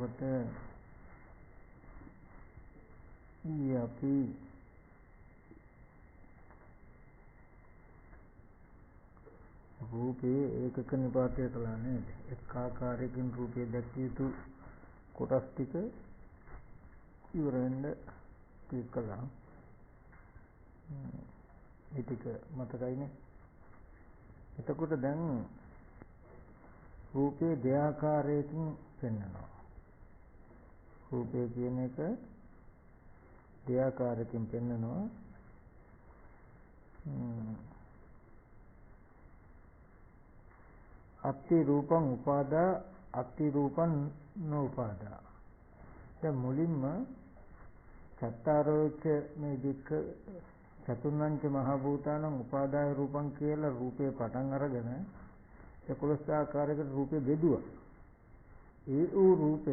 එතකොට අපි රූපේ ඒකක නිපාතය කළා නේද? එක් ආකාරයකින් රූපේ දැක්විය යුතු කොටස් ටික ඉවර වෙන්න කළා. මේ ටික මතකයිනේ. එතකොට දැන් රූපේ දෙආකාරයකින් පෙන්වනවා. රූපේ කියන එක දෙආකාරයකින් පෙන්වනවා. අත්ති රූපං උපාදා අත්ති රූපං නෝපාදා. දැන් මුලින්ම චත්තාරෝච මේ දික්ක චතුර්ණංච මහ භූතානං උපාදාය රූපං කියලා රූපේ පටන් අරගෙන 11 ආකාරයකට රූපේ බෙදුවා. ඒ වූ රූපය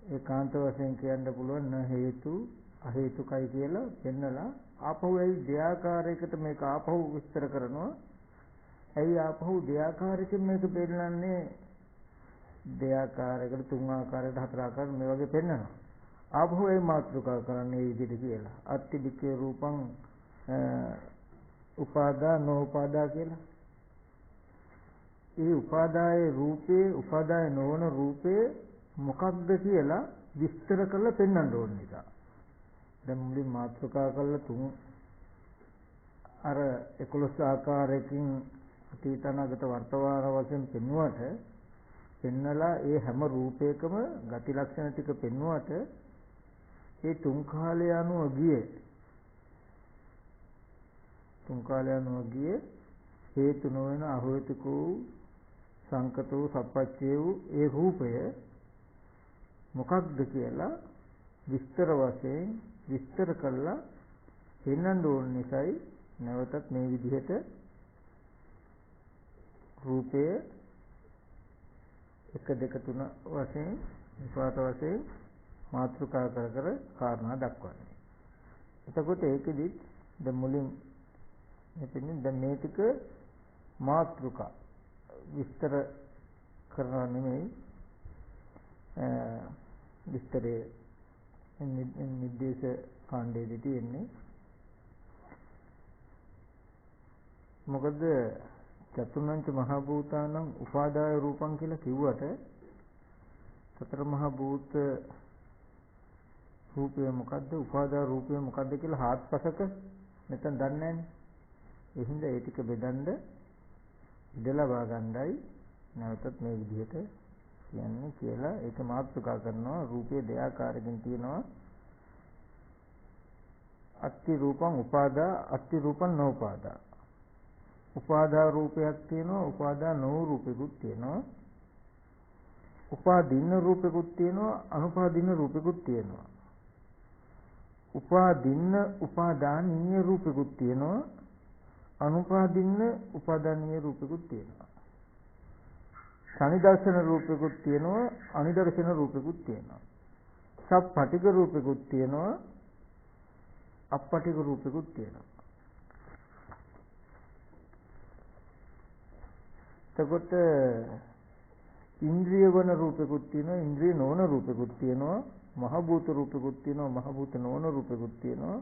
ඒකාන්ත වශයෙන් කියන්න පුළුවන් න හේතු අහේතුකයි කියලා පෙන්නලා ආපහු ඒ දෙආකාරයකට මේක ආපහු විස්තර කරනවා. ඇයි ආපහු දෙආකාරයකින් මේක පෙන්නන්නේ? දෙආකාරයකට තුන් ආකාරයකට හතර ආකාරයකට මේ වගේ පෙන්නනවා. ආපහු ඒ මාත්‍රිකා කරන්නේ මේ විදිහට කියලා. අත්ති දික්කේ රූපං උපාදා නෝපාදා කියලා. ඒ උපාදායේ රූපේ උපාදාය නොවන රූපේ මොකක්ද කියලා විස්තර කරලා පෙන්වන්න ඕන නිසා. දැන් මුලින් මාත්‍රිකා කරලා තුන් අර 11 ආකාරයකින් අතීතනාගත වර්තමාන වශයෙන් පෙන්වුවට පෙන්නලා ඒ හැම රූපයකම ගති ලක්ෂණ ටික පෙන්වුවට ඒ තුන් කාලය අනුව ගියේ හේතු නොවන අහේතුකෝ සංකතෝ සප්පච්චේ වූ ඒ රූපය මොකක්ද කියලා විස්තර වශයෙන් විස්තර කළා පෙන්වන්න ඕන නිසායි නැවතත් මේ විදිහට රූපය 1 2 3 වශයෙන් විපාත වශයෙන් මාත්‍රිකා කර කර කාරණා දක්වන්නේ. එතකොට ඒකෙදි දැන් මුලින් මෙතනින් දැන් මේ ටික මාත්‍රිකා විස්තර කරනවා නෙමෙයි විස්තරයේ නිर्देश කාණ්ඩයේදී තියෙන්නේ. මොකද චතුර්ණංච මහ භූතානං උපාදාය රූපං කියලා කිව්වට සතර මහ භූත රූපය මොකද්ද උපාදාය රූපය මොකද්ද කියලා හාත්පසක නැත්නම් දන්නේ නැන්නේ. ඒ හින්දා ඒ ටික බෙදන්න ඉඩ ලබා ගන්නයි නැවතත් මේ විදිහට කියන්නේ කියලා ඒක මාතෘකා කරනවා. රූපයේ දෙආකාරකින් තියෙනවා. අත්ති රූපං උපාදා අත්ති රූපං නෝපාදා. උපාදා රූපයක් තියෙනවා උපාදා නෝ රූපෙකුත් තියෙනවා. උපාදීන රූපෙකුත් තියෙනවා අනුපාදීන රූපෙකුත් තියෙනවා. උපාදීන උපාදානීය රූපෙකුත් තියෙනවා අනුපාදීන උපාදානීය රූපෙකුත් තියෙනවා. සනිදර්ශන රූපෙකුත් තියෙනවා අනිදර්ශන රූපෙකුත් තියෙනවා. සප්පටික රූපෙකුත් තියෙනවා අප්පටික රූපෙකුත් තියෙනවා. එතකොට ඉන්ද්‍රිය වන රූපෙකුත් තියෙනවා ඉන්ද්‍රිය නොවන රූපෙකුත් තියෙනවා මහ භූත රූපෙකුත් තියෙනවා මහ භූත නොවන රූපෙකුත් තියෙනවා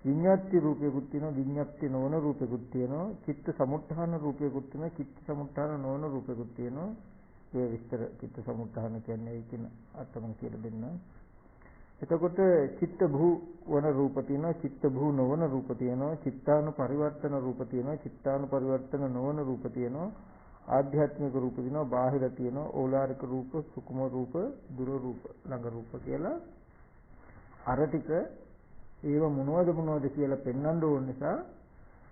විඤ්ඤාති රූපෙකුත් තියෙනවා විඤ්ඤාති නොවන රූපෙකුත් තියෙනවා චිත්ත සමුත්ථාන රූපෙකුත් තියෙනවා චිත්ත සමුත්ථාන නොවන රූපෙකුත් තියෙනවා. ඒ විස්තර චිත්ත සමුත්ථාන කියන්නේ ඒකින අර්ථම කියලා දෙන්න. එතකොට චිත්ත භූ වන රූප තියෙනවා චිත්ත භූ නොවන රූප තියෙනවා චිත්තානු පරිවර්තන රූප තියෙනවා චිත්තානු පරිවර්තන නොවන රූප තියෙනවා ආධ්‍යාත්මික රූප තියෙනවා බාහිර තියෙනවා ඕලාරික රූප සුකුම රූප දුර රූප ළඟ රූප කියලා අර ටික ඒව මොනවද කියලා පෙන්වන්න ඕන නිසා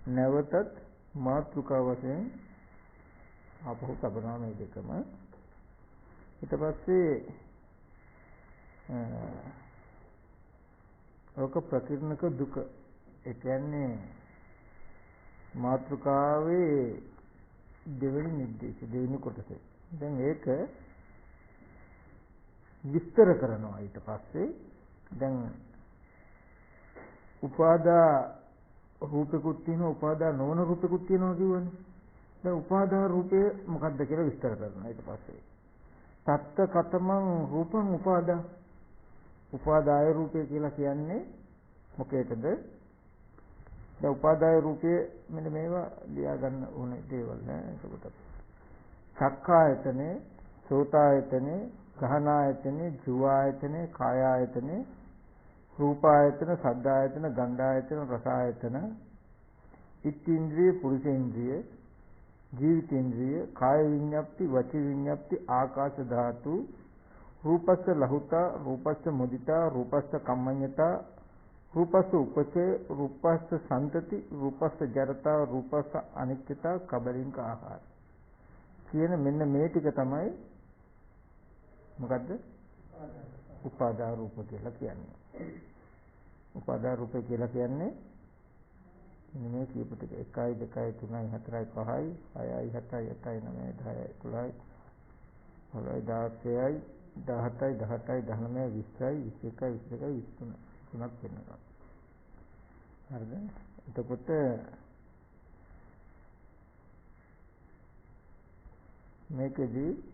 නැවතත් මාතෘකා වශයෙන් අපහු තබනවා මේ දෙකම. ඊට පස්සේ ඕක ප්‍රකීර්ණක දුක ඒ කියන්නේ මාතෘකාවේ දෙවෙනි නිर्देश දෙවෙනි කොටස. දැන් ඒක විස්තර කරනවා ඊට පස්සේ. දැන් උපාදා රූපෙකුත් තියෙනවා උපාදා නොවන රූපෙකුත් තියෙනවා කියවනේ. දැන් උපාදා රූපය මොකක්ද කියලා විස්තර කරනවා ඊට පස්සේ. සත්ත කතමං රූපං උපාදා. උපාදාය රූපය කියලා කියන්නේ මොකේද? දැන් උපාදාය රූපය මෙන්න මේවා ලියා ගන්න ඕනේ දේවල් නෑ. එතකොට චක්ඛායතනේ, සෝතායතනේ, ගහනායතනේ, ජීවායතනේ, කායායතනේ, රූපායතන, සද්ධායතන, ගන්ධායතන, රසායතන, ඉත්ත්‍ින්ද්‍රිය, පුරුෂේන්ද්‍රිය, ජීවිතේන්ද්‍රිය, කාය විඤ්ඤාප්ති, වචී විඤ්ඤාප්ති, ආකාශ ධාතු, රූපස්ස ලහුතා, රූපස්ස මුදිතා, රූපස්ස කම්මඤ්ඤතා, රූපස්ස උපචේ, රූපස්ස සම්තති, රූපස්ස ජරතා, රූපස්ස අනිත්‍යතා, කබලින්ක ආහාර කියන මෙන්න මේ ටික තමයි මොකද්ද? උපාදා රූප කියලා කියන්නේ. උපාදා රූප කියලා කියන්නේ මෙන්න මේ කීප ටික 1 2 3 4 5යි 6යි 7යි 8යි 9යි 10යි 11යි 12යි 16යි 17යි 18යි 19යි 20යි 21යි 22යි 23ක් වෙනවා. හරිද? එතකොට මේකෙදී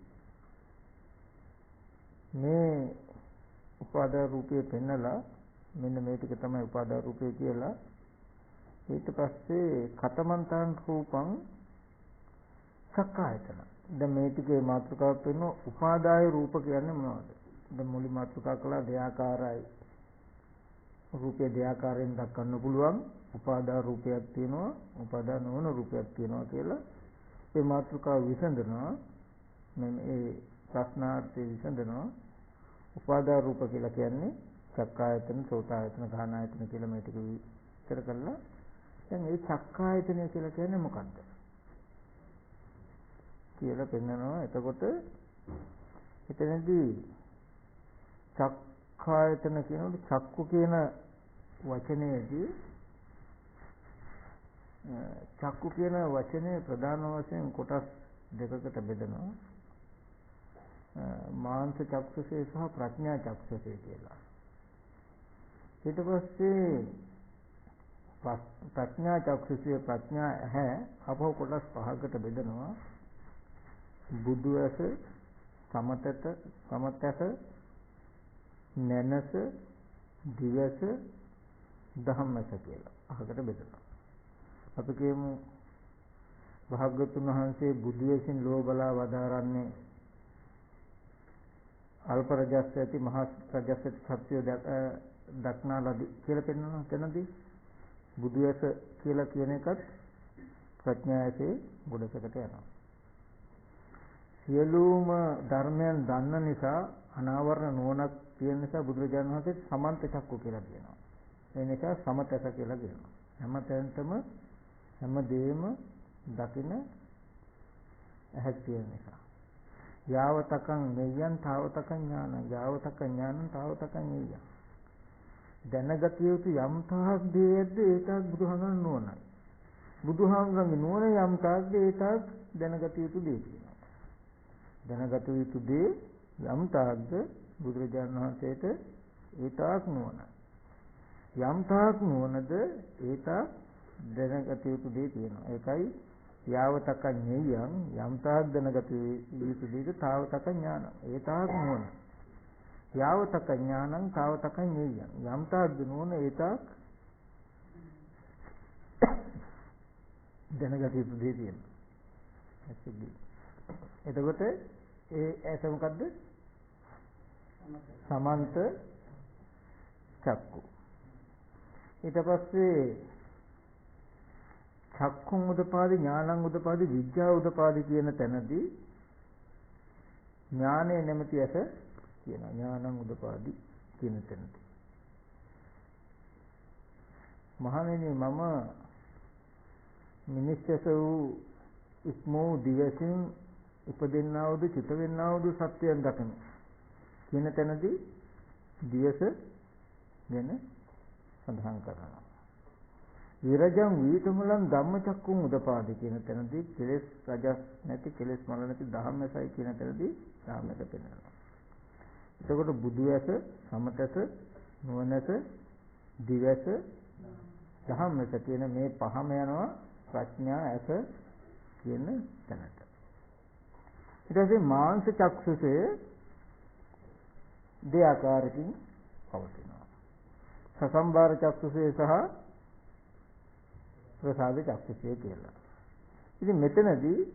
මේ උපාදා රූපය පෙන්නලා මෙන්න මේ ටික තමයි උපාදා රූපය කියලා. ඊට පස්සේ කතමන්තං රූපං සක්කායතන. දැන් මේ ටිකේ මාතෘකාවක් වෙන උපාදාය රූප කියන්නේ මොනවද? දැන් මුලින් මාතෘකා කළා දෙආකාරයි. රූපය දෙආකාරයෙන් දක්වන්න පුළුවන්. උපාදා රූපයක් තියෙනවා, උපාදා නොවන රූපයක් තියෙනවා කියලා. ඒ මාතෘකාව විසඳනවා. මේ ප්‍රශ්නාර්ථය විසඳනවා. උපාදා රූප කියලා කියන්නේ චක්කායතන, සෝතායතන, ගාහනායතන කියලා මේ ටික විස්තර කළා. දැන් මේ චක්කායතනය කියලා කියන්නේ මොකක්ද කියලා පෙන්නනවා. එතකොට එතනදී චක්කායතන කියනකොට චක්කු කියන වචනයේදී චක්කු කියන වචනේ ප්‍රධාන වශයෙන් කොටස් දෙකකට බෙදනවා. මාංශ චක්ෂුසේ සහ ප්‍රඥා චක්ෂුසේ කියලා. ඊට පස්සේ ප්‍රඥා චක්ෂුසේ ප්‍රඥා ඇහැ අපව කොටස් පහකට බෙදනවා. බුදු ඇස, සමතස, නැනස, දිවස, ධම්මස කියලා අහකට බෙදනවා. අපි කියමු භාග්‍යවතුන් වහන්සේ බුදු වෙසින් ලෝ බලා වදාරන්නේ අල්ප රජස් ඇති මහා රජස් ඇති සත්‍ය දක්නා ලදී කියලා පෙන්වනවා. එතනදී බුදු ඇස කියලා කියන එකත් ප්‍රඥා ඇසේ ගොඩසකට යනවා. සියලුම ධර්මයන් දන්න නිසා අනාවරණ නුවණක් තියෙන නිසා බුදුරජාණන් වහන්සේ සමන්ත චක්කු කියලා කියනවා. ඒ නිසා සමතස කියලා කියනවා. හැමතැනටම හැමදේම දකින ඇහක් තියෙන නිසා. යාවතකං ඤයං තාවතකං ඥානං යාවතකං ඥානං තාවතකං ඤයං. දැනගතිය යුතු යම් තාක් දේයක්ද ඒ තාක් බුදුහාමරන් නුවණයි. බුදුහාමරන්ගේ නුවණ යම් තාක්ද ඒ තාක් දැනගතිය යුතු දේ කියනවා. දැනගතිය යුතු දේ යම් තාක්ද බුදුරජාණන් වහන්සේට ඒ තාක් නුවණයි. යම් තාක් නුවණද ඒ තාක් දැනගතිය යුතු දේ තියෙනවා. ඒකයි යාවතක ඤයං යම් තාක් දැනගතිය යුතු දේද තාවතක ඥාන. ඒ තාක් නුවණ. යාවතක ඥානං තාවතක ඤයං යම් තාක් නුවණ ඒ තාක් දැනගතිය යුතු දේ තියෙනවා. එතකොට ඒ ඇස මොකද්ද? සමන්ත චක්කු. ඊට පස්සේ චක්කුං උදපාදි ඥානං උදපාදි විද්‍යා උදපාදි කියන තැනදී ඥානය නැමැති ඇස කියනවා. ඥානං උදපාදි කියන තැනදී මහණෙනි මම මිනිස්සස වූ ඉක්මෝ දිවසින් උපදින්නා වූ චිත වෙන්නා වූ සත්‍යයන් දකිමි කියන තැනදී දිවස ගැන සඳහන් කරනවා. විරජං වීතමලං ධම්මචක්කුං උදපාදි කියන තැනදී කෙලෙස් රජස් නැති කෙලෙස් මල නැති ධම්මසයි කියන තැනදී ධම්මක පෙන්වනවා. එතකොට බුදු ඇස, සමතස, නුවණස, දිවස, ධම්මස කියන මේ පහම යනවා ප්‍රඥා ඇස කියන තැනට. ඊට පස්සේ මාංශ චක්ෂුසේ දෙආකාරකින් පවතිනවා. සසම්බාර චක්ෂුසේ සහ ප්‍රසාද චක්ෂුසේ කියලා. ඉතින් මෙතනදී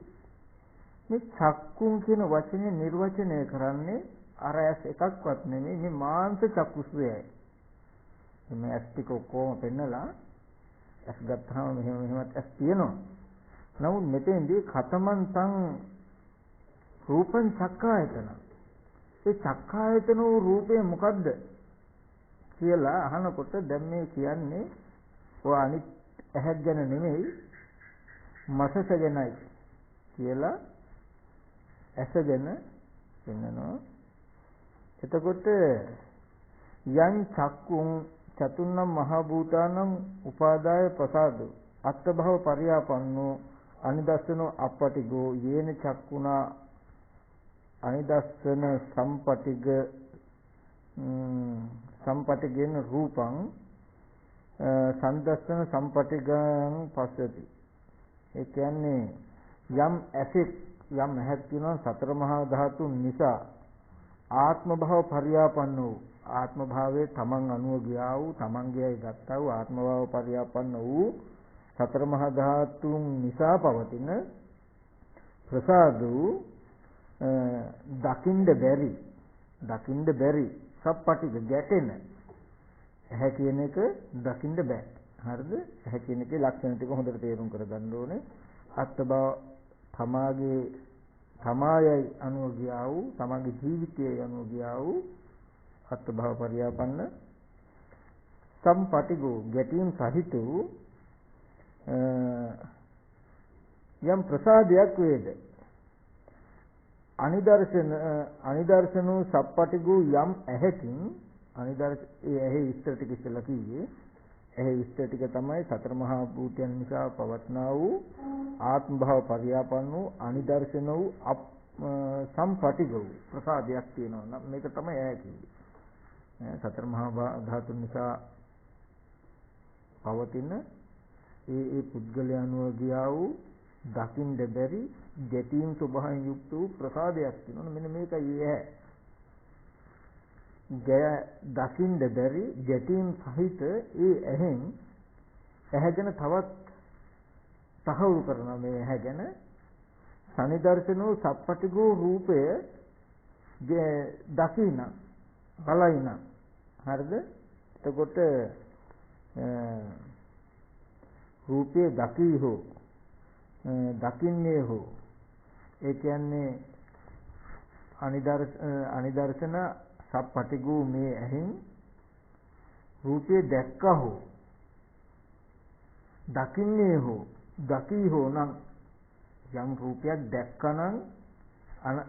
මේ චක්කුන් කියන වචනේ නිර්වචනය කරන්නේ අර ඇස් එකක්වත් නෙමෙයි මේ මාංශ චක්කුසයයි. මේ ඇස් ටික කොහොම පෙන්නලා ඇස් ගත්තාම මෙහෙමත් ඇස් තියෙනවා. නමුත් මෙතෙන්දී කතමන්තං රූපං චක්කායතන. ඒ චක්කායතන වූ රූපය මොකද්ද කියලා අහනකොට දැන් මේ කියන්නේ ඔය අනිත් ඇහක් ගැන නෙමෙයි මසස ගැනයි කියලා ඇස ගැන පෙන්නනවා. එතකොට යං චක්කුං චතුන්නම් මහ භූතානම් උපාදාය ප්‍රසාදෝ අත්ථභව පරියාපන්නෝ අනිදස්සනෝ අපටිගෝ යේන චක්කුණා අනිදස්සන සම්පටිගේන රූපං සම්දස්සන සම්පටිගං පස්සති. ඒ කියන්නේ යම් ඇසෙක් යම් ඇහක් තියෙනවා සතර මහා ධාතුන් නිසා ආත්ම භව පරියාපන්න වූ ආත්ම භාවයේ තමන් අනුව ගියා වූ තමන්ගේයි ගත්තා වූ ආත්ම භව පරියාපන්න වූ සතර මහා ධාතුන් නිසා පවතින ප්‍රසාද වූ දකින්න බැරි සප්පටික ගැටෙන ඇහැ කියන එක දකින්න බෑ. හරිද? ඇහැ කියන එකේ ලක්ෂණ ටික හොඳට තේරුම් කරගන්න ඕනේ. අත්බව තමායයි අනුව ගියා වූ තමාගේ ජීවිතයයි අනුව ගියා වූ අත්බව පරියාපන්න සම්පටිගෝ ගැටීම් සහිත වූ යම් ප්‍රසාදයක් වේද අනිදර්ශනෝ සප්පටිගෝ යම් ඇහැකින් ඒ ඇහි විස්තර ටික ඉස්සෙල්ලා කිව්වේ ඇහි විස්තර ටික තමයි සතර මහා භූතයන් නිසා පවත්නා වූ ආත්ම භව පරියාපන්න වූ අනිදර්ශන වූ සම්පටිගෝ ප්‍රසාදයක් තියෙනවා නම් මේක තමයි ඇහැ කිව්වේ. සතර මහා ධාතුන් නිසා පවතින ඒ පුද්ගලයන්ව ගියා වූ දකින්න බැරි ගැටීම් ස්වභාවයෙන් යුක්ත වූ ප්‍රසාදයක් තියෙනවා. මෙන්න මේකයි ඇහැ. දකින්න බැරි ගැටීම් සහිත ඒ ඇහෙන් ඇහැගෙන තවත් තහවුරු කරනවා මේ ඇහැගෙන සනිදර්ශනෝ සප්පටිගෝ රූපය දකින්න බලයින. හරිද? එතකොට රූපේ දකී හෝ දකින්නේ හෝ ඒ කියන්නේ අනිදර්ශන සප්පටිගෝ මේ ඇහෙන් රූපේ දැක්කා හෝ දකින්නේ හෝ දකී හෝ නම් යම් රූපයක් දැක්කනම්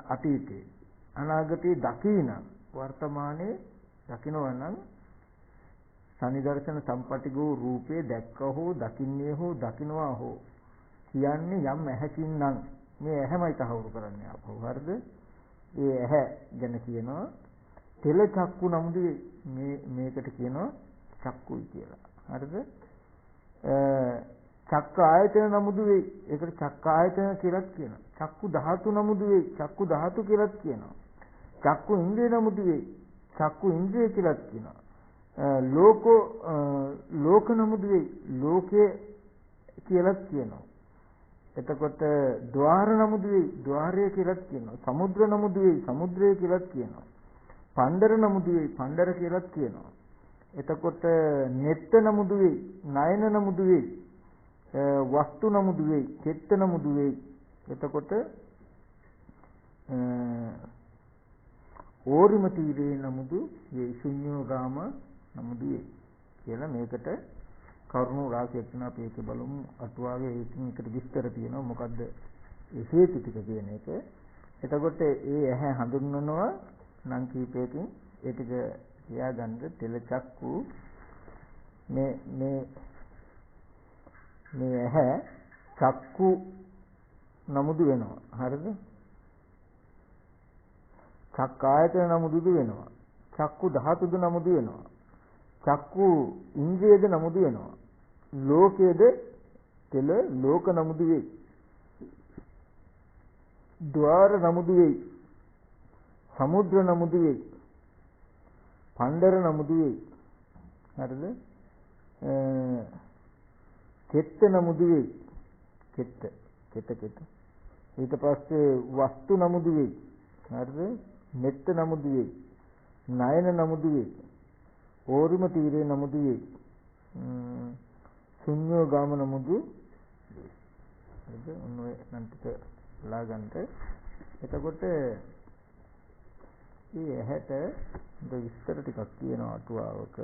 අතීතේ අනාගතේ දකින වර්තමානයේ දකිනවා නම් සනිදර්ශන සම්පටිගෝ රූපේ දැක්කා හෝ දකින්නේ හෝ දකින්නවා හෝ කියන්නේ යම් ඇහැකින් නම් මේ ඇහැමයි තහවුරු කරන්නේ ආපහු. හරිද? ඒ ඇහැ ගැන කියනවා තෙල චක්කු නමුදු මේකට කියනවා චක්කුයි කියලා. හරිද? චක්ක ආයතන නමුදු වෙයි. ඒකට චක්ක ආයතන කියලාත් කියනවා. චක්කු ධාතු නමුදු වෙයි. චක්කු ධාතු කියලාත් කියනවා. චක්කු ඉන්ද්‍රිය නමුදු වෙයි. චක්කු ඉන්ද්‍රිය කියලාත් කියනවා. ලෝක නමුදු වෙයි. ලෝකේ කියලාත් කියනවා. එතකොට ద్వාර නමුදු වෙයි. ద్వාරය කියලාත් කියනවා. සමුද්‍ර නමුදු වෙයි. සමුද්‍රය කියලාත් කියනවා. පණ්ඩර නමුදු වෙයි. පණ්ඩර කියලාත් කියනවා. එතකොට නෙත්ත නමුදු වෙයි. නයන නමුදු වෙයි. වස්තු නමුදු වෙයි. චෙත්ත නමුදු වෙයි. එතකොට ඕරිම තීරේ නමුදු වෙයි. ශුන්‍යෝගාම නමුදු වෙයි කියලා මේකට කරුණු රාශියක් තියෙනවා. අපි ඒක බලමු. අටුවාවේ ඒකින් එකට විස්තර තියෙනවා. මොකද්ද ඒ හේතු ටික කියන එක. එතකොට ඒ ඇහැ හඳුන්වනවා නම් කීපයකින් ඒ ටික තියාගන්න. තෙල චක්කු මේ ඇහැ චක්කු නමුදු වෙනවා. හරිද? චක්කායතන නමුදු වෙනවා. චක්කු ධාතුද නමුදු වෙනවා. චක්කු ඉන්ද්‍රියද නමුදු වෙනවා. ලෝකයේද තෙල ලෝක නමුදු වෙයි. ద్వාර නමුදු වෙයි. සමුද්‍ර නමුදු වෙයි. පණ්ඩර නමුදු වෙයි. හරිද? කෙත්ත නමුදු වෙයි. කෙත්ත. ඊට පස්සේ වස්තු නමුදු වෙයි. හරිද? මෙත්ත නමුදු වෙයි. නයන නමුදු වෙයි. ඕරිම තීරේ නමුදු වෙයි. ශුන්‍යෝ ගාම නමුදු වෙයි. හරිද? ඔන්න ඔය නම් ටික ලා ගන්නට. එතකොට මේ ඇහැට විස්තර ටිකක් කියනවා අටුවාවක.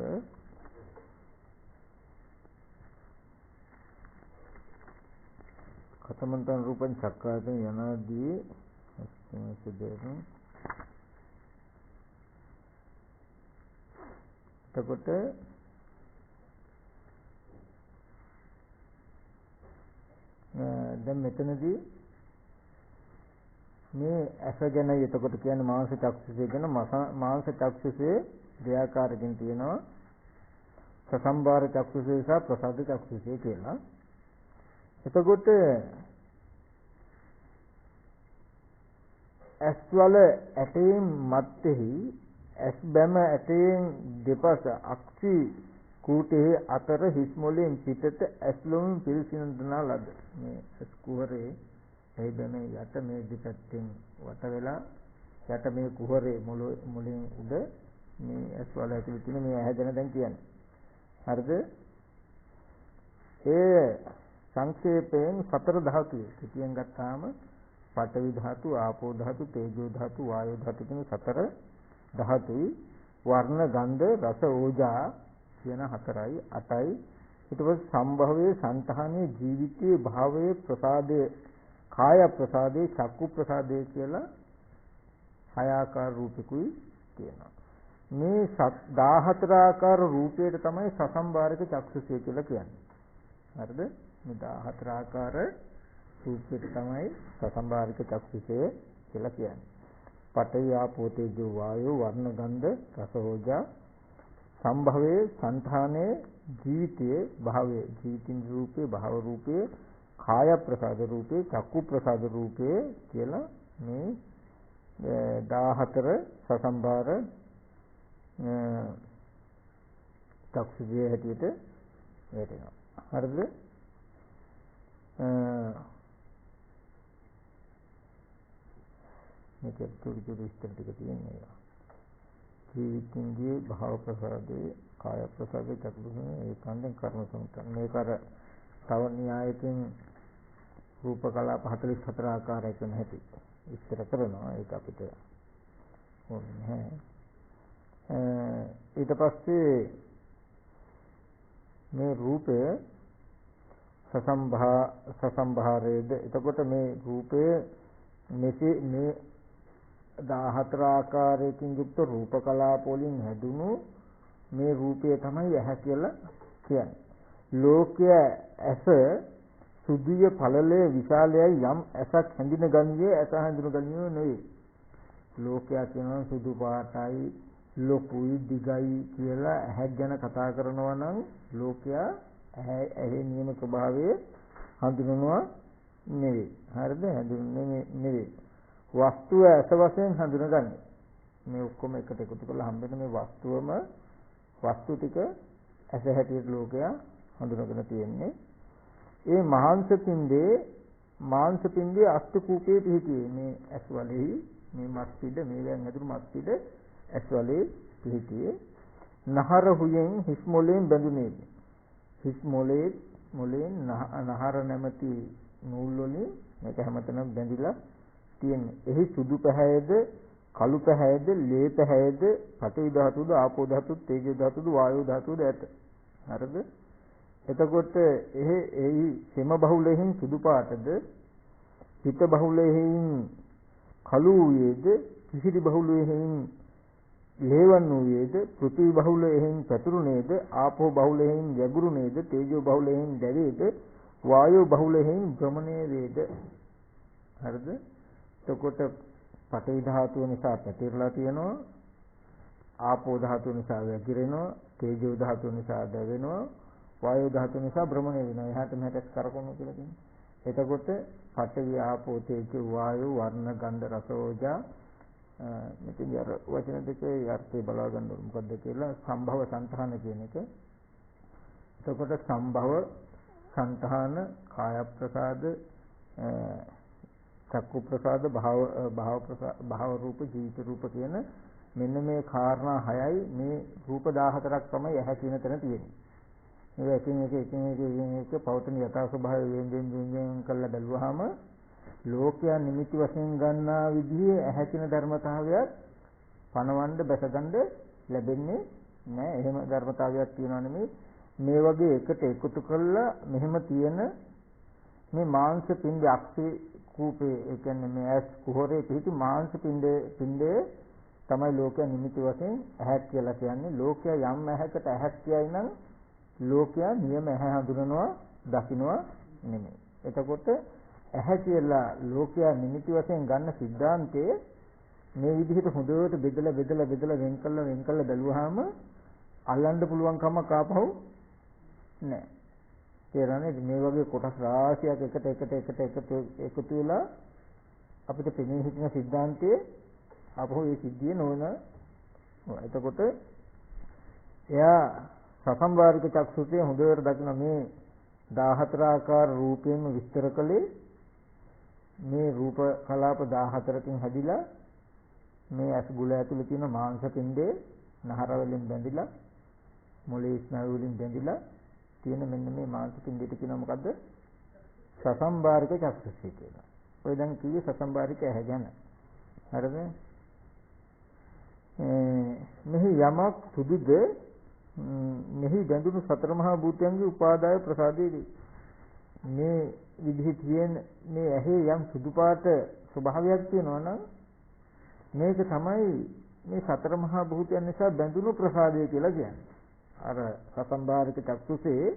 කතමන්තං රූපං චක්කායතන යනාදී අස්තමසදේන. එතකොට දැන් මෙතනදී මේ ඇස ගැන එතකොට කියන්නේ මාංශ චක්ෂුසේ ගැන මාංශ චක්ෂුසේ දෙආකාරකින් තියෙනවා. සසම්බාර චක්ෂුසේ සහ ප්‍රසාද චක්ෂුසේ කියලා. එතකොට ඇස්වල ඇටයෙන් මැත්තේහි ඇස් බැම ඇටයෙන් දෙපස අක්ෂි කූටේ අතර හිස් මොලෙන් පිටත ඇස්ලොම් පිරිසිදුනා ලද මේ ඇස් කුහරේ එයි බැම යට මේ දෙපැත්තෙන් වට වෙලා යට මේ කුහරේ මොලෙන් උඩ මේ ඇස්වල ඇතුළේ තියෙන මේ ඇහැ ගැන දැන් කියන්නේ. හරිද? ඒ සංක්ෂේපයෙන් සතර ධාතුයි. කිතියෙන් ගත්තාම පඨවි ධාතු, ආපෝ ධාතු, තේජෝ ධාතු, වායෝ ධාතු කියන සතර ධාතුයි. වර්ණ, ගන්ධ, රස, ඕජා කියන හතරයි, අටයි. ඊට පස්සේ සම්භවයේ, సంతානයේ, ජීවිතයේ, භාවයේ, ප්‍රසාදයේ, කාය ප්‍රසාදයේ, චක්කු ප්‍රසාදයේ කියලා හය ආකාර රූපිකුයි තියෙනවා. මේ 14 ආකාර රූපයට තමයි සසම්බාරක චක්ෂුෂය කියලා කියන්නේ. හරිද? මේ 14 ආකාර රූපයට තමයි සසම්බාරික චක්ෂුෂය කියලා කියන්නේ. පඨවි ආපෝ තේජෝ වායෝ වර්ණ ගන්ධ රස ඕජා සම්භවයේ సంతානයේ ජීවිතයේ භාවයේ ජීවිතින් රූපේ භාව රූපේ කාය ප්‍රසාද රූපේ චක්කු ප්‍රසාද රූපේ කියලා මේ 14 සසම්බාර චක්ෂුෂය හැටියට වැටෙනවා. හරිද? මේක තුරුතු විස්තර ටික තියෙනවා. ජීවිතින්ගේ භාව ප්‍රසාදේ කාය ප්‍රසාදේ චක්කුසේ ඒකාන්තයෙන් කර්ම සමුත්‍රාණ. මේක අර තව න්‍යායකින් රූප කලාප 44 ආකාරයක නැති විස්තර කරනවා. ඒක අපිට ඕනේ නැහැ. ඊට පස්සේ මේ රූපය සසම්භාරයේද එතකොට මේ රූපය මෙසේ මේ 14 ආකාරයකින් යුක්ත රූප කලාප වලින් හැදුණු මේ රූපය තමයි ඇහැ කියලා කියන්නේ. ලෝකය ඇස සුදුය පළලය විශාලයයි යම් ඇසක් හැඳින ගන්නේ ඇස හැඳින ගන්නේ නෙවෙයි. ලෝකයා කියනවා සුදු පාටයි ලොකුයි දිගයි කියලා ඇහැ ගැන කතා කරනවා නම් ලෝකයා ඇහි නියම ස්වභාවය හඳුනනවා නෙවෙයි. හරිද? හඳුනන්නේ නෙවෙයි. වස්තුව ඇස වශයෙන් හඳුනගන්නේ. මේ ඔක්කොම එකට එකතු කරලා හම්බෙන මේ වස්තු ටික ඇස හැටියට ලෝකයා හඳුනගෙන තියෙන්නේ. ඒ මාංශ පින්ඩේ අෂ්ටකූපේ පිහිටියේ මේ ඇස් වලෙහි මේ මස් පිඩ මේවෙන් ඇතුළු මස් පිඩ ඇස් වලේ පිහිටියේ. නහර හුයෙන් හිස් මොලෙන් බැඳුනේ. හිස් මොලෙන් නහර නැමැති නූල් වලින් මේක හැමතැනම බැඳිලා තියෙන්නේ. එහි සුදු පැහැයද, කළු පැහැයද, ලේ පැහැයද, පඨවි ධාතුද, ආපෝ ධාතුද, තේජෝ ධාතුද, වායෝ ධාතුද ඇත. හරිද? එතකොට එහි සෙම බහුලයෙන් සුදු පාටද, පිට බහුලයෙන් කළු වූයේද, කිසිරි බහුලයෙන් ලේවන් වූයේද, පෘථිවි බහුලයෙන් පැතුරුනේද, ආපෝ බහුලයෙන් යගුරුනේද, තේජෝ බහුලයෙන් දැවේද, වායෝ බහුලයෙන් භ්‍රමණය වේද. හරිද? එතකොට පඨවි ධාතුව නිසා පැතිරලා තියෙනවා, ආපෝ ධාතුව නිසා වැగిරෙනවා, තේජෝ ධාතුව නිසා දැවෙනවා, වායෝ ධාතුව නිසා භ්‍රමණය වෙනවා. එහාට මෙහාට කරකවනවා කියලා කියනවා. එතකොට පඨවි ආපෝ තේජෝ වායෝ වර්ණ ගන්ධ රස ඕජා මෙතන අර වචන දෙකේ අර්ථය බලා ගන්න ඕනේ මොකද්ද කියලා සම්භව සංඨාන කියන එක. එතකොට සම්භව සංඨාන කාය ප්‍රසාද චක්කු ප්‍රසාද භාව රූප ජීවිත රූප කියන මෙන්න මේ කාරණා 6යි මේ රූප 14ක් තමයි ඇහැ කියන තැන තියෙන්නේ. මේ එකින් එක පවතින යථා ස්වභාවය වෙන කළා බැලුවාම ලෝකයන් නිමිති වශයෙන් ගන්නා විදිහේ ඇහැ කියන ධර්මතාවයක් පණවන්න බැසගන්න ලැබෙන්නේ නැහැ. එහෙම ධර්මතාවයක් තියෙනවා නෙමෙයි. මේ වගේ එකට එකතු කළා මෙහෙම තියෙන මේ මාංශ පිණ්ඩ අක්ෂේ කූපේ ඒ කියන්නේ මේ ඇස් කුහරේ පිහිටි මාංශ පිණ්ඩේ තමයි ලෝකයා නිමිති වශයෙන් ඇහක් කියලා කියන්නේ. ලෝකයා යම් ඇහැකට ඇහක් කියයි නම් ලෝකයා නියම ඇහැ හඳුනනවා දකින්නවා නෙමෙයි. එතකොට ඇහැ කියලා ලෝකයා නිමිති වශයෙන් ගන්න સિદ્ધාන්තයේ මේ විදිහට හොඳට බෙදලා වෙන් කළා බැලුවාම අල්ලන්න පුළුවන් කමක් ආපහු නැහැ. තේරෙන්නේ මේ වගේ කොටස් රාශියක් එකට එකතු වෙලා අපිට පෙනී හිටින સિદ્ધාන්තයේ අපහු ඒ සිද්ධිය නොවන. එතකොට එයා සසම්බාරික චක්සුතේ හොඳට දකින මේ 14 ආකාර රූපයෙන් විස්තර කළේ මේ රූප කලාප 14කින් හැදිලා මේ ඇස් ගුල ඇතුලේ තියෙන මාංශ පිණ්ඩේ නහර වලින් බැඳිලා මොළේ ස්නායු වලින් බැඳිලා තියෙන මෙන්න මේ මාංශ පිණ්ඩෙට කියනවා මොකද්ද? සසම්බාරික චක්සුතේ කියලා. ඔය දැන් කිව්වේ සසම්බාරික ඇහැ ගැන. හරිද? මෙහි යමක් සුදුද මෙහි බැඳුණු සතර මහා භූතයන්ගේ උපාදාය ප්‍රසාදයේදී මේ විදිහේ තියෙන මේ ඇහි යම් සුදු පාට ස්වභාවයක් තියෙනවා නම් මේක තමයි මේ සතර මහා භූතයන් නිසා බැඳුණු ප්‍රසාදය කියලා කියන්නේ. අර සසම්බාරික චක්සුසේ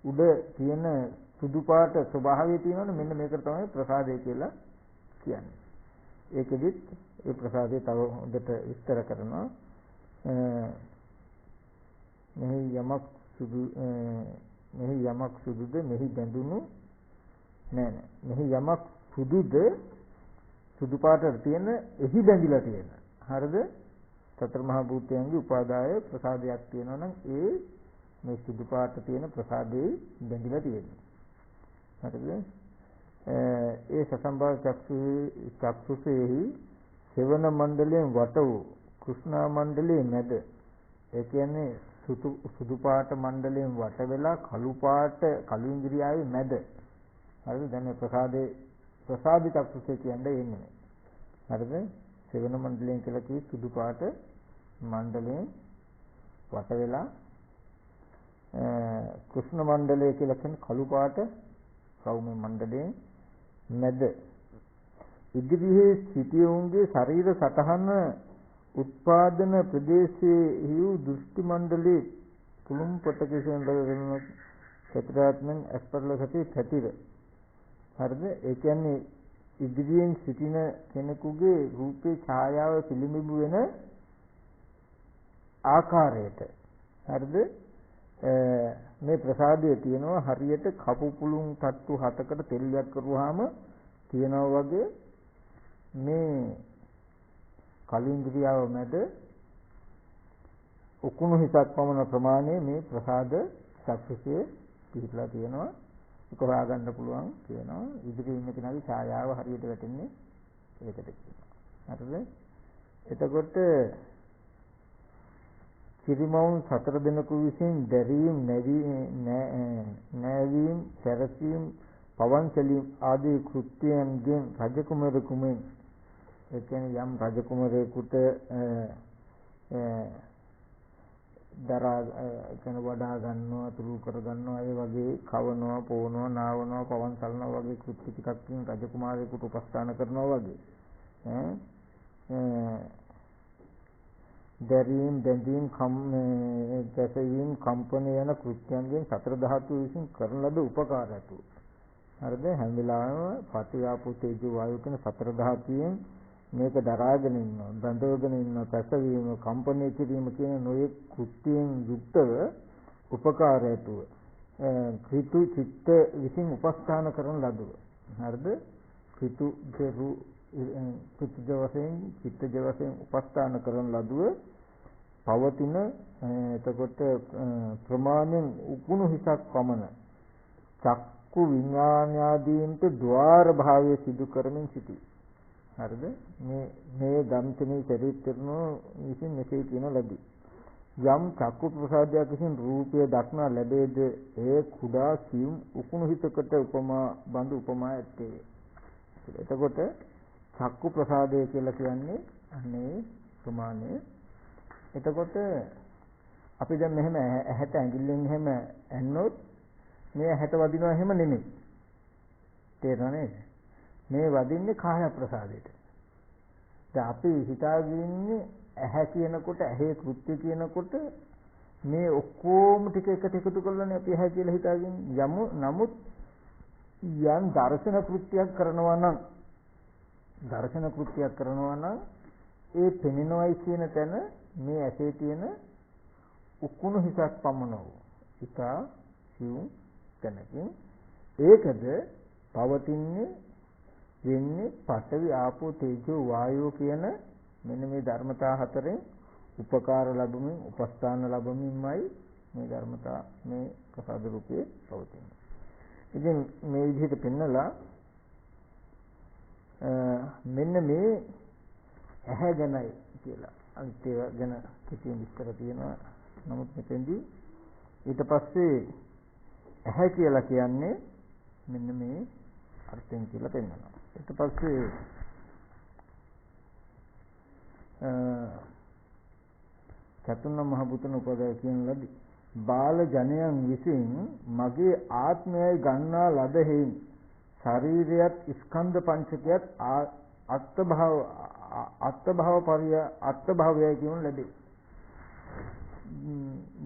උඩ තියෙන සුදු පාට ස්වභාවය තියෙනවනේ මෙන්න මේකට තමයි ප්‍රසාදය කියලා කියන්නේ. ඒකෙදිත් ඒ ප්‍රසාදය තව හොඳට විස්තර කරනවා. මෙහි යමක් සුදුද මෙහි බැඳුණු මෙහි යමක් සුදුද සුදු පාටට තියෙන එහි බැඳිලා තියෙන. හරිද? සතර මහා භූතයන්ගේ උපාදාය ප්‍රසාදයක් තියෙනවා නම් ඒ මේ සුදු පාට තියෙන ප්‍රසාදේ බැඳිලා තියෙනවා. හරිද? ඒ සසම්බාර චක්සුසේහි සෙවන මණ්ඩලයෙන් වට වූ කෘෂ්ණා මණ්ඩලයේ මැද ඒ කියන්නේ සුදු පාට මණ්ඩලයෙන් වට වෙලා කළු ඉන්ද්‍රියාවේ මැද. හරිද? දැන් මේ ප්‍රසාද චක්සුසේ කියන්නේ එන්නේ. හරිද? සෙවන මණ්ඩලයෙන් කියලා කිව්ව සුදු පාට මණ්ඩලයෙන් වට වෙලා කෘෂ්ණ මණ්ඩලය කියලා කියන්නේ කළු පාට සෞම්‍ය මණ්ඩලයෙන් මැද ඉදිරියේ සිටියුන්ගේ ශරීර සටහන උත්පාදන ප්‍රදේශයේ හිු දෘෂ්ටි මණ්ඩලයේ කුළුම් පොටකෙන් ලැබෙන චතුරාත්මෙන් අස්පර්ල සති පැතිර. හරිද? ඒ කියන්නේ ඉදිරියෙන් සිටින කෙනෙකුගේ රූපේ ඡායාව පිළිඹු වෙන ආකාරයට. හරිද? මේ ප්‍රසාදයේ තියෙනවා හරියට කපු පුළුන් තට්ටු 7කට තෙල්යක් කරුවාම තියනවා වගේ මේ කලින්ද්‍රියාව මැද උකුණු හිසක් පමණ ප්‍රමාණය මේ ප්‍රසාද චක්ෂුසේ පිහිටලා තියෙනවා. ඒක හොයාගන්න පුළුවන් කියනවා. ඉදිරියේ ඉන්න කෙනාගේ ඡායාව හරියට වැටෙන්නේ ඒකට කියනවා. හරිද? එතකොට කිරිමවුන් 4 දෙනෙකු විසින් දැරීම් නැවීම් සැරසීම් පවන් සැලීම් ආදී කෘත්‍යයන්ගෙන් රජ කුමරෙකුමෙන් ඒ කියන්නේ යම් රජ කුමරයෙකුට දරා කියන වඩා ගන්නවා තුරු කර ගන්නවා ඒ වගේ කවනවා පොවනවා නාවනවා පවන් සලනවා වගේ කෘත්‍ය ටිකක් රජ කුමාරයෙකුට උපස්ථාන කරනවා වගේ දැරීම් බැඳීම් කැසවීම් කම්පන යන කෘත්‍යයන්ගෙන් සතර ධාතු විසින් කරන ලද උපකාරයතු. හරිද? හැම වෙලාවෙම පඨවි ආපෝ තේජෝ වායු කියන සතර ධාතුයෙන් මේක දරාගෙන ඉන්නවා, බඳවගෙන ඉන්නවා, පැසවීම, කම්පනය කිරීම කියන නොයෙක් කෘත්‍යයෙන් යුක්තව උපකාරයතු. ක්‍රිතු චිත්ත විසින් උපස්ථාන කරන ලදුව. හරිද? ක්‍රිතු චිත්තජ වශයෙන් උපස්ථාන කරන ලදුව පවතින එතකොට ප්‍රමාණයෙන් උකුණු හිසක් පමණ චක්කු විඥානාදීන්ට ద్వාර භාවයේ සිදු කරමින් සිටී. හරිද? මේ ගම්තමේ චරිතර්ණෝ විසින් මෙසේ කියන ලදී. යම් චක්කු ප්‍රසාදයක් විසින් රූපය දක්නා ලැබේද ඒ කුඩා සියුම් උකුණු හිතකට උපමා බඳු උපමා ඇත්තේ. එතකොට චක්කු ප්‍රසාදය කියලා කියන්නේ අනේ ප්‍රමාණය. එතකොට අපි දැන් මෙහෙම ඇහැට ඇඟිල්ලෙන් එහෙම ඇන්නොත් මේ ඇහැට වදිනවා එහෙම නෙමෙයි. තේරෙනව නේද? මේ වදින්නේ කාය ප්‍රසාදයට. දැන් අපි හිතාගෙන ඉන්නේ ඇහැ කියනකොට ඇහි කෘත්‍ය කියනකොට මේ ඔක්කොම ටික එකට එකතු කරලානේ අපි ඇහැ කියලා හිතාගෙන යමු. නමුත් යම් දර්ශන කෘත්‍යයක් කරනවා නම් ඒ පෙනෙනවයි කියන තැන මේ ඇසේ තියෙන උකුණු හිසක් පමණ වූ ඉතා සියුම් තැනකින් ඒකද පවතින්නේ වෙන්නේ පඨවි ආපෝ තේජෝ වායෝ කියන මෙන්න මේ ධර්මතා හතරෙන් උපකාර ලැබෙමින් උපස්ථාන ලැබෙමින්මයි මේ ධර්මතා මේ ප්‍රසාද රූපේ පවතින්නේ. ඉතින් මේ විදිහට පෙන්නලා මෙන්න මේ ඇහැ ගැනයි කියලා අනිත් ඒවා ගැන කිසිම විස්තර තියෙනවා. නමුත් මෙතෙන්දී ඊට පස්සේ ඇහැ කියලා කියන්නේ මෙන්න මේ අර්ථයෙන් කියලා පෙන්නනවා. ඊට පස්සේ චතුර්ණ මහ බුතන උපදය කියන ලදී. බාල ජනයන් විසින් මගේ ආත්මයයි ගන්නා ලද හේයින් ශරීරයත් ස්කන්ධ පංචකයත් අත්භවයයි කියනු ලැබේ.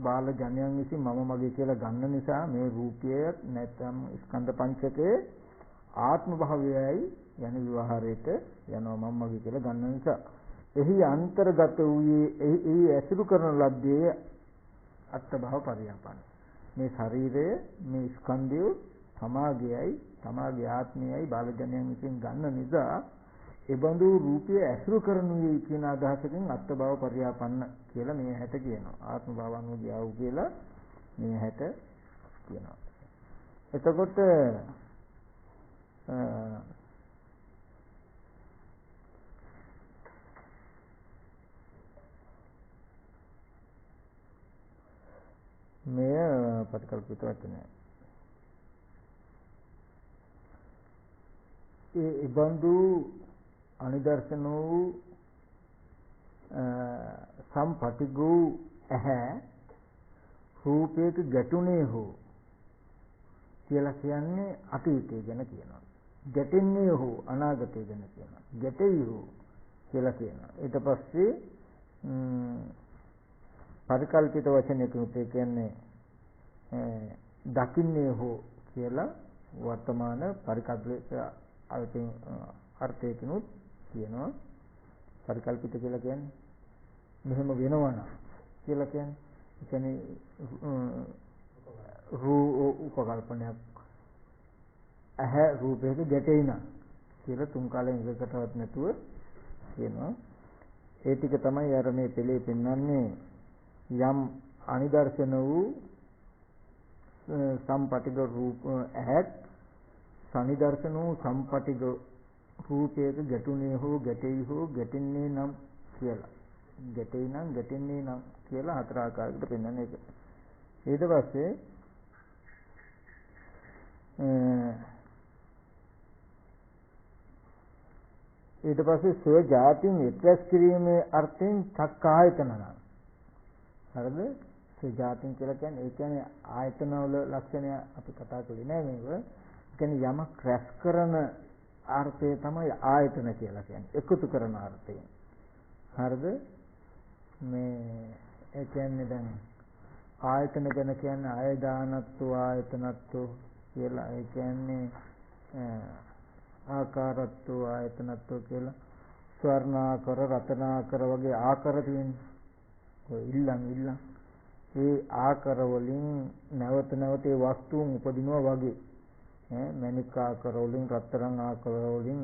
බාල ජනයන් විසින් මම මගේ කියලා ගන්න නිසා මේ රූපයත් නැත්නම් ස්කන්ධ පංචකයේ ආත්ම භාවයයි යන විවහාරයට යනවා මම මගේ කියලා ගන්න නිසා. එහි අන්තර්ගත වූයේ එහි ඇසුරු කරන ලද්දේ අත්භව පරියාපන. මේ ශරීරය මේ ස්කන්ධය තමාගේ ආත්මයයි බාල ජනයන් විසින් ගන්න නිසා එබඳු රූපය ඇසුරු කරනුයේ කියන අදහසකින් අත්භව පරියාපන්න කියලා මේ හැට කියනවා. ආත්ම භාවනුදියා වූ කියලා මේ හැට කියනවා. එතකොට මේ ප්‍රතිකල්පිත වචනය. ඒ ඉබඳු අනිදර්ශන වූ සම්පටිගෝ ඇහැ රූපයක ගැටුනේ හෝ කියලා කියන්නේ අතීතය ගැන කියනවා. ගැටෙන්නේ හෝ අනාගතය ගැන කියනවා. ගැටෙයි හෝ කියලා කියනවා. ඊට පස්සේ පරිකල්පිත වචනයකින් ඒ කියන්නේ දකින්නේ හෝ කියලා වර්තමාන පරිකල්පිත අර්ථයකිනුත් කියනවා. පරිකල්පිත කියලා කියන්නේ මෙහෙම වෙනවනම් කියලා කියන්නේ. ඒ කියන්නේ උපකල්පනයක් ඇහැ රූපයක ගැටෙයි නම් කියලා තුන් කාලෙන් එකකටවත් නැතුව කියනවා. ඒ ටික තමයි අර මේ පෙළේ පෙන්වන්නේ යම් අනිදර්ශන වූ සම්පටිග රූප ඇහත් සනිදර්ශන වූ සම්පටිග රූපයක ගැටුනේ හෝ ගැටෙයි හෝ ගැටෙන්නේ නම් කියලා. ගැටෙයි නම් ගැටෙන්නේ නම් කියලා හතර ආකාරයකට පෙන්වන්නේ ඒක. ඊට පස්සේ ස්ව ජාතින් එක්රැස් කිරීමේ අර්ථයෙන් චක්ක ආයතන නම්. හරිද? ස්ව ජාතින් කියලා කියන්නේ ඒ කියන්නේ ආයතන වල ලක්ෂණය අපි කතා කරේ නෑ මේක. ඒ කියන්නේ යමක් රැස් කරන අර්ථය තමයි ආයතන කියලා කියන්නේ. එකතු කරන අර්ථය. හරිද? මේ ඒ කියන්නේ දැන් ආයතන ගැන කියන්නේ ආයදානත්ව ආයතනත්ව කියලා. ඒ කියන්නේ ආකාරත්ව ආයතනත්ව කියලා. ස්වර්ණාකර රතනාකර වගේ ආකාර තියෙනවා. ඔය ඉල්ලන් ඒ ආකාර වලින් නැවත නැවත ඒ වස්තුන් උපදිනවා වගේ මණික ආකාර වලින් රත්තරන් ආකාර වලින්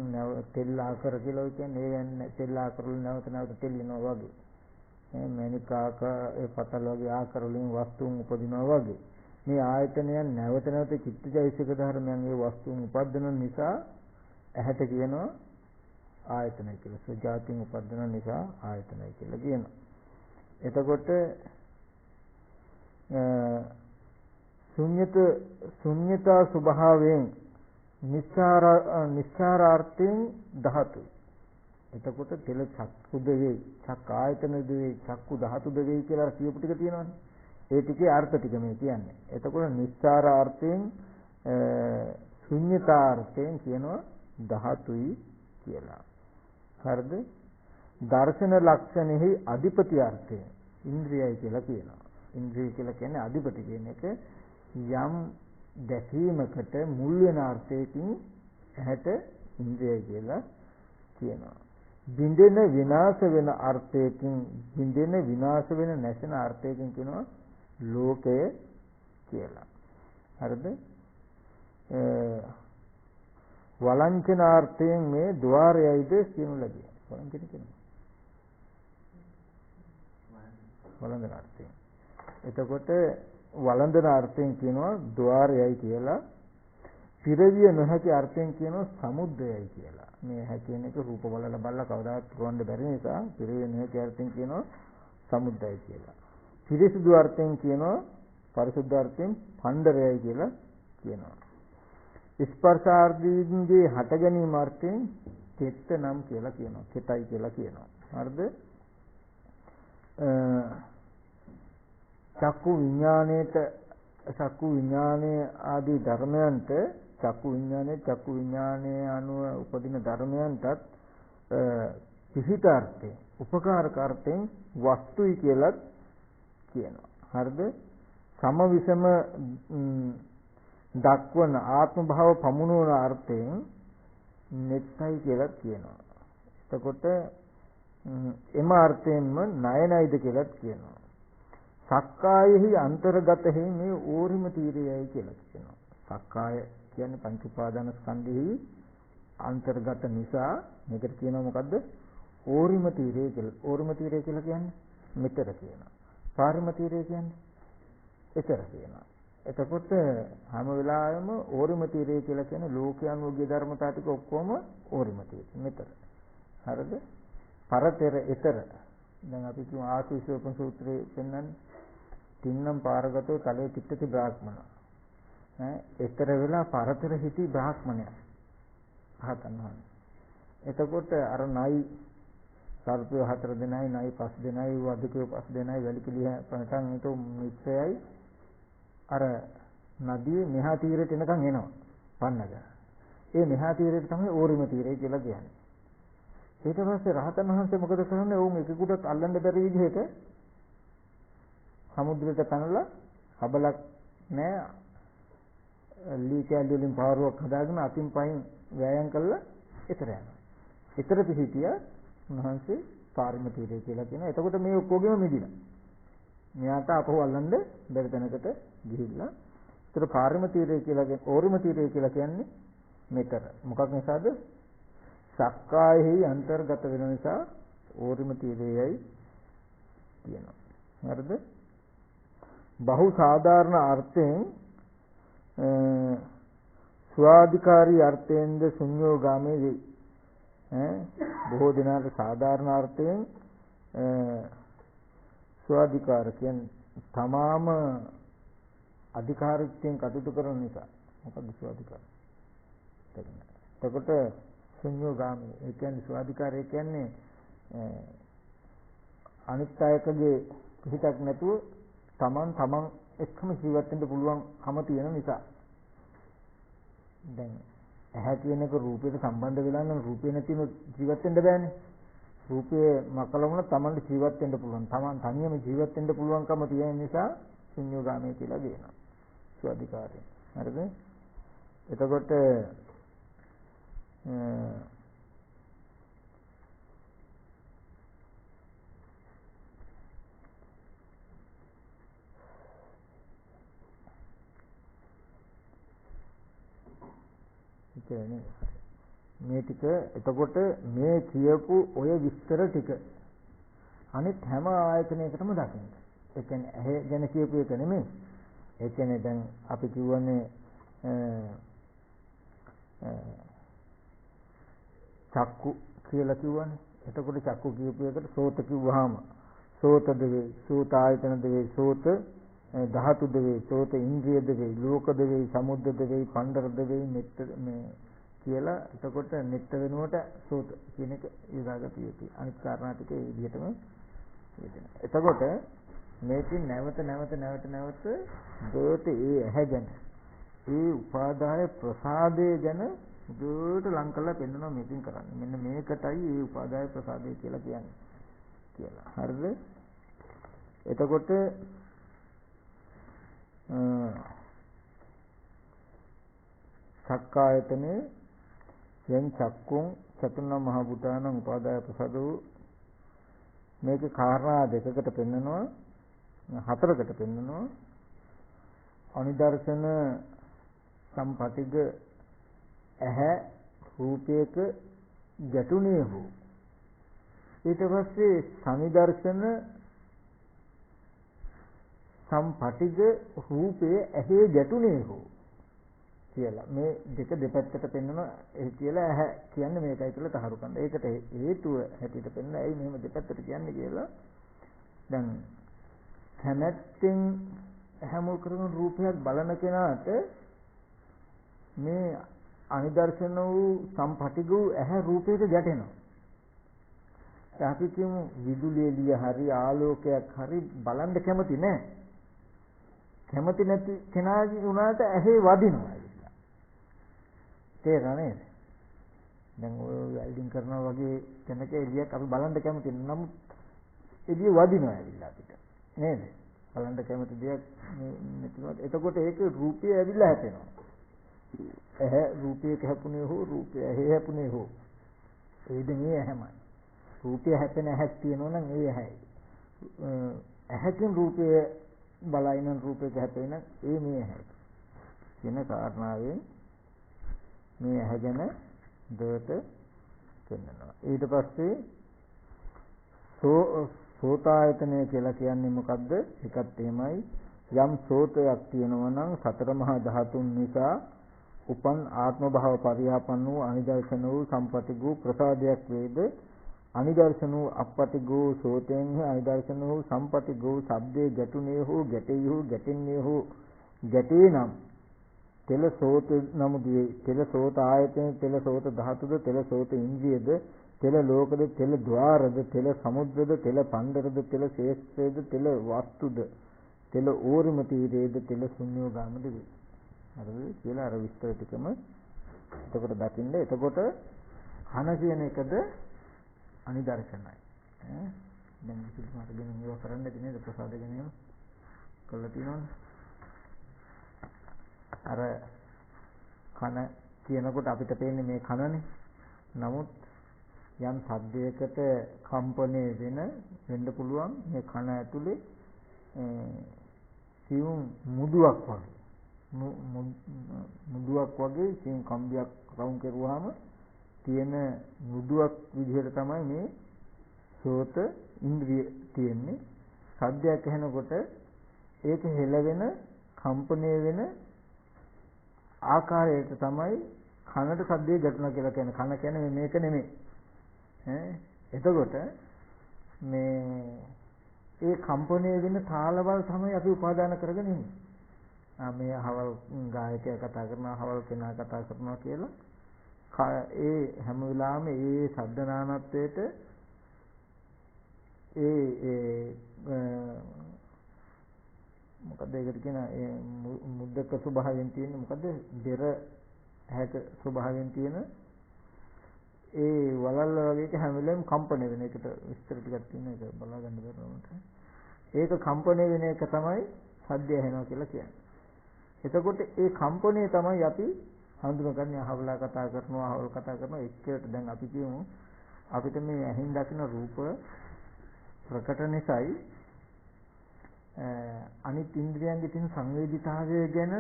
තෙල් ආකාර කියලා කියන්නේ තෙල් ආකාර වලින් නැවත තෙල්ලිනවා වගේ මණික ආකාර ඒ පතල වගේ ආකාර වලින් වස්තුන් උපදිනවා වගේ මේ ආයතනයන් නැවත චිත්තජෛසික ධර්මයන් ඒ වස්තුන් උපදින නිසා ඇහැට කියනවා ආයතනයි කියලා. සුජාතින් උපදින නිසා ආයතනයි කියලා කියනවා. එතකොට ශුන්‍යතා ස්වභාවයෙන් නිස්සාරාර්ථයෙන් ධාතුයි. එතකොට තෙල චක්කු දෙවේ, චක්ක ආයතන දෙවේ, චක්කු ධාතු දෙවේ කියලා කියපු ටික තියෙනවනේ. ඒ ටිකේ අර්ථ ටික මේ කියන්නේ. එතකොට නිස්සාරාර්ථයෙන් ශුන්‍යතාර්ථයෙන් කියනවා ධාතුයි කියලා. හරිද? දර්ශන ලක්ෂණෙහි අධිපති අර්ථය ඉන්ද්‍රියයි කියලා කියනවා. ඉන්ද්‍රිය කියලා කියන්නේ අධිපති කියන එක යම් දැකීමකට මුල් වෙන අර්ථයකින් ඇහැට ඉන්ද්‍රියයි කියලා කියනවා. බින්දෙන විනාශ වෙන අර්ථයකින් බින්දෙන විනාශ වෙන නැසෙන අර්ථයකින් කියනවා ලෝකය කියලා. හරිද? වළංචනාර්ථයෙන් මේ ద్వාරයයිද කියනු ලැබේ. වළංචන කියනවා. වළඳන අර්ථයෙන්. එතකොට වළඳන අර්ථයෙන් කියනවා ద్వාරයයි කියලා. පිරවිය නොහැකි අර්ථයෙන් කියනවා සමුද්දයයි කියලා. මේ හැකියන එක රූප බලලා කවදාවත් කරවන්න බැරි නිසා පිරවිය නොහැකි අර්ථයෙන් කියනවා සමුද්දයයි කියලා. පිරිසිදු අර්ථයෙන් කියනවා පරිසුද්ධ අර්ථයෙන් පණ්ඩරයයි කියලා කියනවා. ස්පර්ශාර්ථීන්ගේ හට ගැනීම අර්ථයෙන් කෙත්ත නම් කියලා කියනවා. කෙතයි කියලා කියනවා. හරිද? චක්කු විඥානයේ ආදී ධර්මයන්ට චක්කු විඥානයේ අනුව උපදින ධර්මයන්ටත් පිහිටාර්ථයෙන් උපකාරක අර්ථයෙන් වස්තුයි කියලා කියනවා. හරිද? සම විසම දක්වන ආත්ම භාව පමුණුවන අර්ථයෙන් නෙත්තයි කියලා කියනවා. එතකොට එම අර්ථයෙන්ම ණයනයිද කියලා කියනවා. සක්කායෙහි අන්තර්ගතෙහි මේ ඕරිම තීරයයි කියලා කියනවා. සක්කාය කියන්නේ පංච උපාදාන ස්කන්ධෙහි අන්තර්ගත නිසා මේකට කියනවා මොකද්ද? ඕරිම තීරය කියලා. ඕරිම තීරය කියලා කියන්නේ මෙතර කියනවා. පාරිම තීරය කියන්නේ එතර කියනවා. එතකොට හැම වෙලාවෙම ඕරිම තීරය කියලා කියන්නේ ලෝකයන්ගේ ධර්මතා ටික ඔක්කොම ඕරිම තීරය මෙතර. හරිද? පරතර එතර. දැන් අපි කියමු ආසීසෝපන සූත්‍රයේ පෙන්වන්නේ තින්නම් පාරගතෝ තලේ චිත්තති බ්‍රාහ්මණ. එතර වෙලා පරතර හිටි බ්‍රාහ්මණය. හතන් වහන්සේ. එතකොට අර නයි සර්පය 4 දෙනයි නයි 5 දෙනයි වදකෝ 5 දෙනයි වැලිකිලිය පණටන් ඊට මිත්‍රයයි අර නදියේ මෙහා තීරයට එනකන් එනවා පන්නග. ඒ මෙහා තීරයට තමයි ඕරිම තීරය කියලා කියන්නේ. ඊට පස්සේ රහතන් වහන්සේ මොකද කරන්නේ? වුන් එකෙකුටත් අල්ලන්න බැරි විදිහට සමුද්‍රයට පැනලා හබලක් නෑ ලී කැලි වලින් පාරුවක් හදාගෙන අතින් පයින් වෑයම් කළා එතර යනවා. එතර පිහිටිය උන්වහන්සේ පාරිම තීරය කියලා කියනවා. එතකොට මේ ඔක්කොගෙම මිදිලා. මෙයාට අපහු අල්ලන්න බැරි තැනකට ගිහිල්ලා. ඒතර පාරිම තීරය කියලා කියන්නේ ඕරිම තීරය කියලා කියන්නේ මෙතර. මොකක් නිසාද? සක්කායෙහි අන්තර්ගත වෙන නිසා ඕරිම තීරයයි කියනවා. හරිද? බහු සාධාරණ අර්ථයෙන් ස්වාධිකාරී අර්ථයෙන්ද ශුන්‍යෝගාමී වේ. බොහෝ දෙනාට සාධාරණ අර්ථයෙන් ස්වාධිකාර කියන්නේ තමාම අධිකාරීත්වයෙන් කටයුතු කරන නිසා. මොකද ස්වාධිකාර? එතකොට ශුන්‍යෝගාමී ඒ කියන්නේ ස්වාධිකාරය කියන්නේ අනිත් අයකගේ පිටක් නැතුව තමන් එක්කම ජීවත් වෙන්න පුළුවන්කම තියෙන නිසා. දැන් ඇහැ කියන එක රූපයට සම්බන්ධ වෙලා නම් රූපේ නැතිව ජීවත් වෙන්න බෑනේ. රූපේ මකලවුණ තමන්ට ජීවත් වෙන්න පුළුවන්. තමන් තනියම ජීවත් වෙන්න පුළුවන්කම තියෙන නිසා ශුන්‍යෝගාමී කියලා කියනවා. ස්වාධිකාරය. හරිද? එතකොට කියන්නේ මේ ටික එතකොට මේ කියපු ඔය විස්තර ටික අනිත් හැම ආයතනයකටම දකින්න. ඒ කියන්නේ ඇහැ ගැන කියපු එක නෙමෙයි. ඒ කියන්නේ දැන් අපි කියවනේ චක්කු කියලා කිව්වනේ. එතකොට චක්කු කියපු එකට සෝත කිව්වහම සෝත දෙවේ, සෝත ආයතන දෙවේ, සෝත ධාතු දෙවේ, සෝත ඉන්ද්‍රිය දෙවේ, ලෝක දෙවේ, සමුද්ද දෙවේ, පණ්ඩර දෙවේ, මෙත්ත මේ කියලා එතකොට නෙත්ත වෙනුවට සෝත කියන එක යොදාගත යුතුයි. අනිත් කාරණා ටික ඒ විදිහටම යෙදෙනවා. එතකොට මේකෙන් නැවත දුවට ඒ ඇහැගෙන ඒ උපාදාය ප්‍රසාදය ගැන දුවට ලං කරලා පෙන්නනවා මේකෙන් කරන්නේ. මෙන්න මේකටයි ඒ උපාදාය ප්‍රසාදය කියලා කියන්නේ කියලා. හරිද? එතකොට සක්කායතනේ යන් චක්කුං චතුර්ණ මහ භූතානං උපාදාය ප්‍රසාදෝ මේකේ කාරණා දෙකකට පෙන්නනවා, හතරකට පෙන්නනවා. අනිදර්ශන සම්පටිග ඇහැ රූපයක ගැටුනේ හෝ ඊට පස්සේ සනිදර්ශන සම්පටිග රූපයේ ඇහි ගැටුනේ හෝ කියලා මේ දෙක දෙපැත්තට පෙන්වනවා. ඒ කියලා ඇහැ කියන්නේ මේකයි කියලා තහවුරු කරනවා. ඒකට හේතුව හැටියට පෙන්වනවා. ඇයි මෙහෙම දෙපැත්තට කියන්නේ කියලා. දැන් කැමැත්තෙන් ඇහැ මුල් කරගෙන රූපයක් බලන කෙනාට මේ අනිදර්ශන වූ සම්පටිග වූ ඇහැ රූපයට ගැටෙනවා. අපි කියමු විදුලි එළිය හරි ආලෝකයක් හරි බලන්න කැමති නැහැ. කැමති නැති කෙනාගේ උනාට ඇහි වදිනවා. තේරෙනවද? දැන් ඔය වෙල්ඩින් කරනවා වගේ තැනක එළියක් අපි බලන්න කැමති නමුත් එළිය වදිනවා ඇවිල්ලා අපිට. නේද? බලන්න කැමති දෙයක් නැතිවත් එතකොට ඒක රූපය ඇවිල්ලා හැපෙනවා. ඇහැ රූපයක හැපුණේ හෝ රූපය ඇහි හැපුණේ හෝ ඒද මේ ඇහැමයි. රූපය හැපෙන ඇහක් තියෙනවා නම් ඒ ඇහැයි. ඇහැකින් රූපය බලයින රූපයක හැපෙන ඒ මේ ඇහැයි. කියන කාරණාවෙන් මේ ඇහැ ගැන දෙයට කියනවා. ඊට පස්සේ සෝතායතනය කියලා කියන්නේ මොකද්ද? ඒකත් එහෙමයි. යම් සෝතයක් තියෙනවා නම් සතර මහා ධාතුන් නිසා උපන් ආත්ම භාව පරියාපන්න වූ අනිදර්ශන වූ සම්පටිග වූ ප්‍රසාදයක් වේද අනිදර්ශන වූ අපපටිග වූ සෝතෙන් අනිදර්ශන වූ සම්පටිග වූ ශබ්දයේ ගැටුනේ හෝ ගැටෙයි හෝ ගැටෙන්නේ හෝ ගැටේ නම් තෙල සෝත නමුදී තෙල සෝත ආයතන තෙල සෝත ධාතුද තෙල සෝත ඉන්ද්‍රියද තෙල ලෝකද තෙල ద్వාරද තෙල සමුද්‍රද තෙල පණ්ඩරද තෙල ශේෂ්ත්‍රද තෙල වස්තුද තෙල ඕරිම තීරේද තෙල ශුන්‍යෝගාමද වේ. හරිද කියලා අර විස්තර ටිකම එතකොට දකින්න. එතකොට කන කියන එකද අනිදර්ශනයි. දැන් කිසිම මාර්ගෙන් මේවා කරන්න නැති නේද? ප්‍රසාද ගැනීම කළා තියෙනවනේ. අර කන කියනකොට අපිට පේන්නේ මේ කනනේ. නමුත් යම් සද්දයකට කම්පණය වෙන්න පුළුවන් මේ කන ඇතුලේ සියුම් මුදුවක් වගේ සියුම් කම්බියක් රවුම් කරුවාම තියෙන මුදුවක් විදිහට තමයි මේ සෝත ඉන්ද්‍රිය තියෙන්නේ. සද්දයක් ඇහෙනකොට ඒක හෙලවෙන කම්පණය වෙන ආකාරයට තමයි කනට සද්දේ ගැටුණා කියලා කියන්නේ. කන කියන්නේ මේක නෙමෙයි. එතකොට මේ ඒ කම්පණය වෙන තාලවල තමයි අපි උපාදාන කරගෙන ඉන්නේ. මේ අහවල් ගායකයා කතා කරනවා, අහවල් කෙනා කතා කරනවා කියලා ඒ හැම වෙලාවෙම ඒ ශබ්ද නානත්වයට මොකද ඒකට කියන මුද්දක ස්වභාවයෙන් තියෙන මොකද දෙර හැක ස්වභාවයෙන් තියෙන ඒ වලල්ල වගේ හැම වෙලෙම කම්පණය වෙන එකට විස්තර ටිකක් තියෙන එක බලා ගන්න බැලුවොත් ඒක කම්පණය වෙන එක තමයි සද්දය ඇහෙනවා කියලා කියන්නේ. එතකොට ඒ කම්පණය තමයි අපි හඳුනගන්නේ. අහවලා කතා කරනවා, අහවල් කතා කරනවා එක්කයට. දැන් අපි කියමු අපිට මේ ඇහෙන් දකින රූප ප්‍රකට නිසායි අනිත් ඉන්ද්‍රියන්ගේ තියෙන සංවේදීතාවය ගැන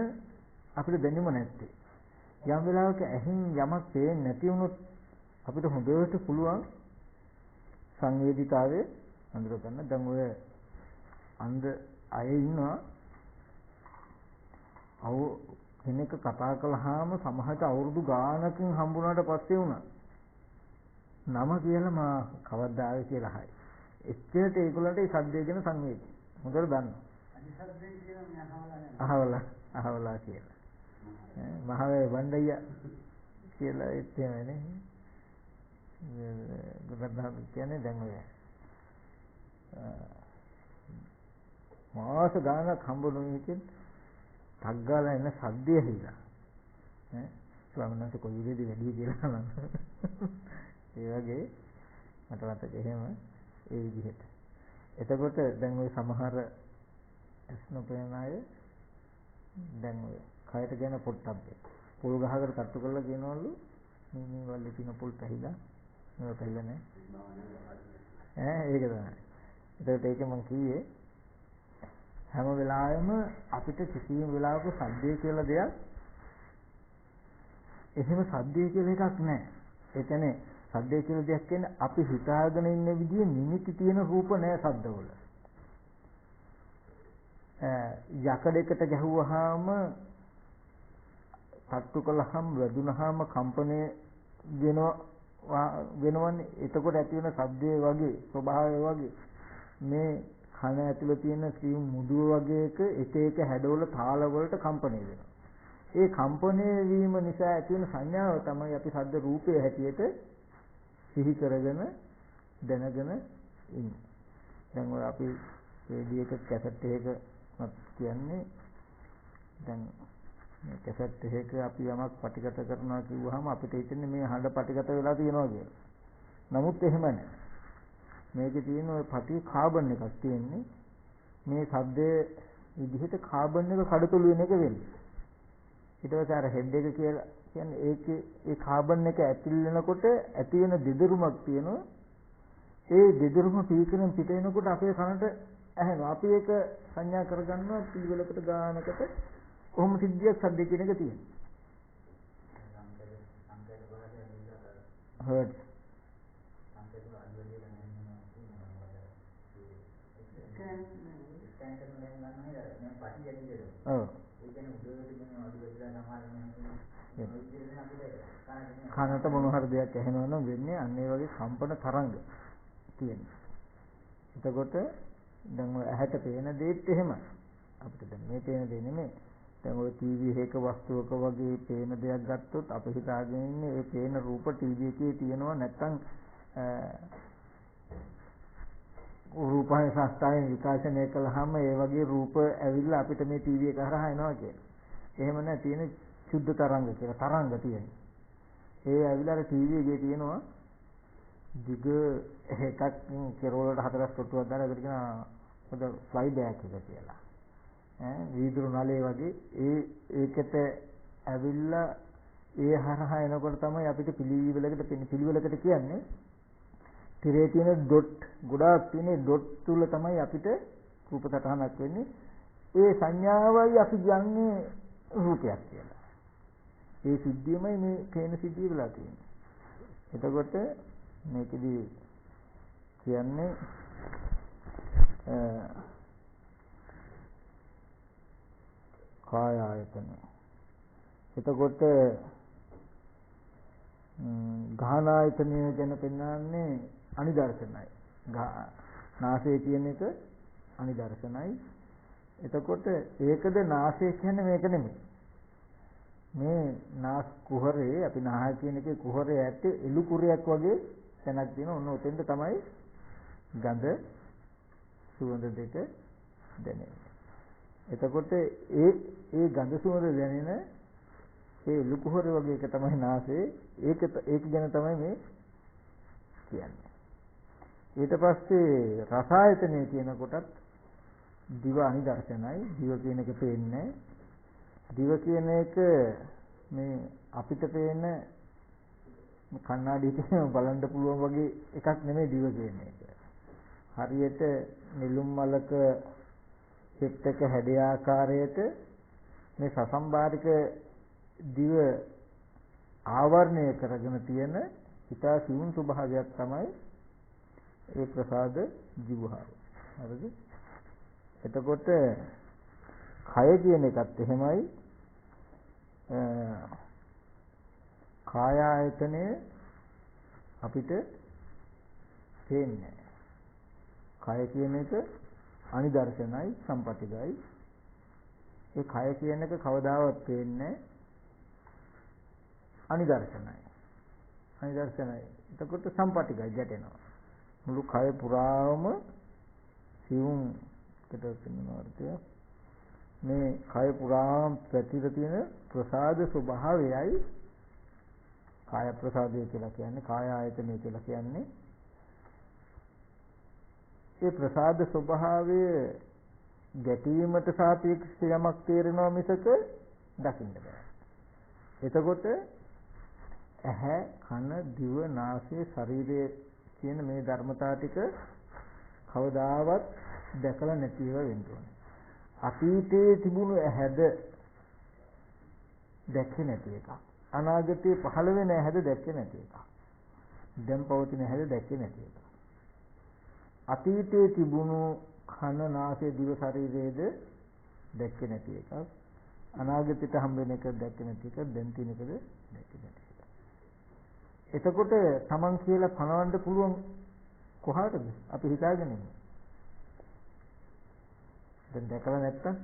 අපිට දැනුම නැත්තේ. යම් වෙලාවක ඇහින් යමක් පේන්නේ නැති වුණොත් අපිට හොඳට පුළුවන් සංවේදීතාවය අඳුර ගන්න. දැන් ඔය අන්ධ අය ඉන්නවා. කෙනෙක් කතා කළාම සමහරට අවුරුදු ගානකින් හම්බුනාට පස්සේ වුණා. නම කියලා මා කවද්ද ආවේ කියලා හයි. එච්චරට ඒගොල්ලන්ට ඒ සද්දේ ගැන සංවේදී. හොඳට දන්නවා. අනිසද්දේ කියලා මම අහවලා කියලා. මහවේ වණ්ඩయ్య කියලා එච්චරනේ. ගොඩක් කියන්නේ දැන් ඔය මාස ගානක් හම්බුනොත් එකෙන් තග්ගාලා එන සද්දය හිලා. ස්වාමීන් වහන්සේ කොයි විදිහද වැඩි කියලා නම් ඒ වගේ මට මතක එහෙම ඒ විදිහට. එතකොට දැන් ওই සමහර ස්නොපේන අය දැන් ඔය කයට ගැන පොට්ටබ්බේ පොල් ගහකට තට්ටු කරලා කියනවලු මේ වලේ තියෙන පොල් පැහිලා මේක පැහිලා නැහැ. ඒක තමයි. ඒකට ඒක මම කිව්වේ හැම වෙලාවෙම අපිට කිසිම වෙලාවක සද්දේ කියලා දෙයක් එහෙම සද්දේ කියලා එකක් නැහැ. ඒ කියන්නේ සද්දේ කියලා දෙයක් කියන්නේ අපි හිතාගෙන ඉන්න විදිහේ නිමිති තියෙන රූප නැහැ සද්දවල. යකඩයකට ගැහුවාම තට්ටු කළාම වැදුනහම කම්පණය වෙනවන්නේ. එතකොට ඇති වෙන සද්දේ වගේ ස්වභාවය වගේ මේ කන ඇතුළේ තියෙන සියුම් මුදුව වගේ එක එක හැඩවල තාල වලට කම්පණය වෙනවා. ඒ කම්පණය වීම නිසා ඇති වෙන සංඥාව තමයි අපි ශබ්ද රූපයේ හැටියට සිහි කරගෙන දැනගෙන ඉන්නේ. දැන් ඔය අපි රේඩියෝ එක කැසට් එකක කියන්නේ දැන් මේ කැසට් එකක අපි යමක් පටිගත කරනවා කිව්වහම අපිට හිතෙන්නේ මේ හඬ පටිගත වෙලා තියෙනවා කියලා. නමුත් එහෙම නැහැ. මේකේ තියෙන ඔය පටි කාබන් එකක් තියෙන්නේ. මේ ශබ්දයේ විදිහට කාබන් එක කඩතොළු වෙන එක වෙන්නේ. ඊට පස්සේ අර හෙඩ් එක කියලා කියන්නේ ඒකේ ඒ කාබන් එක ඇතුල් වෙනකොට ඇති වෙන දෙදරුමක් තියෙනවා. ඒ දෙදරුම පීකරෙන් පිට වෙනකොට අපේ කනට ඇහෙනවා. අපි ඒක සංඥා කරගන්නවා පිළිවෙලකට ගානකට කොහොම සිද්ධියක් සද්ද කියන එක තියෙනවා. හර්ට් කනට මොන හරි දෙයක් ඇහෙනවා නම් වෙන්නේ අන්න ඒ වගේ කම්පන තරංග තියෙනවා. එතකොට දැන් ඔය ඇහැට පේන දේත් එහෙමයි. අපිට දැන් මේ පේන දේ නෙමෙයි. දැන් ඔය ටීවී එකක වස්තුවක වගේ පේන දෙයක් ගත්තොත් අපි හිතාගෙන ඉන්නේ ඒ පේන රූප ටීවී එකේ තියෙනවා නැත්නම් රූපය සංස්ථාවෙන් විකාශනය කළාම ඒ වගේ රූප ඇවිල්ලා අපිට මේ ටීවී එක හරහා එනවා කියලා. එහෙම නැහැ තියෙන සුද්ධ තරංග කියලා තරංග තියෙනවා. ඒ ඇවිල්ලා ටීවී එකේ තියෙනවා දිග එකක් කෙරවලට හතරක් කොටුවක් දාලා ඒකට කියනවා පොඩ ෆ්ලයි බෑක් එක කියලා. වීදුරු නලේ වගේ ඒකට ඇවිල්ලා ඒ හරහා එනකොට තමයි අපිට පිළිවෙලකට කියන්නේ තිරේ තියෙන ඩොට් ගොඩාක් තියෙන ඩොට් තුල තමයි අපිට රූප සටහනක් වෙන්නේ. ඒ සංඥාවයි අපි කියන්නේ රූපයක් කියලා. ඒ සිද්ධියමයි මේ පේන සිද්ධිය වෙලා තියෙන්නේ. එතකොට මේකෙදි කියන්නේ කාය ආයතන. එතකොට ගාහන ආයතනය ගැන පෙන්වන්නේ අනිදර්ශනයි. නාසය කියන එක අනිදර්ශනයි. එතකොට ඒකද නාසය කියන්නේ මේක නෙමෙයි. මේ නාස් කුහරේ අපි නාහය කියන එකේ කුහරේ ඇත්තේ එළු කුරයක් වගේ තැනක් තියෙනවා. ඔන්න ඔතෙන්ද තමයි ගඳ සුවඳ දෙක දැනෙන්නේ. එතකොට ඒ ගඳ සුවඳ දැනෙන ඒ එළු කුහර වගේ එක තමයි නාසය. ඒක ගැන තමයි මේ කියන්නේ. ඊට පස්සේ රස ආයතනය කියන කොටත් දිව අනිදර්ශනයි. දිව කියන එක පේන්නේ. දිව කියන එක මේ අපිට පේන කණ්ණාඩියකින් බලන්න පුළුවන් වගේ එකක් නෙමෙයි දිව කියන එක. හරියට නිලුම් මලක පිටක හැඩය ආකාරයට මේ සසම්බාරික දිව ආවරණය කරගෙන තියෙන ඊටා සිවුම් ස්වභාවයක් තමයි ඒ ප්‍රසාද ජීවහාව. හරිද? එතකොට කය කියන එකත් එහෙමයි. කාය ආයතනය අපිට පේන්නේ. කය කියන එක අනිදර්ශනයි සම්පටිගයි. ඒ කය කියන එක කවදාවත් පේන්නේ අනිදර්ශනයි. අනිදර්ශනයි. එතකොට සම්පටිගයි ගැටෙනවා. මුළු කය පුරාම සිවුම් කෙටවෙනවර්ථය මේ කය පුරාම පැතිර තියෙන ප්‍රසාද ස්වභාවයයි කාය ප්‍රසාදය කියලා කියන්නේ, කාය ආයතනය කියලා කියන්නේ. ඒ ප්‍රසාද ස්වභාවය ගැටීමට සාපේක්ෂව යමක් තේරෙනවා මිසක දකින්න බෑ. එතකොට ඇහැ, කන, දිව, නාසය, ශරීරය කියන මේ ධර්මතා ටික කවදාවත් දැකලා නැතිව වෙන්න ඕනේ. අතීතයේ තිබුණු ඇහැද දැක්කේ නැති එකක්. අනාගතයේ පහළ වෙන ඇහැද දැක්කේ නැති එකක්. දැන් පවතින ඇහැද දැක්කේ නැති එකක්. අතීතයේ තිබුණු කන, නාසය, දිව, ශරීරයේද දැක්කේ නැති එකක්. අනාගතයට හම්බ වෙන එක දැක්කේ නැති එකක්. දැන් තියෙන එකද දැක්කේ නැති එකක්. එතකොට Taman කියලා පනවන්න පුළුවන් කොහාටද? අපි හිතාගෙන ඉන්නේ. දැන් දැකලා නැත්තම්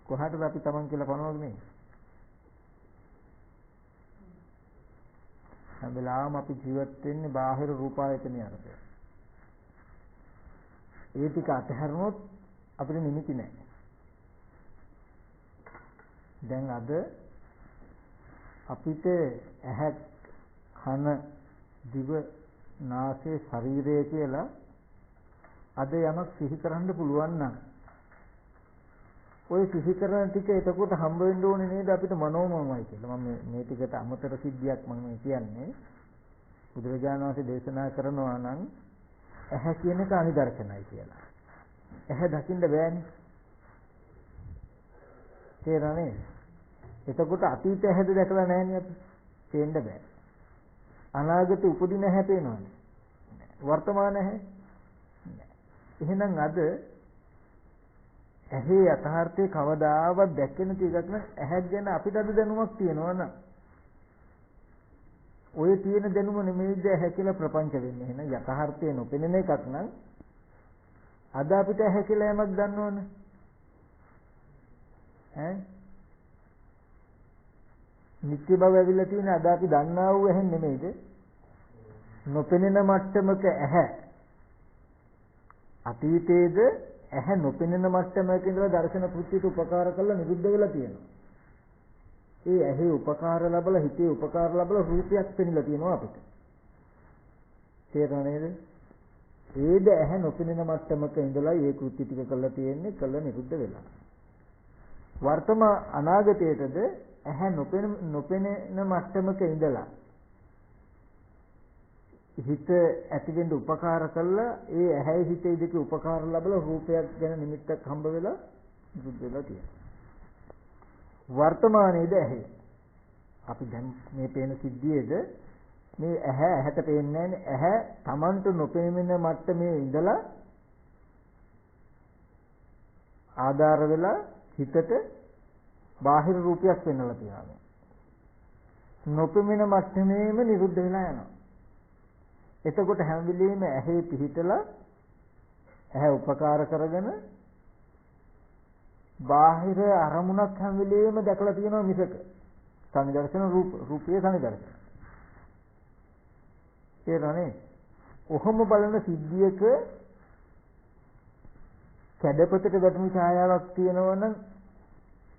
කොහාටද අපි Taman කියලා පනවන්නේ? හැම වෙලාවම අපි ජීවත් වෙන්නේ බාහිර රූපායතන යටතේ. ඒ ටික අතහැරුණොත් අපිට නිමිති නැහැ. දැන් අද අපිට ඇහැ, කන, දිව, නාසය, ශරීරය කියලා අද යමක් සිහි කරන්න පුළුවන් නම් ඔය සිහි කරන ටික එතකොට හම්බ වෙන්න ඕනේ නේද අපිට මනෝමයයි කියලා. මම මේ ටිකට අමතර සිද්ධියක් මම කියන්නේ. බුදුරජාණන් වහන්සේ දේශනා කරනවා නම් ඇහැ කියන එක අනිදර්ශනයි කියලා. ඇහැ දකින්න බෑනේ. තේරෙන්නේ? එතකොට අතීත ඇහැද දැකලා නැහැනේ අපි. තේන්න බෑ. අනාගතේ උපදින ඇහැ පේනවනේ. වර්තමාන ඇහැ. එහෙනම් අද ඇහි යථාර්ථයේ කවදාවත් දැක්කේ නැති එකක් නම් ඇහක් ගැන අපිට අද දැනුමක් තියෙනවා නම් ඔය තියෙන දැනුම නෙමෙයිද ඇහැ කියලා ප්‍රපංච වෙන්නේ. එහෙනම් යථාර්ථයේ නොපෙනෙන එකක් නම් අද අපිට ඇහැ කියලා යමක් දන්නවනේ. නිත්‍ය බව ඇවිල්ලා තියෙන අද අපි දන්නා වූ ඇහැ නෙමෙයිද? නොපෙනෙන මට්ටමක ඇහැ. අතීතයේද ඇහැ නොපෙනෙන මට්ටමක ඉඳලා දර්ශන කෘත්‍යයට උපකාර කරලා නිරුද්ධ වෙලා තියෙනවා. ඒ ඇහි උපකාර ලැබලා හිතේ උපකාර ලැබලා රූපයක් පෙනිලා තියෙනවා අපිට. තේරෙනවද? ඒද ඇහැ නොපෙනෙන මට්ටමක ඉඳලා ඒ කෘත්‍ය ටික කරලා තියෙන්නේ කළ නිරුද්ධ වෙලා. වර්තමාන අනාගතයේද ඇහැ නොපෙනෙන මට්ටමක ඉඳලා හිත ඇතිවෙන්න උපකාර කළා ඒ ඇහැයි හිතේ දෙක උපකාර ලැබලා රූපයක් ගැන නිමිත්තක් හම්බ වෙලා නිරුද්ධ වෙලා තියෙනවා. වර්තමානයේද ඇහැ. අපි දැන් මේ පේන සිද්ධියේද මේ ඇහැට පේන්නේ නැහැ. ඇහැ Tamanට නොපෙනෙන මට්ටමේ ඉඳලා ආධාර වෙලා හිතට බාහිර රූපයක් වෙන්නලා තියෙනවා. නොපෙනෙන මට්ටමේම නිරුද්ධ වෙලා යනවා. එතකොට හැම වෙලෙම ඇහි පිහිටලා ඇහැ උපකාර කරගෙන බාහිර අරමුණක් හැම වෙලෙම දැකලා තියෙනවා මිසක සංදර්ශන රූපයේ සංදර්ශන. ඒරනේ ඔහොම බලන සිද්ධියක කැඩපතට වැටුණු ඡායාවක් තියෙනවනම්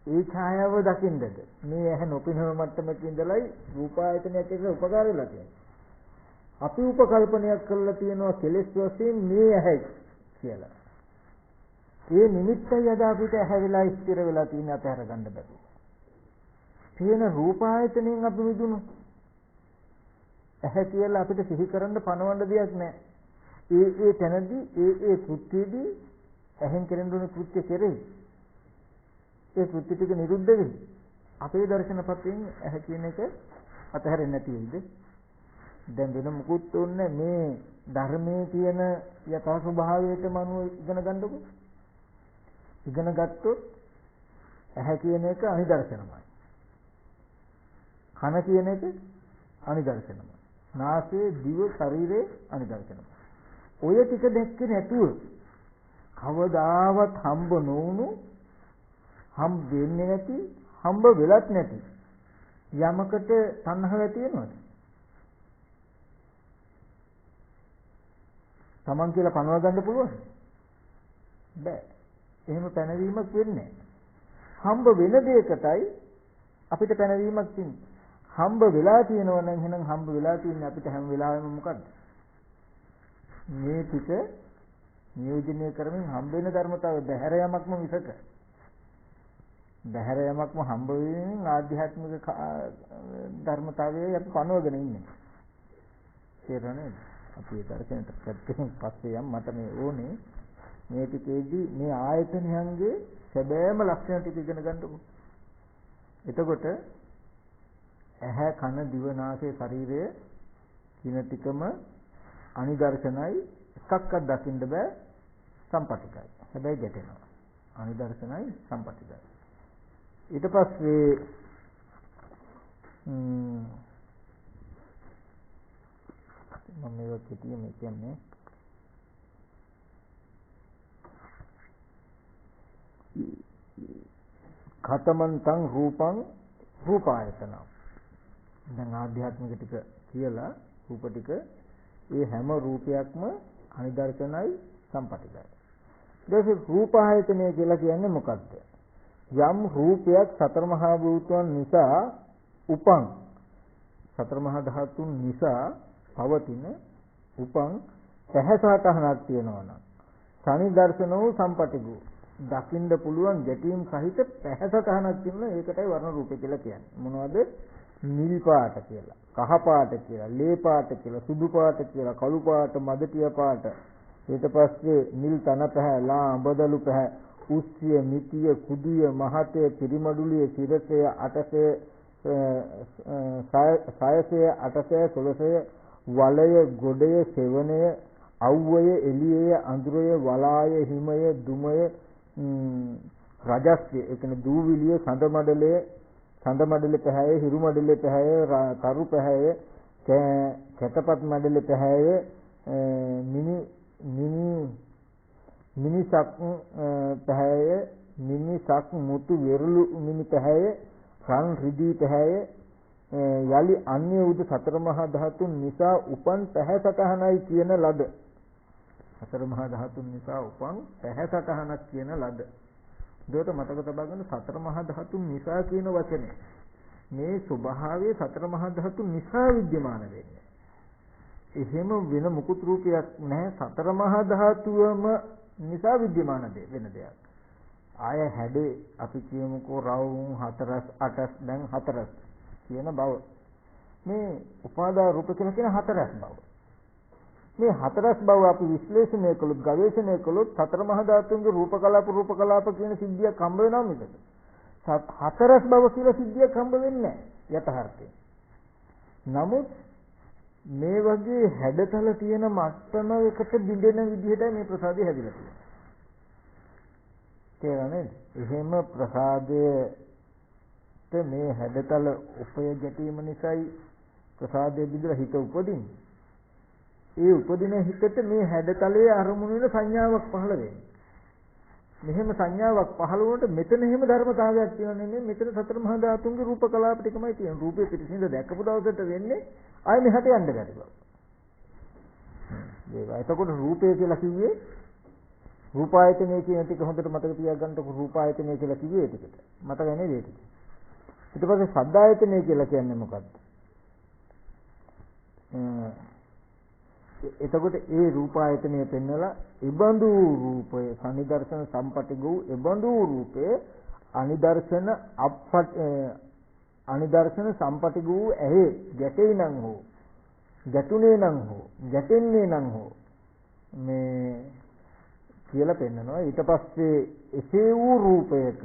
ඒ ඡායාව දකින්නද මේ ඇහැ නොපෙනෙන මට්ටමක ඉඳලයි රූපායතනයක් එක්ක උපකාර වෙලා තියෙන්නේ. අපි උපකල්පනයක් කරලා තියෙනවා කෙලෙස් වශයෙන් මේ ඇහැ කියලා. ඒ නිමිත්තයි අද අපිට ඇහැ වෙලා ස්ථිර වෙලා තියෙන අතහැර ගන්න බැහැ. තියෙන රූපායතනයෙන් අපි මිදුණු ඇහැ කියලා අපිට සිහි කරන්න පනවන්න දෙයක් නැහැ. ඒ තැනදී ඒ කෘත්‍යයේදී ඇහෙන් කෙරෙන දුන කෘත්‍ය කෙරෙයි. ඒ කෘත්‍ය ටික නිරුද්ධ වෙයි. අපේ දර්ශනපතෙන් ඇහැ කියන එක අතහැරෙන්නේ නැති වෙයිද? දැන් වෙන මුකුත් උන්නේ මේ ධර්මයේ තියෙන යථා ස්වභාවයට මනුව ඉගෙන ගන්නකො. ඉගෙන ගත්තොත් ඇහැ කියන එක අනිදර්ශනමයි. කන කියන එක අනිදර්ශනමයි. නාසය, දිව, ශරීරය අනිදර්ශනමයි. ඔය ටික දැක්කේ නැතුව කවදාවත් හම්බ නොවුණු, හම්බ වෙන්නේ නැති, හම්බ වෙලත් නැති යමකට තණ්හාව ඇති වෙනවද? Taman කියලා පනව ගන්න පුළුවන්? බෑ. එහෙම පැනවීමක් වෙන්නේ නැහැ. හම්බ වෙන දෙයකටයි අපිට පැනවීමක් තියෙන්නේ. හම්බ වෙලා තියෙනවා නම් එහෙනම් හම්බ වෙලා තියෙන්නේ අපිට හැම වෙලාවෙම මොකද්ද? මේ ටික නියෝජනය කරමින් හම්බ වෙන ධර්මතාවය බහැර යමක්ම මිසක බහැර යමක්ම හම්බ වෙමින් ආධ්‍යාත්මික ධර්මතාවයයි අපි පනවගෙන ඉන්නේ. තේරෙනවද? අපි ඒ දර්ශනයට පැත්තෙන් පස්සේ යම් මට මේ ඕනේ මේ ටිකේදී මේ ආයතනයන්ගේ සැබෑම ලක්ෂණ ටික ඉගෙන ගන්නකො. එතකොට ඇහැ, කන, දිව, නාසය, ශරීරය කියන ටිකම අනිදර්ශනයි, එකක්වත් දකින්න බෑ, සම්පටිකයි. හැබැයි ගැටෙනවා. අනිදර්ශනයි, සම්පටිකයි. ඊට පස්සේ මම මේක කිව්වේ මේ කියන්නේ ඛතමන්තං රූපං රූපායතන. දැන් ආධ්‍යාත්මික ටික කියලා රූප ටික ඒ හැම රූපයක්ම අනිදර්ශනයි, සම්පටිකයි. ඊට රූපායතනය කියලා කියන්නේ මොකක්ද? යම් රූපයක් සතර මහා භූතයන් නිසා උපන්, සතර මහා ධාතුන් නිසා පවතින උපන් පැහැසටහනක් තියෙනවා නම් සනිදර්ශන වූ සම්පටිගු දකින්න පුළුවන් ගැටීම් සහිත පැහැසටහනක් තියෙනවා. ඒකටයි වර්ණ රූපය කියලා කියන්නේ. මොනවද? නිල් පාට කියලා, කහ පාට කියලා, ලේ පාට කියලා, සුදු පාට කියලා, කළු පාට, මදටිය පාට, ඊට පස්සේ නිල් තන පැහැ, ලා අඹදලු පැහැ, උස්සිය, මිතිය, කුඩිය, මහතය, පිරිමඩුලිය, සිරසය, අටසය, සයසය, අටසය, සොළසය, වලය, ගොඩය, සෙවණය, අව්වය, එළියය, අඳුරය, වලාය, හිමය, දුමය, රජස්ය, ඒ කියන්නේ දූවිලිය, සඳ මඩලේ පැහැය, හිරු මඩලේ පැහැය, තරු පැහැය, කැටපත් මඩලේ පැහැය, මිනිසක් පැහැය, මිනිසක් මුතු වෙරළු මිනි පැහැය, රන් රිදී පැහැය, යලි අන්‍ය උද සතර මහා ධාතුන් නිසා උපන් පැහැසටහනයි කියන ලද. සතර මහා ධාතුන් නිසා උපන් පැහැසටහනක් කියන ලද. දෙයට මතක තබා ගන්න සතර මහා ධාතුන් නිසා කියන වචනේ. මේ ස්වභාවයේ සතර මහා ධාතුන් නිසා විද්‍යමාන වෙන්නේ. එහෙම වෙන මුකුත් රූපයක් නැහැ. සතර මහා ධාතුවම නිසා විද්‍යමාන වෙන දෙයක්. ආය හැඩේ අපි කියමුකෝ රවුම් 4ස් 8ස් දැන් 4ස් කියන බව. මේ උපාදාන රූප කියලා කියන 4ස් බව. මේ 4ස් බව අපි විශ්ලේෂණය කළොත්, ගවේෂණය කළොත් සතර මහා ධාතුන්ගේ රූප කලාප කියන සිද්ධියක් හම්බ වෙනවා මිසක 4ස් බව කියලා සිද්ධියක් හම්බ වෙන්නේ නැහැ යථාර්ථයෙන්. නමුත් මේ වගේ හැඩතල තියෙන මට්ටමයකට බිඳෙන විදිහටයි මේ ප්‍රසාදය හැදිලා තියෙන්නේ. තේරෙනවද? එහෙම ප්‍රසාදයට මේ හැඩතල උපය ගැටීම නිසායි ප්‍රසාදයේ බිඳලා හිත උපදින්නේ. ඒ උපදින හිතට මේ හැඩතලයේ අරමුණු වෙන සංඥාවක් පහළ වෙන්නේ. මෙහෙම සංඥාවක් පහළ වුණොත් මෙතන එහෙම ධර්මතාවයක් තියෙන නෙමෙයි. මෙතන සතර මහා ධාතුන්ගේ රූප කලාප ටිකමයි තියෙන්නේ. රූපේ පිටිසින්ද දැකපු දවසට වෙන්නේ ආයෙ මෙහාට යන්න බැරි බව. එතකොට රූපය කියලා කිව්වේ රූපායතනය කියන ටික හොඳට මතක තියාගන්නකො. රූපායතනය කියලා කිව්වේ ඒ ටිකට. මතක නේද ඒක? ඊට පස්සේ සද්දායතනය කියලා කියන්නේ මොකක්ද? එතකොට ඒ රූපායතනය පෙන්නලා ඉබඳු රූපය සනිදර්ශන සම්පටිගු ඉබඳු රූපේ අනිදර්ශන සම්පටිගු ඇහි ගැටේ නම් හෝ ගැටුනේ නම් හෝ ගැටෙන්නේ නම් හෝ මේ කියලා පෙන්නනවා. ඊට පස්සේ එසේ වූ රූපයක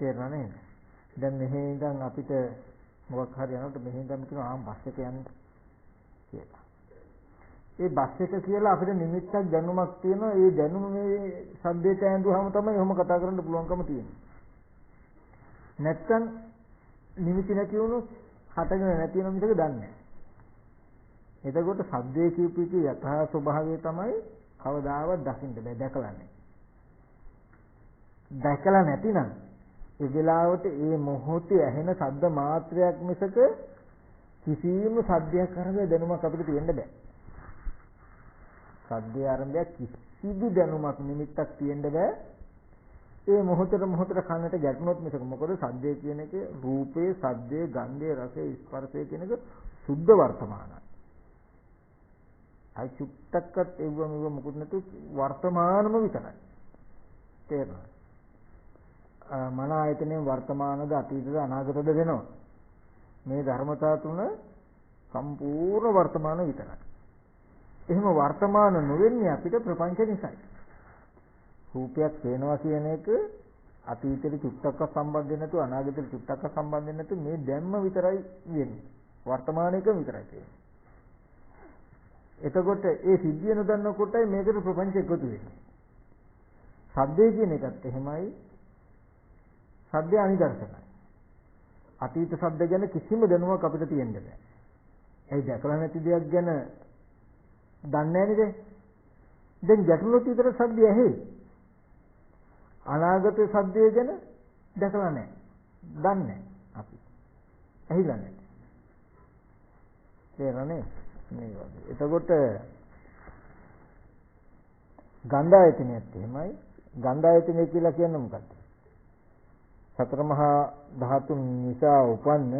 තේරුණා නේද? දැන් මෙහි ඉඳන් අපිට මොකක් හරි යනකොට මෙහි ඉඳන් කියනවා බස් එක යන්නේ කියලා. ඒ බස් එක කියලා අපිට නිමිත්තක් දැනුමක් තියෙනවා. ඒ දැනුම මේ සද්දේට ඇඳුවාම තමයි එහෙම කතා කරන්න පුළුවන්කම තියෙන්නේ. නැත්තම් නිමිති නැති වුණොත් හටගෙන නැති වෙන මිසක දන්නේ නැහැ. එතකොට සද්දේ කියපු යථා ස්වභාවය තමයි කවදාවත් දකින්න බෑ, දැකලා නැහැ. දැකලා නැතිනම් ඒ වෙලාවට ඒ මොහොතේ ඇහෙන ශබ්ද මාත්‍රයක් මිසක කිසිම සද්දයක් අරගෙන දැනුමක් අපිට තියෙන්න බෑ. සද්දේ ආරම්භයක් කිසිදු දැනුමක් නිමිත්තක් තියෙන්න බෑ. ඒ මොහොතට කනට ගැටුනොත් මිසක මොකද සද්දේ කියන එක රූපේ, සද්දේ, ගන්ධේ, රසේ, ස්පර්ශේ කියන එක සුද්ධ වර්තමානයි. අයි චුට්ටක්වත් එව්වම මොකුත් නැතු වර්තමානම විතරයි. තේරෙනවද? මන ආයතනයේ වර්තමානද අතීතද අනාගතද වෙනවා. මේ ධර්මතා තුන සම්පූර්ණ වර්තමාන විතරයි. එහෙම වර්තමාන නොවෙන්නේ අපිට ප්‍රපංච නිසායි. රූපයක් පේනවා කියන එක අතීතෙට චුට්ටක්ව සම්බන්ධ නැතු අනාගතෙට චුට්ටක්ව සම්බන්ධ නැතු මේ දැම්ම විතරයි වෙන්නේ. වර්තමානයේක විතරයි තියෙන්නේ. එතකොට ඒ සිද්ධිය නොදන්න කොටයි මේකට ප්‍රපංච එකතු වෙන්නේ. සද්දේ කියන එකත් එහෙමයි. සද්දේ අනිදර්ශනයි. අතීත සද්ද ගැන කිසිම දැනුමක් අපිට තියෙන්න බෑ. ඒ දැකලා නැති දෙයක් ගැන දන්නේ නැහැ නේද? දැන් ගැටලුවක් විතර සද්දය ඇහි. අනාගත සද්දය ගැන දැකලා නැහැ. දන්නේ අපි. ඇහිලා නැහැ. තේරෙන්නේ? මේ වගේ. එතකොට ගන්ධායතනයත් එහෙමයි. ගන්ධායතනය කියලා කියන්නේ මොකක්ද? සතර මහා ධාතුන් නිසා උපන්න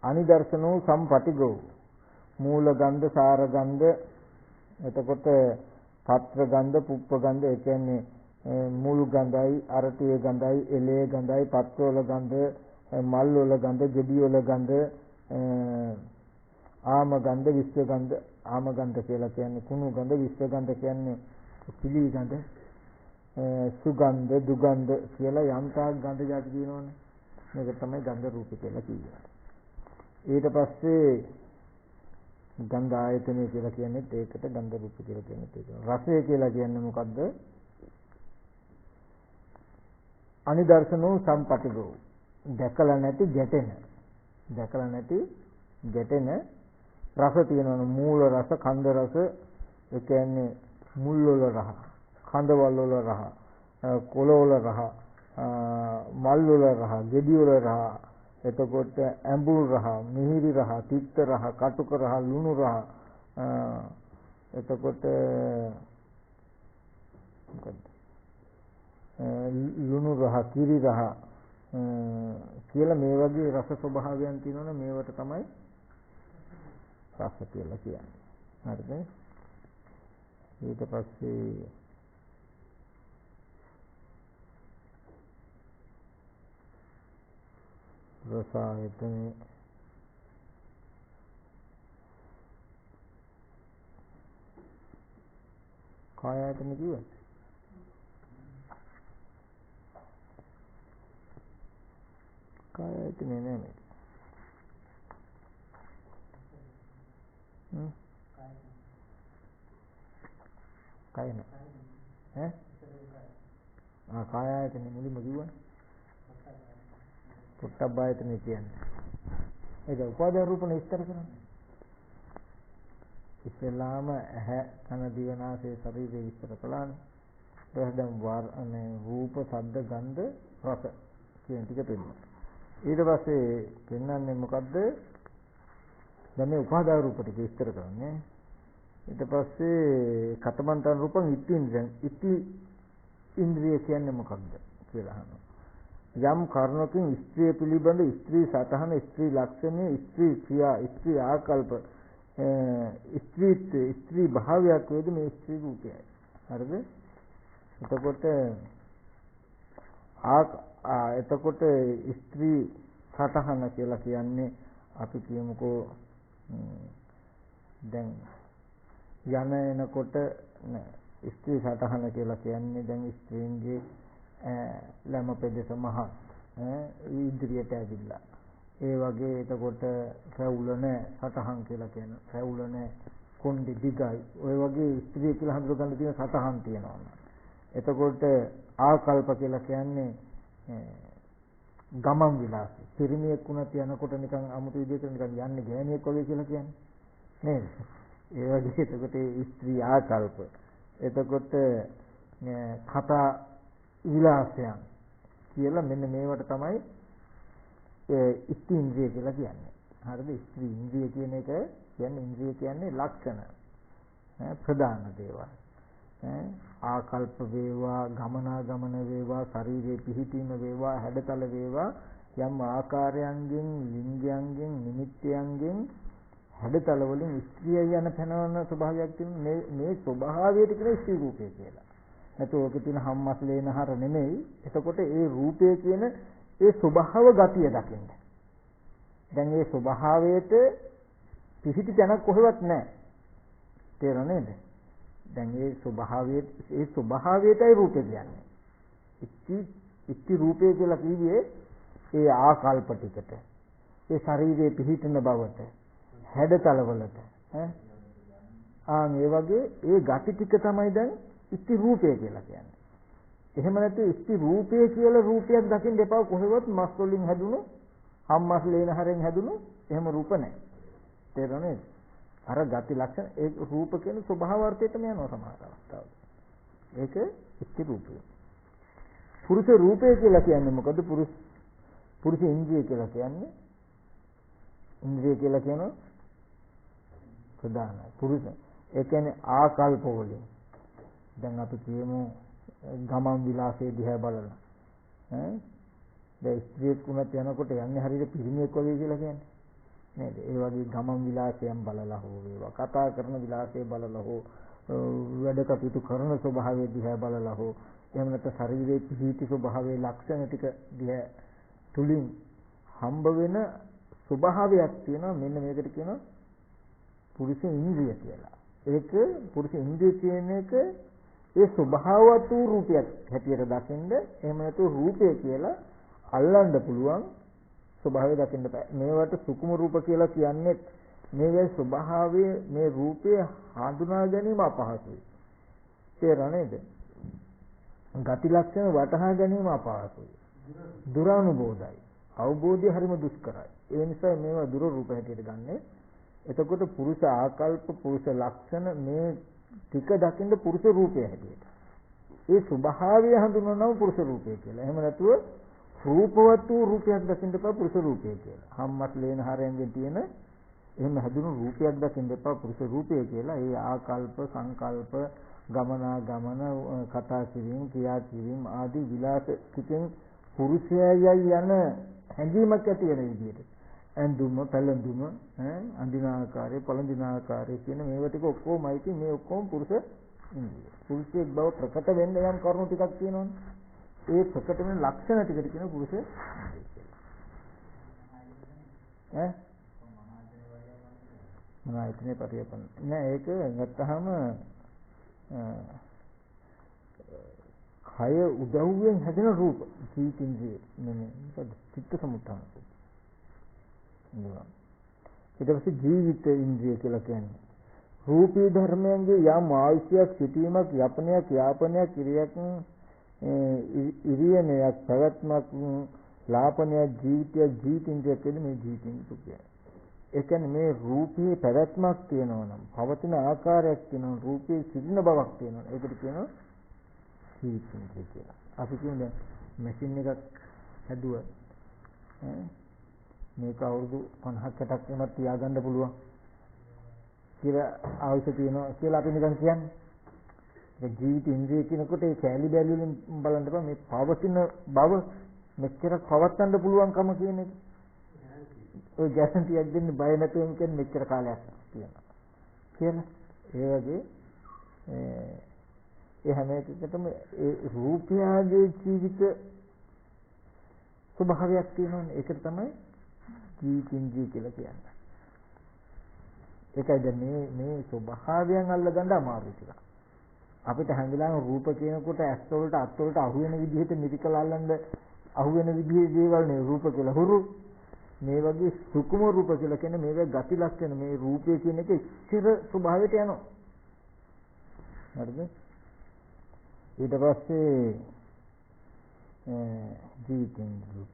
අනිදර්ශනෝ සම්පටිගෝ මූල ගන්ධ, සාර ගන්ධ, එතකොට පත්‍ර ගන්ධ, පුප්ප ගන්ධ, ඒ කියන්නේ මුළු ගඳයි, අරටියේ ගඳයි, එළේ ගඳයි, පත්‍රවල ගඳ, මල් වල ගඳ, ගෙඩි වල ගඳ, ආම ගඳ, විශ්ව ගඳ. ආම ගඳ කියලා කියන්නේ කුණු ගඳ, විශ්ව ගඳ කියන්නේ පිලි ගඳ, සුගන්ධ, දුගන්ධ කියලා යම් තාක් ගඳ જાති තියෙනවනේ. මේක තමයි ගන්ධ රූප කියලා කියන්නේ. ඊට පස්සේ ගන්ධ ආයතනය කියලා කියන්නේ ඒකට, ගන්ධ රූප කියලා කියන්නේ ඒක. රසය කියලා කියන්නේ මොකද්ද? අනිදර්ශනෝ සම්පටිගෝ. දැකලා නැති ගැටෙන. දැකලා නැති ගැටෙන රස තියෙනවනේ. මූල රස, කන්ද රස, ඒ කියන්නේ මුල් වල රහ, කඳවල් වල රහ, කොළ වල රහ, මල් වල රහ, ගෙඩි වල රහ, එතකොට ඇඹුල් රහ, මිහිරි රහ, තික්ත රහ, කටුක රහ, ලුණු රහ, එතකොට මොකද්ද? ලුණු රහ, කිරි රහ කියලා මේ වගේ රස ස්වභාවයන් තියෙනවනේ. මේවට තමයි රස කියලා කියන්නේ. හරිද? ඊට පස්සේ රසායතනෙ කාය ආයතන කිව්වද? කාය ආයතනෙ නෑ මේක. කාය නෑ. කාය ආයතනෙ මුලින්ම කිව්වනේ. පොට්ටබ්බ ආයතනෙ කියන්නේ. ඒක උපාදාන රූපණ විස්තර කරන්නේ. ඉස්සෙල්ලාම ඇහැ, කන, දිව, නාසය, ශරීරය විස්තර කළානේ. ඊට පස්සේ රූප, ශබ්ද, ගන්ධ, රස කියන ටික පෙන්නනවා. ඊට පස්සේ පෙන්වන්නේ මොකද්ද? දැන් මේ උපාදාන රූප ටික විස්තර කරන්නේ. ඊට පස්සේ කතමන්තන රූපං ඉති ඉන්ද්‍රිය කියන්නේ මොකක්ද කියලා අහනවා. යම් කර්ණකින් ස්ත්‍රිය පිළිබඳ ස්ත්‍රී සතහන, ස්ත්‍රී ලක්ෂණය, ස්ත්‍රී ක්‍රියා, ස්ත්‍රී ආකල්ප, ස්ත්‍රී භාවයක් වේද මේ ස්ත්‍රී රූපයයි. හරිද? එතකොට ස්ත්‍රී සතහන කියලා කියන්නේ අපි කියමුකෝ දැන් යන එනකොට ස්ත්‍රී සතහන කියලා කියන්නේ දැන් ස්ත්‍රීන්ගේ ළම පෙදෙස මහත් ඉදිරියට ඇවිල්ලා. ඒ වගේ එතකොට රැවුල නැහැ සතහන් කියලා කියන. රැවුල නැහැ කොණ්ඩේ දිගයි. ඔය වගේ ස්ත්‍රිය කියලා හඳුනගන්න තියෙන සතහන් තියෙනවා. එතකොට ආකල්ප කියලා කියන්නේ ගමන් විලාසය. පිරිමියෙක් වුණත් යනකොට නිකන් අමුතු විදිහට නිකන් යන්නේ ගෑණියෙක් වගේ කියලා කියන්නේ. නේද? ඒ වගේ එතකොට ස්ත්‍රී ආකල්ප. එතකොට කතා විලාසයන් කියලා මෙන්න මේවට තමයි ස්ත්‍රී ඉන්ද්‍රිය කියලා කියන්නේ. හරිද? ස්ත්‍රී ඉන්ද්‍රිය කියන එක කියන්නේ ඉන්ද්‍රිය කියන්නේ ලක්ෂණ. ප්‍රධාන දේවල්. ආකල්ප වේවා, ගමනාගමන වේවා, ශරීරයේ පිහිටීම වේවා, හැඩතල වේවා යම් ආකාරයන්ගෙන්, ලිංගයන්ගෙන්, නිමිත්තයන්ගෙන් හැඩතල වලින් ස්ත්‍රිය යන පැනවන ස්වභාවයක් තියෙන මේ ස්වභාවයට කියන ස්ත්‍රී රූපය කියලා. නැත්නම් ඔකේ තියෙන හම්මස් ලේනහර නෙමෙයි. එතකොට ඒ රූපය කියන ඒ ස්වභාව ගතිය දකින්න. දැන් මේ ස්වභාවයට පිහිටි තැනක් කොහෙවත් නැහැ. තේරෙනවද? දැන් ඒ ස්වභාවයටයි රූපය කියන්නේ. ඉති රූපය කියලා කිව්වේ ඒ ආකල්ප ටිකට. ඒ ශරීරයේ පිහිටන බවට, හැඩතල වලට. ඒ වගේ ඒ ගති ටික තමයි දැන් ඉති රූපය කියලා කියන්නේ. එහෙම නැත්නම් ඉති රූපය කියලා රූපයක් දකින්න එපා කොහෙවත් මස් වලින් හැදුණු, හම්මස් ලේනහරෙන් හැදුණු එහෙම රූප නැහැ. තේරෙනවද? අර ගති ලක්ෂණ ඒ රූප කියන ස්වභාවාර්ථයටම යනවා සමහර අවස්ථාවල. ඒක ඉති රූපය. පුරුෂ රූපය කියලා කියන්නේ මොකද? පුරුෂ ඉන්ද්‍රිය කියලා කියන්නේ ඉන්ද්‍රිය කියලා කියනවා ප්‍රධානයි. පුරුෂ ඒ කියන්නේ ආකල්ප වලින්. දැන් අපි කියමු ගමන් විලාසයේ දිහා බලලා. දැන් ස්ත්‍රියක් වුණත් යනකොට යන්නේ හරියට පිරිමියෙක් වගේ කියලා කියන්නේ. නේද? ඒ වගේ ගමන් විලාසයෙන් බලලා හෝ වේවා, කතා කරන විලාසය බලලා හෝ වැඩ කටයුතු කරන ස්වභාවය දිහා බලලා හෝ එහෙම නැත්නම් ශරීරයේ පිහිටි ස්වභාවයේ ලක්ෂණ ටික දිහා තුලින් හම්බ වෙන ස්වභාවයක් තියෙනවා. මෙන්න මේකට කියනවා පුරුෂ ඉන්ද්‍රිය කියලා. ඒක පුරුෂ ඉන්ද්‍රිය කියන එක ඒ ස්වභාවවත් වූ රූපයක් හැටියට දකින්න එහෙම නැත්නම් රූපය කියලා අල්ලන්න පුළුවන් ස්වභාවය දකින්න බෑ. මේවට සුකුම රූප කියලා කියන්නේ මේවේ ස්වභාවය මේ රූපය හඳුනා ගැනීම අපහසුයි. තේරෙනවද? ගති ලක්ෂණ වටහා ගැනීම අපහසුයි. දුරානුබෝධයි. අවබෝධය හරිම දුෂ්කරයි. ඒ නිසා මේවා දුර රූප හැටියට ගන්නෙ. එතකොට පුරුෂ ආකල්ප, පුරුෂ ලක්ෂණ මේ ටික දකින්න පුරුෂ රූපය හැටියට. ඒ ස්වභාවය හඳුන්වනවා පුරුෂ රූපය කියලා. එහෙම නැතුව රූපවත් වූ රූපයක් දකින්න එපා පුරුෂ රූපය කියලා. හම්මත් ලේනහරයෙන් තියෙන එහෙම හැදුණු රූපයක් දකින්න එපා පුරුෂ රූපය කියලා. ඒ ආකල්ප, සංකල්ප, ගමන, කතා කිරීම, ක්‍රියා කිරීම ආදී විලාස ටිකෙන් පුරුෂයයි යන හැඟීමක් ඇති වෙන විදිහට. ඇඳුම, පැළඳුම, අඳින ආකාරය, පළඳින ආකාරය කියන මේවා ටික ඔක්කොමයි තියෙන්නේ. මේ ඔක්කොම පුරුෂ ඉන්ද්‍රිය. පුරුෂයෙක් බව ප්‍රකට වෙන්න යම් කරුණු ටිකක් තියෙනවනේ. ඒ ප්‍රකට වෙන ලක්ෂණ ටිකට කියන පුරුෂ ඉන්ද්‍රිය කියලා. මොනවායිනේ පරිවර්තන නෑ. ඒක ගත්තාම කය උදව්වෙන් හැදෙන රූප ජීවිත ඉන්ද්‍රිය නෙමෙයි. මොකද චිත්ත සමුත්ථාන. ඊට පස්සේ ජීවිත ඉන්ද්‍රිය කියලා කියන්නේ රූපී ධර්මයන්ගේ යම් ආයුෂයක්, සිටීමක්, යපනයක්, යාපනයක්, කිරියක්, ඉරියනයක්, පැවැත්මක්, ලාපනයක්, ජීවිතයක්, ජීවිත ඉන්ද්‍රියක් කියන මේ ජීවිත ඉන්ද්‍රිය. ඒ කියන්නේ මේ රූපේ පැවැත්මක් තියෙනවා නම්, පවතින ආකාරයක් තියෙනවා, රූපේ සිටින බවක් තියෙනවා. ඒකට කියනවා ජීවිත ඉන්ද්‍රිය කියලා. අපි කියන්නේ මැෂින් එකක් හැදුවා මේක අවුරුදු 50-60ක් වුණත් තියාගන්න පුළුවන් කියලා අවශ්‍ය තියෙනවා කියලා අපි නිකන් කියන්නේ. ඒ ජීවිත ඉන්ද්‍රිය කියනකොට ඒ කැලි බැලි වලින් බලන්න බෑ මේ පවතින බව මෙච්චර පවත්වන්න පුළුවන්කම කියන එක. ඔය ගැරන්ටියක් දෙන්න බය නැතුව කියන්නේ මෙච්චර කාලයක් තියෙනවා කියලා. ඒ වගේ ඒ හැම එකකටම ඒ රූපයගේ ජීවිත ස්වභාවයක් තියෙනවානේ. ඒකට තමයි ජීවිතින්ද්‍රිය කියලා කියන්නේ. ඒකයි දැන් මේ ස්වභාවයන් අල්ලගන්න අමාරුයි කියලා. අපිට හැංගිලාම රූප කියනකොට ඇස් වලට අත් වලට අහු වෙන විදිහට මිරිකලා අල්ලන්න අහුවෙන විදිහේ දේවල් නේ රූප කියලා හුරු. මේ වගේ සුකුම රූප කියලා කියන්නේ මේවා ගති ලක්ෂණ මේ රූපය කියන එක ස්ථිර ස්වභාවයට යනවා. හරිද? ඊට පස්සේ ජීවිතෙන් රූප.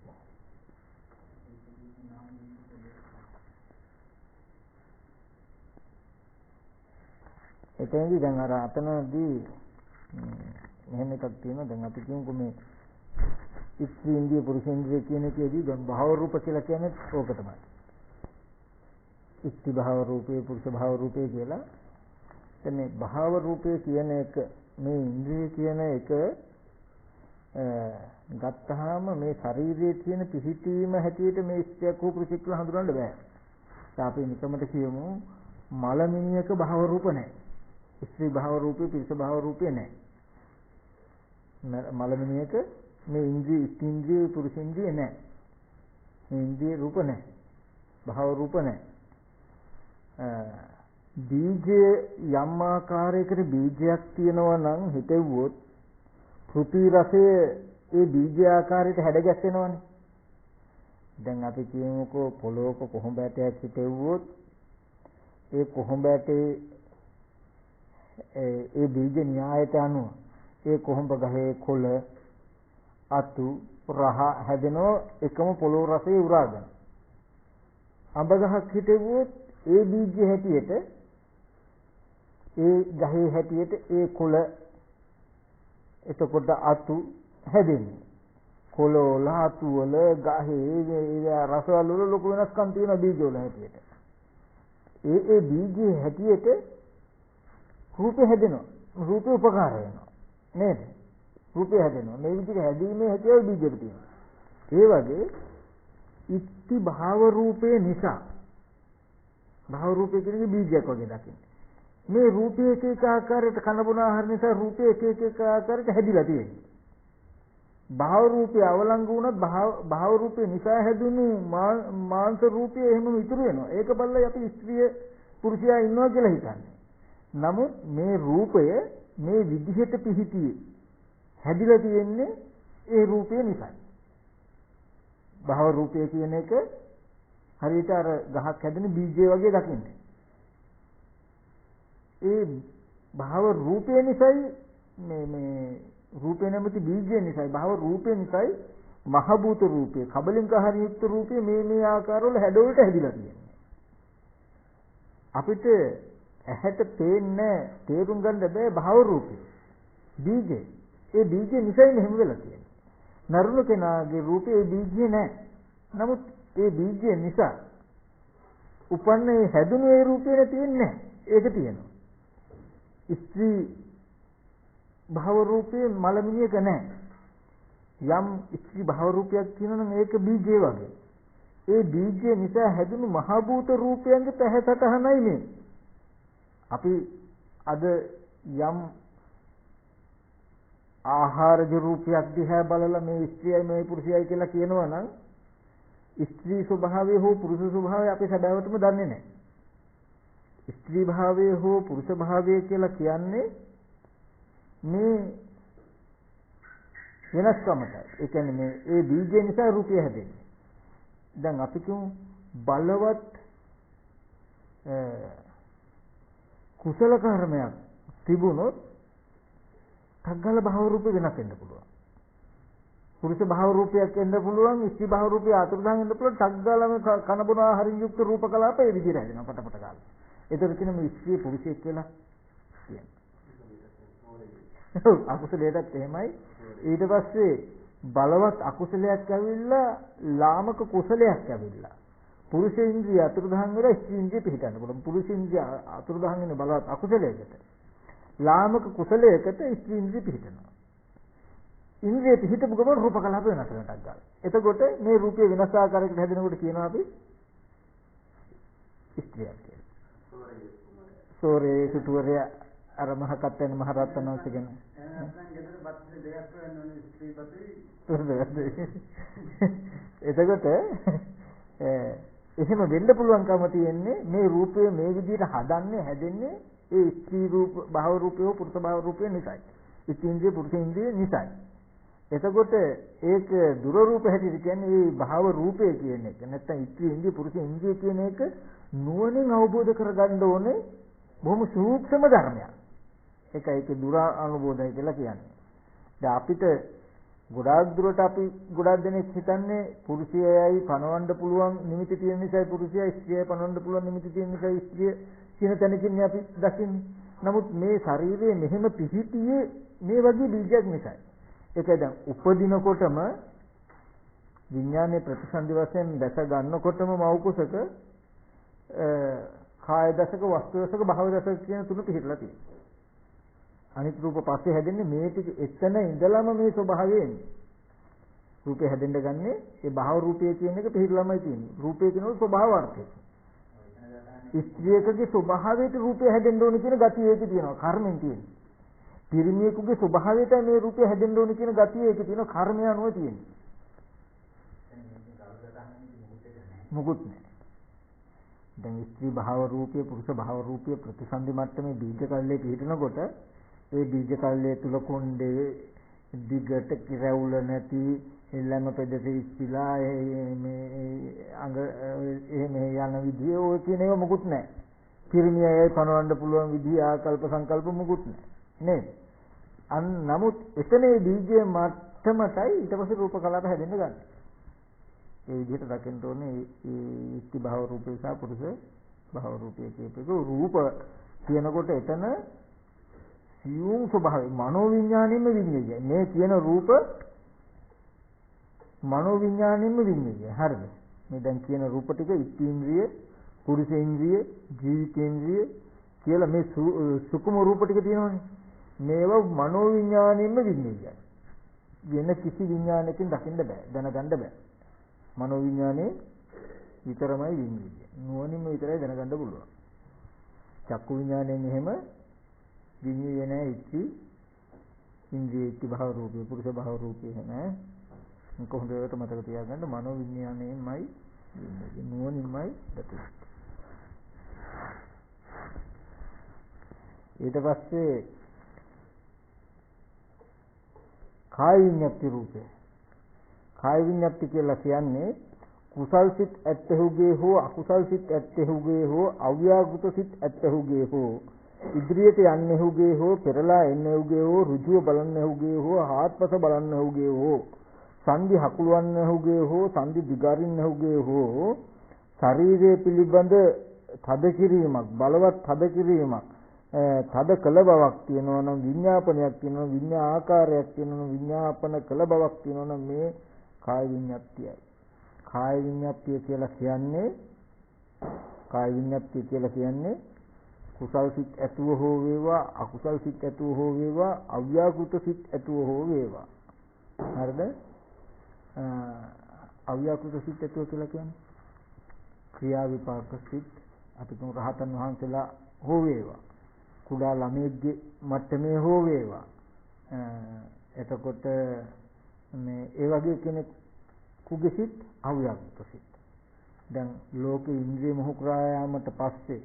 එතනදී දැන් අර අතනදී මෙහෙම එකක් තියෙනවා. දැන් අපි කියමුකෝ මේ ස්ත්‍රී ඉන්ද්‍රිය පුරුෂ ඉන්ද්‍රිය කියන එකේදී දැන් භව රූප කියලා කියන්නේ ඕක තමයි. ස්ත්‍රී භව රූපේ පුරුෂ භව රූපේ කියලා. දැන් මේ භව රූපේ කියන එක මේ ඉන්ද්‍රිය කියන එක ගත්තාම මේ ශරීරයේ තියෙන පිහිටීම හැටියට මේ ස්ත්‍රියක් හෝ පුරුෂයෙක් කියලා හඳුනන්න බෑ. අපි නිකමට කියමු මලමිනියක භව රූප නැහැ. ස්ත්‍රී භව රූපේ පුරුෂ භව රූපේ නැහැ. මලමිනියක මේ ඉන්ද්‍රිය පුරුෂ ඉන්ද්‍රිය නැහැ. මේ ඉන්ද්‍රිය රූප නැහැ. භව රූප නැහැ. බීජයේ යම් ආකාරයකට බීජයක් තියෙනවා නම් හිතෙව්වොත් පෘථිවි රසය ඒ බීජ ආකාරයට හැඩගැස්සෙනවනේ. දැන් අපි කියමුකෝ පොළොවක කොහොඹ ඇටයක් හිතෙව්වොත් ඒ කොහොඹ ඇටේ ඒ බීජ න්‍යායට අනුව ඒ කොහොඹ ගහේ කොළ අතු රහ හැදෙනෝ එකම පොළොව රසයේ උරාගෙන. අඹ ගහක් හිටෙව්වොත් ඒ බීජ හැටියට ඒ ගහේ හැටියට ඒ කොළ එතකොට අතු හැදෙන්නේ. කොළ වල අතු වල ගහේ රසවල වල ලොකු වෙනස්කම් තියෙන බීජ වල හැටියට. ඒ බීජේ හැටියට රූපේ හැදෙනවා. රූපේ උපකාර වෙනවා. නේද? රූපේ හැදෙනවා. මේ විදිහට හැදීමේ හැටියයි බීජෙට තියෙනවා. ඒ වගේ ඉත්ති භාව රූපේ නිසා භාව රූපේ කියන්නේ බීජයක් වගේ දකින්න. මේ රූපේ එක එක ආකාරයට කනබුන ආහාර නිසා රූපේ එක එක ආකාරයට හැදිලා තියෙනවා. භාව රූපේ අවලංගු වුණත් භාව රූපේ නිසා හැදුණු මාංශ රූපේ එහෙමම ඉතුරු වෙනවා. ඒක බලලා අපි ස්ත්‍රිය පුරුෂයා ඉන්නවා කියලා හිතන්නේ. නමුත් මේ රූපය මේ විදිහට පිහිටියේ හැදිලා තියෙන්නේ ඒ රූපය නිසායි. භව රූපය කියන එක හරියට අර ගහක් හැදෙන බීජය වගේ දකින්න. ඒ භව රූපය නිසායි මේ රූපේ නැමැති බීජය නිසායි භව රූපය නිසායි මහ භූත රූපේ කබලින්ක හරියුක්ත රූපේ මේ ආකාරවල හැඩවලට හැදිලා තියෙන්නේ. අපිට ඇහැට පේන්නේ තේරුම් ගන්න බෑ භව රූපේ බීජේ. ඒ බීජේ නිසයි මෙහෙම වෙලා තියෙන්නේ. නරුණු කෙනාගේ රූපේ ඒ බීජේ නැහැ. නමුත් ඒ බීජය නිසා උපන්නේ හැදුණු ඒ රූපේ තියෙන්නේ ඒක තියෙනවා. ස්ත්‍රී භව රූපේ මලමිනියක නැහැ. යම් ස්ත්‍රී භව රූපයක් තියෙනවා නම් ඒක බීජේ වගේ. ඒ බීජය නිසා හැදුණු මහ භූත රූපයන්ගේ පැහැසටහනයි මේ. අපි අද යම් ආහාරජ රූපයක් දිහා බලලා මේ ස්ත්‍රියයි මේ පුරුෂයයි කියලා කියනවා නම් ස්ත්‍රී ස්වභාවය හෝ පුරුෂ ස්වභාවය අපි සැබෑවටම දන්නේ නැහැ. ස්ත්‍රී භාවය හෝ පුරුෂ භාවය කියලා කියන්නේ මේ වෙනස්කමටයි. ඒ කියන්නේ මේ ඒ බීජය නිසා රූපය හැදෙන්නේ. දැන් අපි කියමු බලවත් කුසල කර්මයක් තිබුණොත් තග්ගල භව රූපේ වෙනස් වෙන්න පුළුවන්. පුරුෂ භව රූපයක් එන්න පුළුවන්, ස්ත්‍රී භව රූපය අතුරුදහන් වෙන්න පුළුවන්. තග්ගලම කනබුන ආහාරින් යුක්ත රූප කලාප ඒ විදිහට හැදෙනවා පටපට කාලේ. ඒතර කියන මේ ස්ත්‍රී පුරුෂයෙක් කියලා කියන්නේ. අකුසලයටත් එහෙමයි. ඊට පස්සේ බලවත් අකුසලයක් ඇවිල්ලා ලාමක කුසලයක් ඇවිල්ලා පුරුෂ ඉන්ද්‍රිය අතුරුදහන් වෙලා ස්ත්‍රී ඉන්ද්‍රිය පිහිටන්න පුළුවන්. පුරුෂ ඉන්ද්‍රිය අතුරුදහන් වෙන බලවත් අකුසලයකට ලාමක කුසලයකට ස්ත්‍රී ඉන්ද්‍රිය පිහිටනවා. ඉන්ද්‍රිය පිහිටපු ගමන් රූප කලාප වෙනස් වෙනටක් ගන්නවා. එතකොට මේ රූපය වෙනස් ආකාරයකට හැදෙනකොට කියනවා අපි ස්ත්‍රියක් කියලා. සෝරේ සුතුවරය අර මහකත්තෙන් මහරහතන් වහන්සේ ගැන. එතකොට එහෙම වෙන්න පුළුවන්කම තියෙන්නේ මේ රූපය මේ විදිහට හදන්නේ හැදෙන්නේ ඒ ස්ත්‍රී රූප භව රූපය පුරුෂ භව රූපය නිසායි. ස්ත්‍රී ඉන්ද්‍රිය පුරුෂ ඉන්ද්‍රිය නිසායි. එතකොට ඒක දුර රූප හැටියට කියන්නේ මේ භාව රූපය කියන එක. නැත්නම් ඉත්‍රි ඉන්ද්‍රිය පුරුෂ ඉන්ද්‍රිය කියන එක නුවණින් අවබෝධ කරගන්න ඕනේ බොහොම සූක්ෂම ධර්මයක්. ඒකයි දුර අනුබෝධය කියලා කියන්නේ. දැන් අපිට ගොඩාක් දුරට අපි ගොඩාක් දෙනෙක් හිතන්නේ පුරුෂයයි පණවන්න පුළුවන් නිමිති තියෙන නිසායි පුරුෂයයි ස්ත්‍රියයි පණවන්න පුළුවන් නිමිති තියෙන නිසායි ස්ත්‍රිය කියන තැනකින් අපි දකින්නේ. නමුත් මේ ශරීරයේ මෙහෙම පිහිටියේ මේ වගේ බීජයක් නිසායි. ඒකයි දැන් උපදිනකොටම විඥානයේ ප්‍රතිසන්දි වශයෙන් දැස ගන්නකොටම මව කුසක කාය දසක වස්තු දසක භව දසක කියන තුන පිළිහිලා තියෙනවා. අනිත් රූප පස්සේ හැදෙන්නේ මේ ටික එතන ඉඳලම මේ ස්වභාවය එන්නේ. රූපේ හැදෙන්න ගන්නේ ඒ භව රූපය කියන එක පිළිහිලාමයි තියෙන්නේ. රූපේ කියනොත් ස්වභාවාර්ථය. ස්ත්‍රියකගේ ස්වභාවයට රූපය හැදෙන්න ඕන කියන ගතිය ඒකේ තියෙනවා. කර්මෙන් තියෙන්නේ. පිරිමියෙකුගේ ස්වභාවයට මේ රූපය හැදෙන්න ඕන කියන ගතිය ඒකේ තියෙනවා. කර්මය අනුව තියෙන්නේ. මොකුත් නැහැ. දැන් ස්ත්‍රී භාව රූපය පුරුෂ භාව රූපය ප්‍රතිසන්දි මට්ටමේ බීජ කල්ලේ පිහිටනකොට ඒ බීජ කල්ලේ තුල කොණ්ඩේ දිගට කිරවුල නැති එල්ලම පෙදෙසේ ඉස්තිලා මේ අඟ එහෙම යන විදිය ඔය කියන ඒවා මොකුත් නැහැ. පිරිමියයි පනවන්න පුළුවන් විදිය ආකල්ප සංකල්ප මොකුත් නැහැ. නේද? නමුත් එතනේ බීජයේ මට්ටමටයි ඊට පස්සේ රූප කලාප හැදෙන්න ගන්න. ඒ විදිහට දකින්න ඕනේ ඉස්ති භාව රූපේ සහ පුරුෂ භාව රූපේ කියපේක රූප කියනකොට එතන සියුම් ස්වභාවය මනෝ විඥාණයෙන්ම විඤ්ඤාණය. මේ කියන රූප මනෝ විඥාණයෙන්ම විඤ්ඤාණය. හරිද? මේ දැන් කියන රූප ටික ඉන්ද්‍රිය, පුරුෂේන්ද්‍රිය, ජීවිතේන්ද්‍රිය කියලා මේ සුකුම රූප ටික තියෙනවනේ. මේවා මනෝ විඥාණයෙන්ම විඤ්ඤාණය. වෙන කිසි විඥානයකින් දකින්න බෑ, දැනගන්න බෑ. මනෝ විඥානේ විතරමයි විඤ්ඤාණය. නුවණින්ම විතරයි දැනගන්න පුළුවන්. චක්කු විඥාණයෙන් එහෙම විඤ්ඤාණය නැහැ. ඉති ඉන්ද්‍රිය ඉති භව රූපේ පුරුෂ භව රූපේ නැහැ. මේක හොඳට මතක තියාගන්න මනෝ විඥාණයෙන්මයි නුවණින්මයි දකින්නේ. ඊට පස්සේ කාය විඤ්ඤාති රූපේ. කාය විඤ්ඤාති කියලා කියන්නේ කුසල් සිත් ඇත්තහුගේ හෝ අකුසල් සිත් ඇත්තහුගේ හෝ අව්‍යාකෘත සිත් ඇත්තහුගේ හෝ ඉදිරියට යන්නේහුගේ හෝ පෙරලා එන්නේහුගේ හෝ ඍජුව බලන්නේහුගේ හෝ ආත්පස බලන්නේහුගේ හෝ සංදි හකුලවන්නේහුගේ හෝ සංදි දිගාරින්නේහුගේ හෝ ශරීරය පිළිබඳ තද කිරීමක් බලවත් තද කිරීමක් තද කළ බවක් තියෙනවා නම් විඤ්ඤාපනයක් තියෙනවා විඤ්ඤා ආකාරයක් තියෙනවා විඤ්ඤාපන කළ බවක් තියෙනවා නම් මේ කාය විඤ්ඤාප්තියයි. කාය විඤ්ඤාප්තිය කියලා කියන්නේ කුසල් සිත් ඇතුව හෝ වේවා අකුසල් සිත් ඇතුව හෝ වේවා අව්‍යාකෘත සිත් ඇතුව හෝ වේවා. හරිද? අව්‍යාකෘත සිත් ඇතුව කියලා කියන්නේ ක්‍රියා විපාක සිත් අපි තුන් රහතන් වහන්සේලා හෝ වේවා කුඩා ළමයෙක්ගේ මට්ටමේ හෝ වේවා. එතකොට මේ ඒ වගේ කෙනෙක් කුගේ සිත් අව්‍යාකෘත සිත්. දැන් ලෝකේ ඉන්ද්‍රිය මොහු කරා යාමට පස්සේ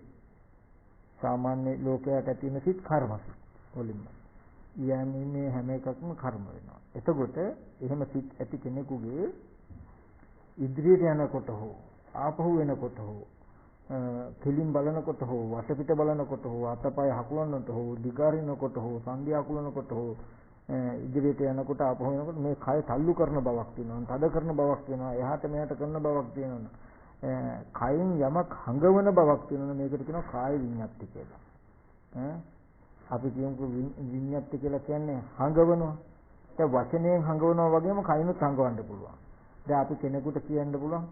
සාමාන්‍ය ලෝකයට ඇති වෙන සිත් කර්ම සිත් වලින්ම. යන්නේ හැම එකක්ම කර්ම වෙනවා. එතකොට එහෙම සිත් ඇති කෙනෙකුගේ ඉදිරියට යනකොට හෝ ආපහු වෙනකොට හෝ කෙලින් බලනකොට හෝ වටපිට බලනකොට හෝ අතපය හකුලනකොට හෝ දිගාරිනකොට හෝ සංධි හකුලනකොට හෝ ඉදිරියට යනකොට ආපහු වෙනකොට මේ කය තල්ලු කරන බවක් තියෙනවා. තද කරන බවක් තියෙනවා. එහාට මෙහාට කරන බවක් තියෙනවා. කයින් යමක් හඟවන බවක් තියෙනවා. මේකට කියනවා කාය විඤ්ඤාති කියලා. අපි කියමු විඤ්ඤාති කියලා කියන්නේ හඟවනවා. ඒ වචනයෙන් හඟවනවා වගේම කයිනුත් හඟවන්න පුළුවන්. දැන් අපි කෙනෙකුට කියන්න පුළුවන්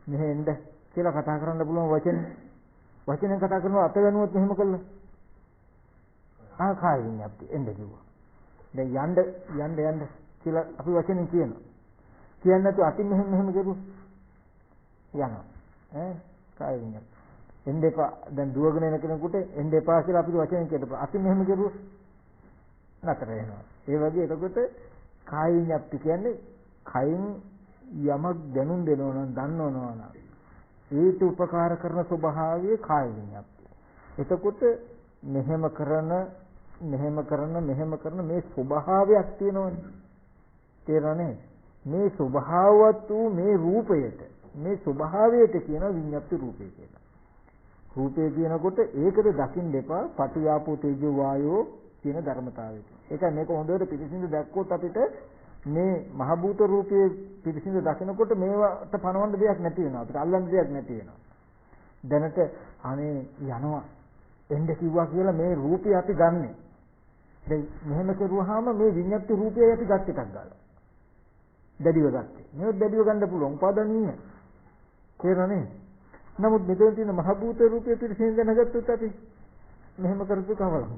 මෙහෙ එන්න කියලා කතා කරන්න පුළුවන් වචනෙන් කතා කරනවා අත වෙනුවත් මෙහෙම කළා. කාය විඤ්ඤාති එන්න කිව්වා. දැන් යන්න කියලා අපි වචනෙන් කියනවා. කියන්නේ නැතුව අතින් මෙහෙම කරුවොත් යනවා. කාය විඤ්ඤාති. එන්න එපා. දැන් දුවගෙන එන කෙනෙකුට එන්න එපා කියලා අපි වචනෙන් කියනවා. අතින් මෙහෙම කරුවොත් නතර වෙනවා. ඒ වගේ එතකොට කාය විඤ්ඤාති කියන්නේ කයින් යමක් දැනුම් දෙනවා නම් දන්නවනවා නම් ඒට උපකාර කරන ස්වභාවයේ කාය විඤ්ඤාති. එතකොට මෙහෙම කරන මේ ස්වභාවයක් තියෙනවනේ. තේරෙන්නේ? මේ ස්වභාවවත් වූ මේ රූපයට මේ ස්වභාවයට කියන විඤ්ඤාති රූපය කියලා. රූපය කියනකොට ඒකද දකින්න එපා පඨවි ආපෝ තේජෝ වායෝ කියන ධර්මතාවය. ඒකයි මේක හොඳට පිළිසිඳ දැක්කොත් අපිට මේ මහ භූත රූපයේ පිළිසිඳ දකිනකොට මේවට පණවන්න දෙයක් නැති වෙනවා. අපිට අල්ලන්න දෙයක් නැති වෙනවා. දැනට අනේ යනවා එන්න කිව්වා කියලා මේ රූපය අපි ගන්නෙ. දැන් මෙහෙම කරුවාම මේ විඤ්ඤාති රූපයයි අපි ගත් එකක් ගන්නවා. දැඩිව ගත්තේ. මේක දැඩිව ගන්න පුළුවන් උපාදානීය. තේරෙන්නේ? නමුත් මෙතන තියෙන මහ භූත රූපය පිළිසිඳ දැනගත්තොත් අපි මෙහෙම කරපු කවලක්.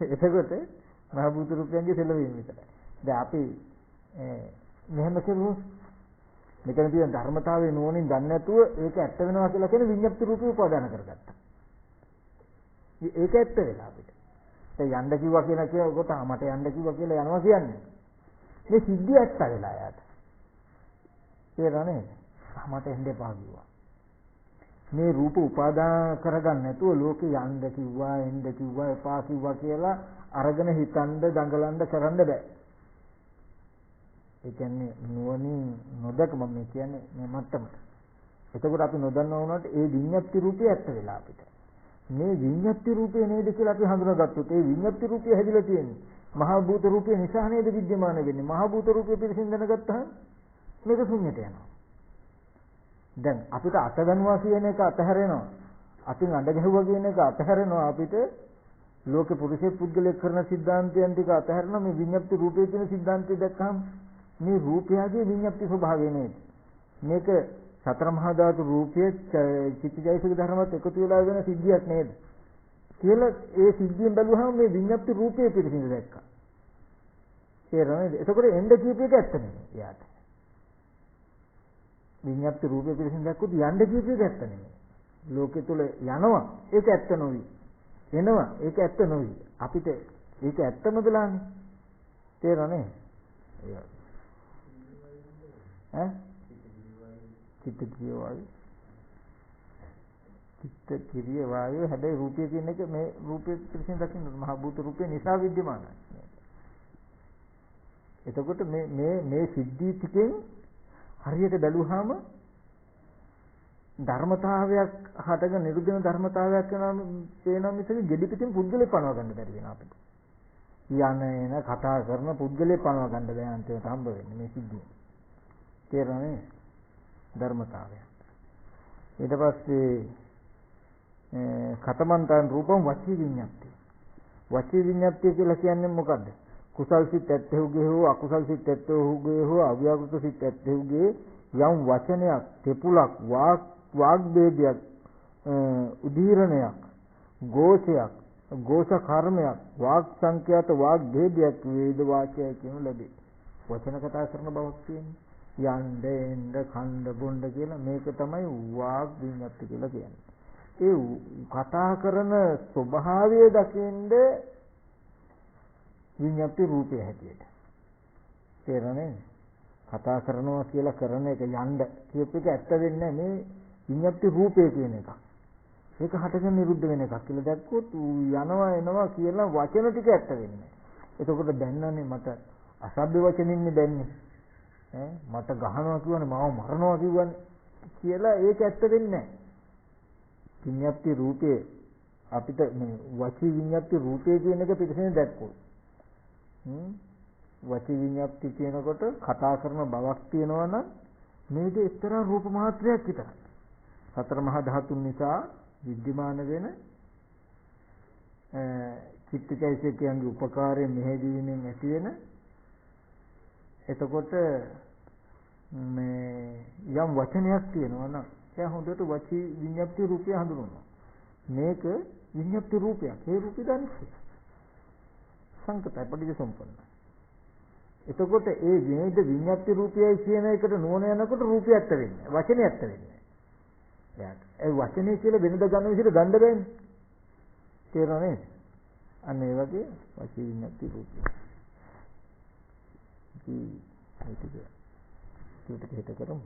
එතකොට මහ භූත රූපයන්ගේ සෙලවීම විතරයි. දැන් අපි මෙහෙම කරුවොත් මෙතන තියෙන ධර්මතාවයේ නුවණින් දන්නේ නැතුව ඒක ඇත්ත වෙනවා කියලා කියන විඤ්ඤාති රූපය උපාදාන කරගත්තා. ඒක ඇත්ත වෙලා අපිට. ඒ යන්න කිව්වා කියන කොට මට යන්න කිව්වා කියලා යනවා කියන්නේ. මේ සිද්ධිය ඇත්ත වෙලා යාට. තේරෙන්නේ? මට එන්න එපා කිව්වා. මේ රූප උපාදාන කරගන්න නැතුව ලෝකේ යන්න කිව්වා එන්න කිව්වා එපා කිව්වා කියලා අරගෙන හිතන්න දඟලන්න කරන්න බෑ. ඒ කියන්නේ නුවණින් නොදක මම කියන්නේ මේ මට්ටමට. එතකොට අපි නොදන්නා වුණාට ඒ විඤ්ඤාති රූපය ඇත්ත වෙලා අපිට. මේ විඤ්ඤාති රූපය නේද කියලා අපි හඳුනාගත්තොත් ඒ විඤ්ඤාති රූපය හැදිලා තියෙන්නේ මහා භූත රූපය නිසා නේද විද්‍යමාන වෙන්නේ. මහා භූත රූපය පිළිසින් දැනගත්තාම මේක ශුන්‍යයට යනවා. දැන් අපිට අත ගන්නවා කියන එක අතහැරෙනවා. අතින් අඬ ගැහුවා කියන එක අතහැරෙනවා. අපිට ලෝක පුරුෂය පුද්ගලයෙක් කරන සිද්ධාන්තයන් ටික අතහැරෙනවා. මේ විඤ්ඤාති රූපයේ තියෙන සිද්ධාන්තය දැක්කම මේ රූපයගේ විඤ්ඤාති ස්වභාවය නේද? මේක සතර මහා ධාතු රූපයේ චිත්තජයසික ධර්මات එකතු වෙලා වෙන සිද්ධියක් නේද? කියලා ඒ සිද්ධියෙන් බැලුවහම මේ විඤ්ඤාති රූපයේ පිළිසිඳ දැක්කා. තේරෙනවද? එතකොට එන්න කියපු එක ඇත්ත නෙමෙයි. යාට විඤ්ඤාති රූපයේ පිළිසිඳ දැක්කොත් යන්න කියපු එක ඇත්ත නෙමෙයි. ලෝකෙ තුල යනවා ඒක ඇත්ත නොවි. එනවා ඒක ඇත්ත නොවි. අපිට ඒක ඇත්තම දලානේ. තේරෙනවද? ඈ චිත්ත කිරිය වායු චිත්ත කිරිය වායු හැබැයි රූපය කියන එක මේ රූපයේ පිළිසින් දකින්න මහ භූත රූපේ නිසා විද්‍යමානයි. එතකොට මේ සිද්ධි ටිකෙන් හරියට බැලුවාම ධර්මතාවයක් හටගෙන නිරුද්ධ වෙන ධර්මතාවයක් වෙනවා මිසක gedhi පිටින් පුද්ගලෙ පනව ගන්න බැරි වෙනවා අපිට. යන එන කතා කරන පුද්ගලෙ පනව ගන්න බැහැ අන්තිමට හම්බ වෙන්නේ මේ සිද්ධිය. තේරෙනවද? ධර්මතාවය. ඊට පස්සේ කතමන්තං රූපං වචී විඤ්ඤාති. වචී විඤ්ඤාති කියලා කියන්නේ මොකද්ද? කුසල් සිත් ඇත්තෙහුගේ හෝ අකුසල් සිත් ඇත්තෙහුගේ හෝ අව්‍යාකෘත සිත් ඇත්තෙහුගේ යම් වචනයක්, තෙපුලක්, වාග් ભેදයක්, උදීරණයක්, ഘോഷයක්, ഘോഷ කර්මයක්, වාග් සංඛ්‍යාත වාග් ભેදයක් වේද වාචය කියනු ලැබේ. වචන කතා කරන බවක් තියෙන්නේ. යන්න එන්න කණ්ඩ බොණ්ඩ කියලා මේක තමයි වාග් විඤ්ඤාති කියලා කියන්නේ. ඒ කතා කරන ස්වභාවය දකින්ද විඤ්ඤාති රූපය හැටියට. තේරෙනවද? කතා කරනවා කියලා කරන එක යන්න කියප එක ඇත්ත වෙන්නේ මේ විඤ්ඤාති රූපය කියන එක. ඒක හටගෙන නිරුද්ධ වෙන එකක් කියලා දැක්කොත් යනවා එනවා කියලා වචන ටික ඇත්ත වෙන්නේ. එතකොට දැන්නන්නේ මට අසභ්‍ය වචනින්නේ දැන්නේ. මට ගහනවා කියවනේ මාව මරනවා කියවනේ කියලා ඒක ඇත්ත වෙන්නේ නැහැ. විඤ්ඤාති රූපේ අපිට මේ වචී විඤ්ඤාති රූපේ කියන එක පිටින් දැක්කොත් වචී විඤ්ඤාති කියනකොට කතා කරන බවක් තියෙනවා නම් මේක එක්තරා රූප මාත්‍රයක් විතරයි. සතර මහා ධාතුන් නිසා විද්‍යමාන වෙන චිත්තචෛතසිකයන්ගේ උපකාරයෙන් මෙහෙදීමෙන් ඇති වෙන එතකොට මේ යම් වචනයක් තියෙනවා නම් එයා හොඳට වචී විඤ්ඤාති රූපය හඳුනනවා. මේක විඤ්ඤාති රූපයක්. ඒ රූපය දන්නේ සංකතයි පටිච්චසමුප්පන්නයි. එතකොට ඒ විනේද විඤ්ඤාති රූපයයි කියන එකට නෝන යනකොට රූපය ඇත්ත වෙන්නේ. වචනේ ඇත්ත වෙන්නේ. එයාට ඒ වචනේ කියලා වෙනද ගන්න විදිහට ගන්න බෑනේ. තේරෙනවද? අන්න ඒ වගේ වචී විඤ්ඤාති රූපය. ඒක හිත කරමු.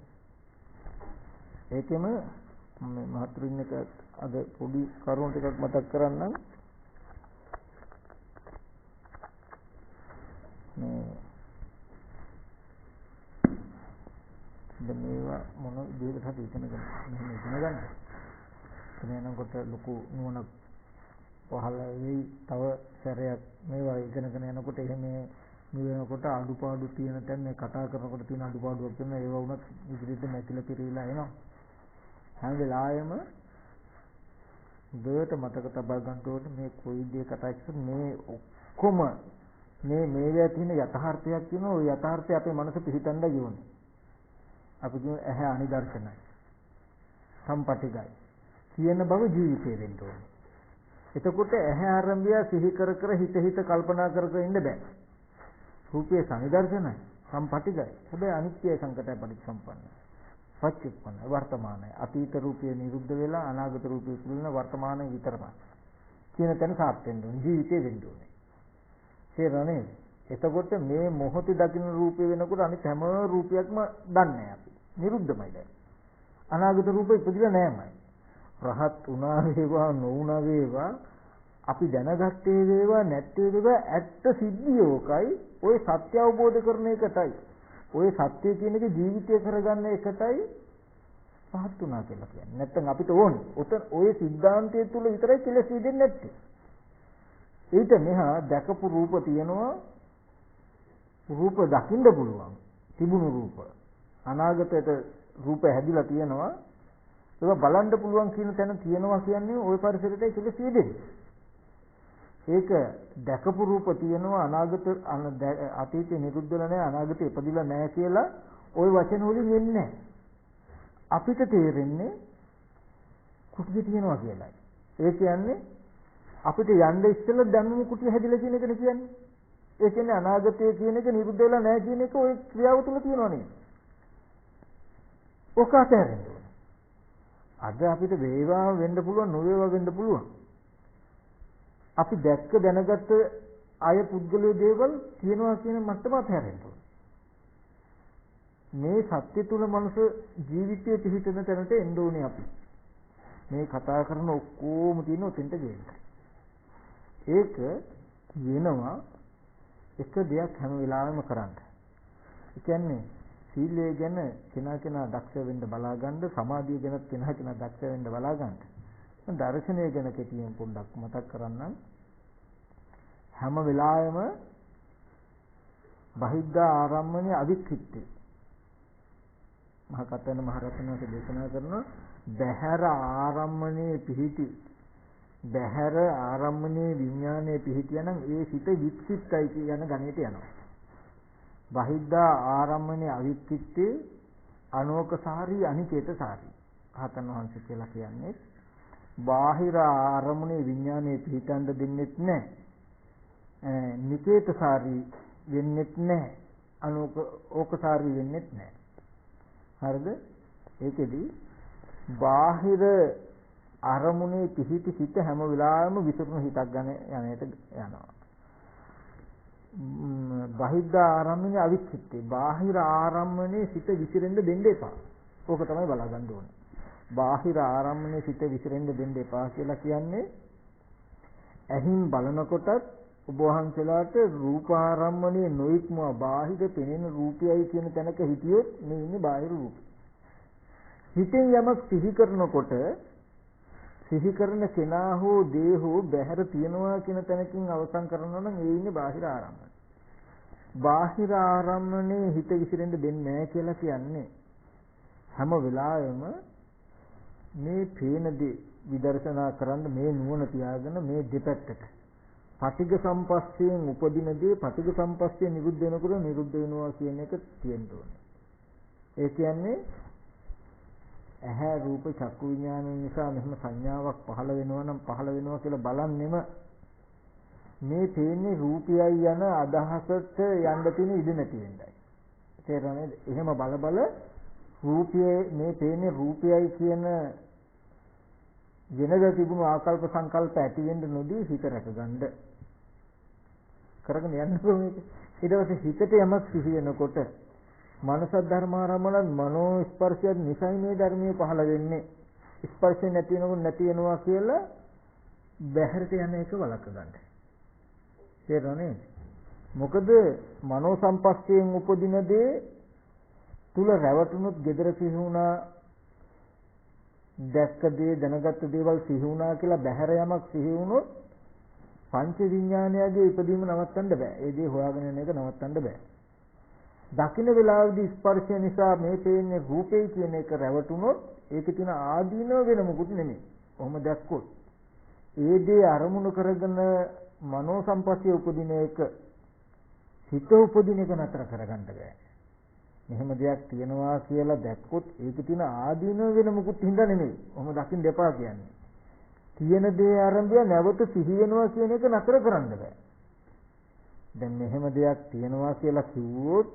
ඒකෙම මේ මහතුරුන් එක අද පොඩි කරුණු ටිකක් මතක් කරන්නම්. දැන් මේවා මොන විදිහකට හරි ඉගෙන ගන්න. එතනකොට ලොකු නුවණ පහළ වෙයි. තව සැරයක් මේවා ඉගෙනගෙන යනකොට එහෙම මේ වෙනකොට අඩුපාඩු තියෙන තැන් මේ කතා කරනකොට තියෙන අඩුපාඩුවක් තියෙන ඒවා වුණත් ඉදිරියට නැතිලා පිරීලා එනවා. හැම වෙලාවෙම දෙයට මතක තබා ගන්න ඕනේ මේ කොයි දේ කතා කරන්නේ මේ ඔක්කොම මේවා තියෙන යථාර්ථයක් තියෙනවා. ওই යථාර්ථය අපේ මනස පිහිටන්න යෝනේ. අපි කියන ඇහැ අනිදර්ශනයි. සම්පටිගයි. කියන බව ජීවිතේ වෙන්න ඕනේ. එතකොට ඇහැ ආරම්භය සිහි කර කර හිත කල්පනා කර කර ඉන්න බෑ. රූපයේ සනිදර්ශනයි. සම්පටිගයි. හැබැයි අනිත්‍ය සංකතය පරිසම්පන්නයි. පච්චුප්පන්න වර්තමානයි. අතීත රූපය නිරුද්ධ වෙලා අනාගත රූපය ඉතුරුන වර්තමානයේ විතරමයි. කියන තැන සාත් වෙන්න ඕනේ. ජීවිතේ වෙන්න ඕනේ. තේරෙන්නේ? එතකොට මේ මොහොතේ දකින්න රූපය වෙනකොට අනිත් හැම රූපයක්ම දන්නේ අපි. නිරුද්ධමයි දැන්. අනාගත රූපෙ ඉපදිලා නෑමයි. රහත් උනා වේවා නොඋනා වේවා අපි දැනගත්තේ වේවා නැත්තේ වේවා ඇත්ත සිද්ධියෝකයි ඔය සත්‍ය අවබෝධ කරන එකටයි. ඔය සත්‍ය කියන එක ජීවිතය කරගන්න එකටයි පහත් උනා කියලා කියන්නේ. නැත්තම් අපිට ඕනේ. ඔය සිද්ධාන්තය තුල විතරයි කෙලෙස් දෙන්නේ නැත්තේ. ඊට මෙහා දැකපු රූප තියෙනවා. රූප දකින්න පුළුවන්. තිබුණු රූප. අනාගතයට රූප හැදිලා තියෙනවා. ඒක බලන්න පුළුවන් කියන තැන තියෙනවා කියන්නේ ওই පරිසරයටයි කෙලෙස් දෙන්නේ. ඒක දැකපු රූප තියෙනවා අතීතේ නිරුද්ධ වෙලා නැහැ අනාගතේ ඉපදිලා නැහැ කියලා ওই වචන වලින් එන්නේ අපිට තේරෙන්නේ කුටිය තියෙනවා කියලායි. ඒ කියන්නේ අපිට යන්න ඉස්සෙල්ලා දැනුම කුටිය හැදිලා කියන එකනේ කියන්නේ. ඒ කියන්නේ අනාගතය කියන එක නිරුද්ධ වෙලා නැහැ කියන එක ওই ක්‍රියාව තුල තියෙනවා නේ. ඔක අතහැරෙන්න. අද අපිට වේවා වෙන්න පුළුවන් නොවේවා වෙන්න පුළුවන්. අපි දැක්ක දැනගත්ත අය පුද්ගලයේ දේවල් කියනවා කියන මට්ටම අතහැරෙන්න ඕනේ. මේ සත්‍ය තුල මනස ජීවිතයේ පිහිටන තැනට එන්න ඕනේ අපි. මේ කතා කරන ඔක්කොම තියෙන උතෙන්ට ගේන්න. ඒක වෙනවා එක දෙයක් හැම වෙලාවෙම කරන්න. ඒ කියන්නේ සීලය ගැන කෙනා දක්ෂ වෙන්න බලා ගන්න, සමාධිය ගැන කෙනා දක්ෂ වෙන්න බලා ගන්න. දර්ශනය ගැන කෙටියෙන් පොඩ්ඩක් මතක් කරන්නම්. හැම වෙලාවෙම බහිද්ධා ආරම්මණය අවික්ඛිත්තේ. මහා කතන මහ රත්නන්ට දේශනා කරනවා බහැර ආරම්මණයේ පිහිටි බහැර ආරම්මණයේ විඥානයේ පිහිටියනම් ඒ සිත වික්ෂිප්තයි කියන ගණයට යනවා. බහිද්ධා ආරම්මණය අවික්ඛිත්තේ අනෝකසාරී අනිකේතසාරී. රහතන් වහන්සේ කියලා කියන්නේ බාහිර ආරම්මණයේ විඥානයේ පිහිටන්න දෙන්නෙත් නැහැ. නිකේතසාරී වෙන්නෙත් නැහැ. ඕකසාරී වෙන්නෙත් නැහැ. හරිද? ඒකෙදි බාහිර අරමුණේ පිහිටි සිත හැම වෙලාවෙම විසිරුණු හිතක් ගන්න යන්නට යනවා. බහිද්ධා ආරම්මණය අවික්ඛිත්තේ. බාහිර ආරම්මණේ සිත විසිරෙන්න දෙන්න එපා. ඕක තමයි බලා ගන්න ඕනේ. බාහිර ආරම්මණය සිත විසිරෙන්න දෙන්න එපා කියලා කියන්නේ ඇහින් බලනකොටත් ඔබ වහන්සේලාට රූප ආරම්මණය නොයික්ම බාහිර පෙනෙන රූපයයි කියන තැනක හිටියොත් මේ ඉන්නේ බාහිර රූප. හිතෙන් යමක් සිහි කරනකොට සිහි කරන කෙනා හෝ දේ හෝ බැහැර තියනවා කියන තැනකින් අවසන් කරනවා නම් ඒ ඉන්නේ බාහිර ආරම්මණය. බාහිර ආරම්මණය හිත විසිරෙන්න දෙන්නේ නැහැ කියලා කියන්නේ හැම වෙලාවෙම මේ පේන දේ විදර්ශනා කරන්න මේ නුවණ තියාගෙන මේ දෙපැත්තට පටිඝ සම්පස්යෙන් උපදින දේ පටිඝ සම්පස්යෙන් නිරුද්ධ වෙනකොට නිරුද්ධ වෙනවා කියන එක තියෙන්න ඕනේ. ඒ කියන්නේ ඇහැ රූප චක්කු විඥාන නිසා මෙහෙම සංඥාවක් පහළ වෙනවා නම් පහළ වෙනවා කියලා බලන්නෙම මේ පේන්නේ රූපයයි යන අදහසට යන්න තියෙන ඉඩ නැති වෙන්නයි. තේරෙනවද? එහෙම බල රූපයේ මේ පේන්නේ රූපයයි කියන වෙනද තිබුණු ආකල්ප සංකල්ප ඇති වෙන්න නොදී හිත රැකගන්න කරගෙන යන්න ඕනේ. ඊට පස්සේ හිතට යමක් සිහි වෙනකොට මනස ධර්මාරම්මන මනෝ ස්පර්ශය නිසයි මේ ධර්මයේ පහළ වෙන්නේ. ස්පර්ශය නැති වෙනකොට නැති වෙනවා කියලා බැහැරට යන එක වළක්ව ගන්න. තේරෙනවද? මොකද මනෝ සම්පස්යෙන් උපදින දේ තුල රැවටුනොත් gedara සිහි වුණා දැක්ක දේ දැනගත්ත දේවල් සිහි වුණා කියලා බහැර යමක් සිහි වුණොත් පංච විඥානයගේ ඉදීම නවත්තන්න බෑ. ඒ දේ හොයාගෙන යන එක නවත්තන්න බෑ. දකින්න වෙලාවේදී ස්පර්ශය නිසා මේ පේන්නේ රූපේ කියන එක රැවටුනොත් ඒකේ තියෙන ආදීනව වෙන මොකුත් නෙමෙයි. කොහොම දැක්කොත් ඒ දේ අරමුණු කරගෙන මනෝ සම්පස්සිය උපදින එක හිත උපදින එක නතර කරගන්න බෑ. මෙහෙම දෙයක් තියෙනවා කියලා දැක්කොත් ඒකේ තියෙන ආදීනව වෙන මොකුත් හින්දා නෙමෙයි. කොහොම දකින්න එපා කියන්නේ. තියෙන දේ ආරම්භය නැවත සිහි වෙනවා කියන එක නතර කරන්න බෑ. දැන් මෙහෙම දෙයක් තියෙනවා කියලා කිව්වොත්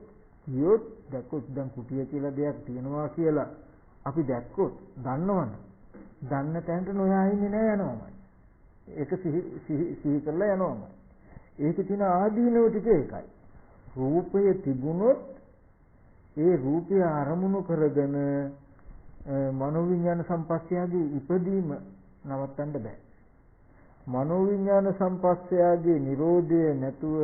දැක්කොත් දැන් කුටිය කියලා දෙයක් තියෙනවා කියලා අපි දැක්කොත් දන්නවනේ. දන්න තැනට නොයා ඉන්නේ නෑ යනවාමයි. ඒක සිහි කරලා යනවාමයි. ඒකේ තියෙන ආදීනව ටික ඒකයි. රූපය තිබුණොත් ඒ රූපය අරමුණු කරගෙන මනෝවිඤ්ඤාණ සම්පස්සයගේ ඉපදීම නවත්තන්න බෑ. මනෝවිඤ්ඤාණ සම්පස්සයගේ Nirodha නැතුව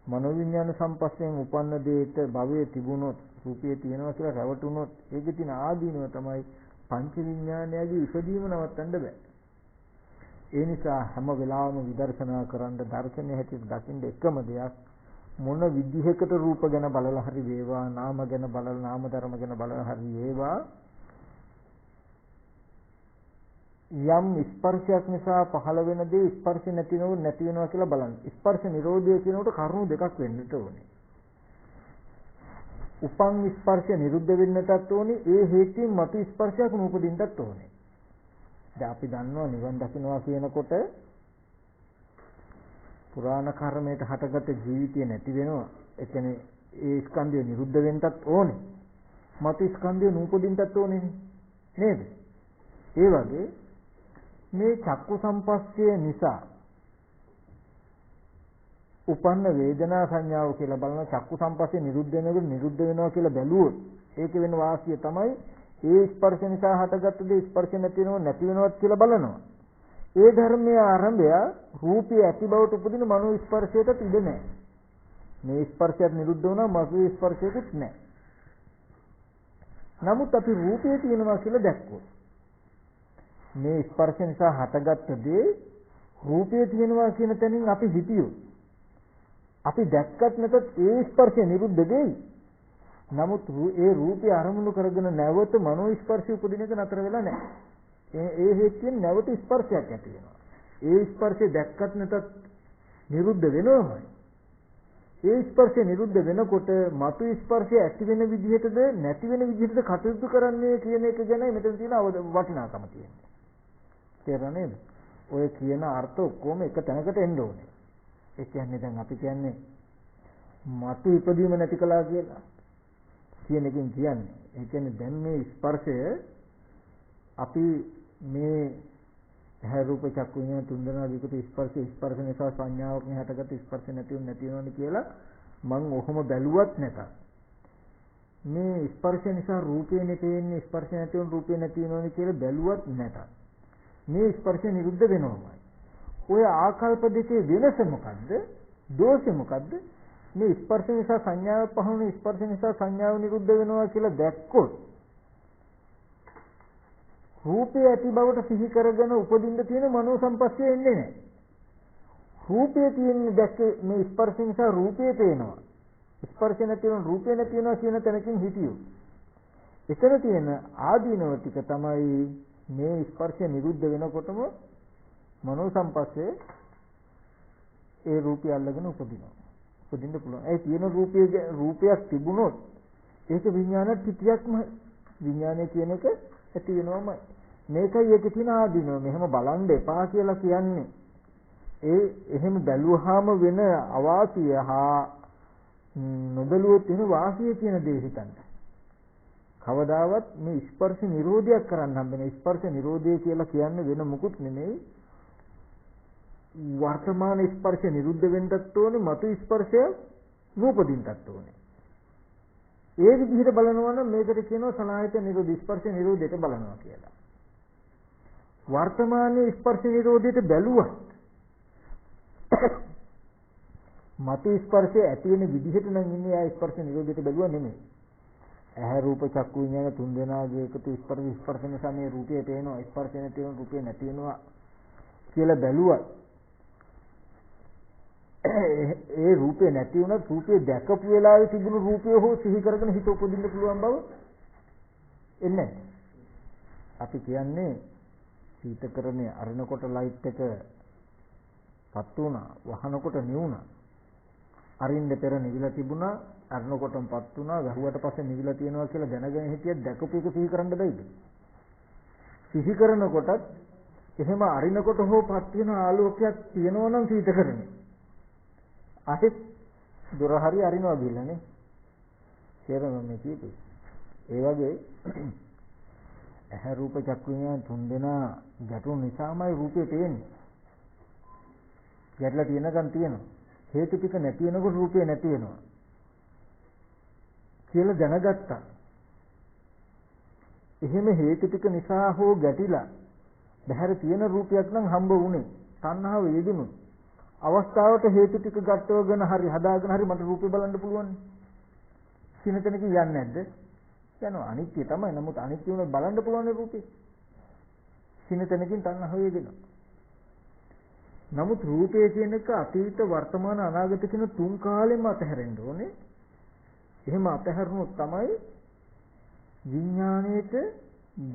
මනෝවිඤ්ඤාණ සම්පස්සයෙන් උපන්න දෙයට භවයේ තිබුණොත් රූපය තියෙනවා කියලා රැවටුනොත් ඒකේ තියෙන ආදීනව තමයි පංච විඥානයගේ ඉපදීම නවත්තන්න බෑ. ඒ නිසා හැම වෙලාවෙම විදර්ශනා කරන්න දර්ශනය හැටියට දකින්න එකම දෙයක් මොන විදිහකට රූප ගැන බලලා හරි වේවා නාම ගැන බලලා නාම ධර්ම ගැන බලලා හරි වේවා යම් ස්පර්ශයක් නිසා පහළ වෙන දේ ස්පර්ශ නැති වෙනවා කියලා බලන්න. ස්පර්ශ නිරෝධය කියනකොට කරුණු දෙකක් වෙන්නට ඕනේ. උපං ස්පර්ශ නිරුද්ධ වෙන්නටත් ඕනේ. ඒ හේතුන් මත ස්පර්ශයක් නූපදින්නටත් ඕනේ. දැන් අපි දන්නවා නිවන් දකින්නවා කියනකොට පුරාණ කර්මයට හටගත් ජීවිතය නැති වෙනවා. ඒ කියන්නේ ඒ ස්කන්ධය නිරුද්ධ වෙන්නටත් ඕනේ. මත ස්කන්ධය නූපදින්නටත් ඕනේ නේද? ඒ වගේ මේ චක්කු සම්පස්සය නිසා උපන්න වේදනා සංඥාව කියලා බලන චක්කු සම්පස්සේ නිරුද්ධ වෙනවා කියලා බැලුවොත් ඒක වෙන වාසිය තමයි ඒ ස්පර්ශ නිසා හටගත්තු දේ ස්පර්ශ නැති වෙනවත් කියලා බලනවා. ඒ ධර්මයේ ආරම්භය රූපයේ ඇති බවට උපදින මනෝ ස්පර්ශයට ඉඩ නැහැ. මේ ස්පර්ශයත් නිරුද්ධ වුණා මනෝ ස්පර්ශයකුත් නැහැ. නමුත් අපි රූපයේ තියෙනවා කියලා දැක්කොත් මේ ස්පර්ශ නිසා හටගත්ත දේ රූපයේ තියෙනවා කියන තැනින් අපි හිතියොත් අපි දැක්කත් නැතත් ඒ ස්පර්ශය නිරුද්ධ වෙයි. නමුත් ඒ රූපය අරමුණු කරගෙන නැවත මනෝ ස්පර්ශය උපදින එක නතර වෙලා නැහැ. ඒ හේතුවෙන් නැවත ස්පර්ශයක් ඇති වෙනවා. ඒ ස්පර්ශය දැක්කත් නැතත් නිරුද්ධ වෙනවමයි. ඒ ස්පර්ශය නිරුද්ධ වෙනකොට මතු ස්පර්ශය ඇති වෙන විදිහටද නැති වෙන විදිහටද කටයුතු කරන්නේ කියන එක ගැන මෙතන තියෙන වටිනාකම තියෙනවා. තේරෙනවද? ඔය කියන අර්ථ ඔක්කොම එක තැනකට එන්න ඕනේ. ඒ කියන්නේ දැන් අපි කියන්නේ මතු ඉපදීම නැති කළා කියලා කියන එකෙන් කියන්නේ. ඒ කියන්නේ දැන් මේ ස්පර්ශය අපි මේ ඇහැ රූප චක්කු විඤ්ඤාණ තුන්දෙනා විකෘත ස්පර්ශ නිසා සංඥාවක් හටගත්ත ස්පර්ශ නැති වෙනවනේ කියලා මම ඔහොම බැලුවත් නැතත් මේ ස්පර්ශ නිසා රූපේනේ පේන්නේ ස්පර්ශ නැති වෙන රූපේ නැති වෙනවනේ කියලා බැලුවත් නැතත් මේ ස්පර්ශ නිරුද්ධ වෙනවමයි. ඔය ආකල්ප දෙකේ වෙනස මොකද්ද? දෝෂය මොකද්ද? මේ ස්පර්ශ නිසා සංඥාවක් පහළ වෙන ස්පර්ශ නිසා සංඥාව නිරුද්ධ වෙනවා කියලා දැක්කොත් රූපය ඇති බවට සිහි කරගෙන උපදින්න තියෙන මනෝ සම්පස්සය එන්නේ නැහැ. රූපය තියෙන්නේ දැක්කේ මේ ස්පර්ශ නිසා රූපය පේනවා. ස්පර්ශ නැති වෙන රූපය නැති වෙනවා කියන තැනකින් හිතියෝ. එතන තියෙන ආදීනව ටික තමයි මේ ස්පර්ශය නිරුද්ධ වෙනකොටම මනෝ සම්පස්සේ ඒ රූපය අල්ලගෙන උපදිනවා. උපදින්න පුළුවන්. ඒ තියෙන රූපයක් තිබුණොත් ඒක විඥාන පිටියක්ම විඥානය කියන එක ඇති වෙනවමයි. මේකයි ඒකේ තියෙන ආදීනව. මෙහෙම බලන්න එපා කියලා කියන්නේ. එහෙම බැලුවාම වෙන අවාසිය හා නොබැලුවොත් වෙන වාසිය කියන දේ හිතන්න. කවදාවත් මේ ස්පර්ශ නිරෝධයක් කරන්න හම්බෙන්නේ ස්පර්ශ නිරෝධය කියලා කියන්නේ වෙන මොකුත් නෙමෙයි. වර්තමාන ස්පර්ශ නිරුද්ධ වෙන්නත් ඕනේ මතු ස්පර්ශය නූපදින්නත් ඕනේ. ඒ විදිහට බලනවා නම් මේකට කියනවා සලආයතන නිරෝධ ස්පර්ශ නිරෝධයට බලනවා කියලා. වර්තමානයේ ස්පර්ශ නිරෝධයට බැලුවත් මතු ස්පර්ශය ඇති වෙන විදිහට නම් ඉන්නේ ආ ස්පර්ශ නිරෝධයට බැලුවා නෙමෙයි. ඇහැ රූප චක්කු විඤ්ඤාණ තුන් දෙනාගේ එකතු ස්පර්ශ නිසා මේ රූපය පේනවා, ස්පර්ශ නැති වෙන රූපේ නැති වෙනවා කියලා බැලුවා. ඒ රූපේ නැති වුණත් රූපේ දැකපු වෙලාවේ තිබුණු රූපය හෝ සිහි කරගෙන හිත උපදින්න පුළුවන් බව එන්නේ. අපි කියන්නේ සීතකරණේ අරනකොට ලයිට් එක පත් වුණා, වහනකොට නිවුණා. අරින්න පෙර නිවිලා තිබුණා, අරනකොටම පත් වුණා, ගහුවට පස්සේ නිවිලා තියෙනවා කියලා දැනගෙන හිටියත් දැකපු එක සිහි කරන්න බැයිද? සිහි කරනකොටත් එහෙම අරිනකොට හෝ පත් වෙන ආලෝකයක් තියෙනවා නම් සීතකරණේ. අහිත දොර හරි අරිනවා ගිහලානේ. තේරෙනවද මේ කීපේ? ඒ වගේ ඇහැ රූප චක්කු විඤ්ඤාණ තුන් දෙනා ගැටුණු නිසාමයි රූපේ පේන්නේ. ගැටලා තියෙනකන් තියෙනවා. හේතු ටික නැති වෙනකොට රූපේ නැති වෙනවා කියලා දැනගත්තා. එහෙම හේතු ටික නිසා හෝ ගැටිලා බහැර තියෙන රූපයක් නම් හම්බ වුණේ. තණ්හාව යෙදුණු අවස්ථාවට හේතු ටික ගන්නවගෙන හරි හදාගෙන හරි මට රූපේ බලන්න පුළුවන්. සිනතනක යන්නේ නැද්ද? යනවා. අනිත්‍ය තමයි. නමුත් අනිත්‍ය වුණත් බලන්න පුළුවන් රූපේ. සිනතනකින් තණ්හාව යෙදෙනවා. නමුත් රූපය කියන එක අතීත වර්තමාන අනාගත කියන තුන් කාලෙම අතහැරෙන්න ඕනේ. එහෙම අතහැරුණොත් තමයි විඥාණයට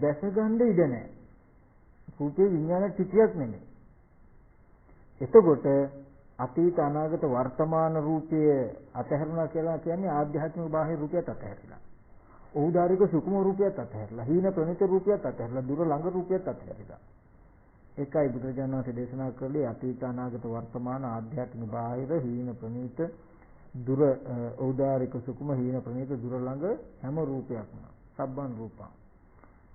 දැසගන්න ඉඩ නැහැ. රූපේ විඥාන පිටියක් නෙමෙයි. එතකොට අතීත අනාගත වර්තමාන රූපය අතහැරුණා කියලා කියන්නේ ආධ්‍යාත්මික බාහිර රූපයත් අතහැරිලා. ඕදාරික සුකුම රූපයත් අතහැරලා. හීන ප්‍රණිත රූපයත් අතහැරලා. දුර ළඟ රූපයත් අතහැරිලා. ඒකයි බුදුරජාණන් වහන්සේ දේශනා කළේ අතීත අනාගත වර්තමාන ආධ්‍යාත්මික බාහිර හීන ප්‍රණීත දුර ඖදාරික සුකුම හීන ප්‍රණීත දුර ළඟ හැම රූපයක්ම සබ්බන් රූපං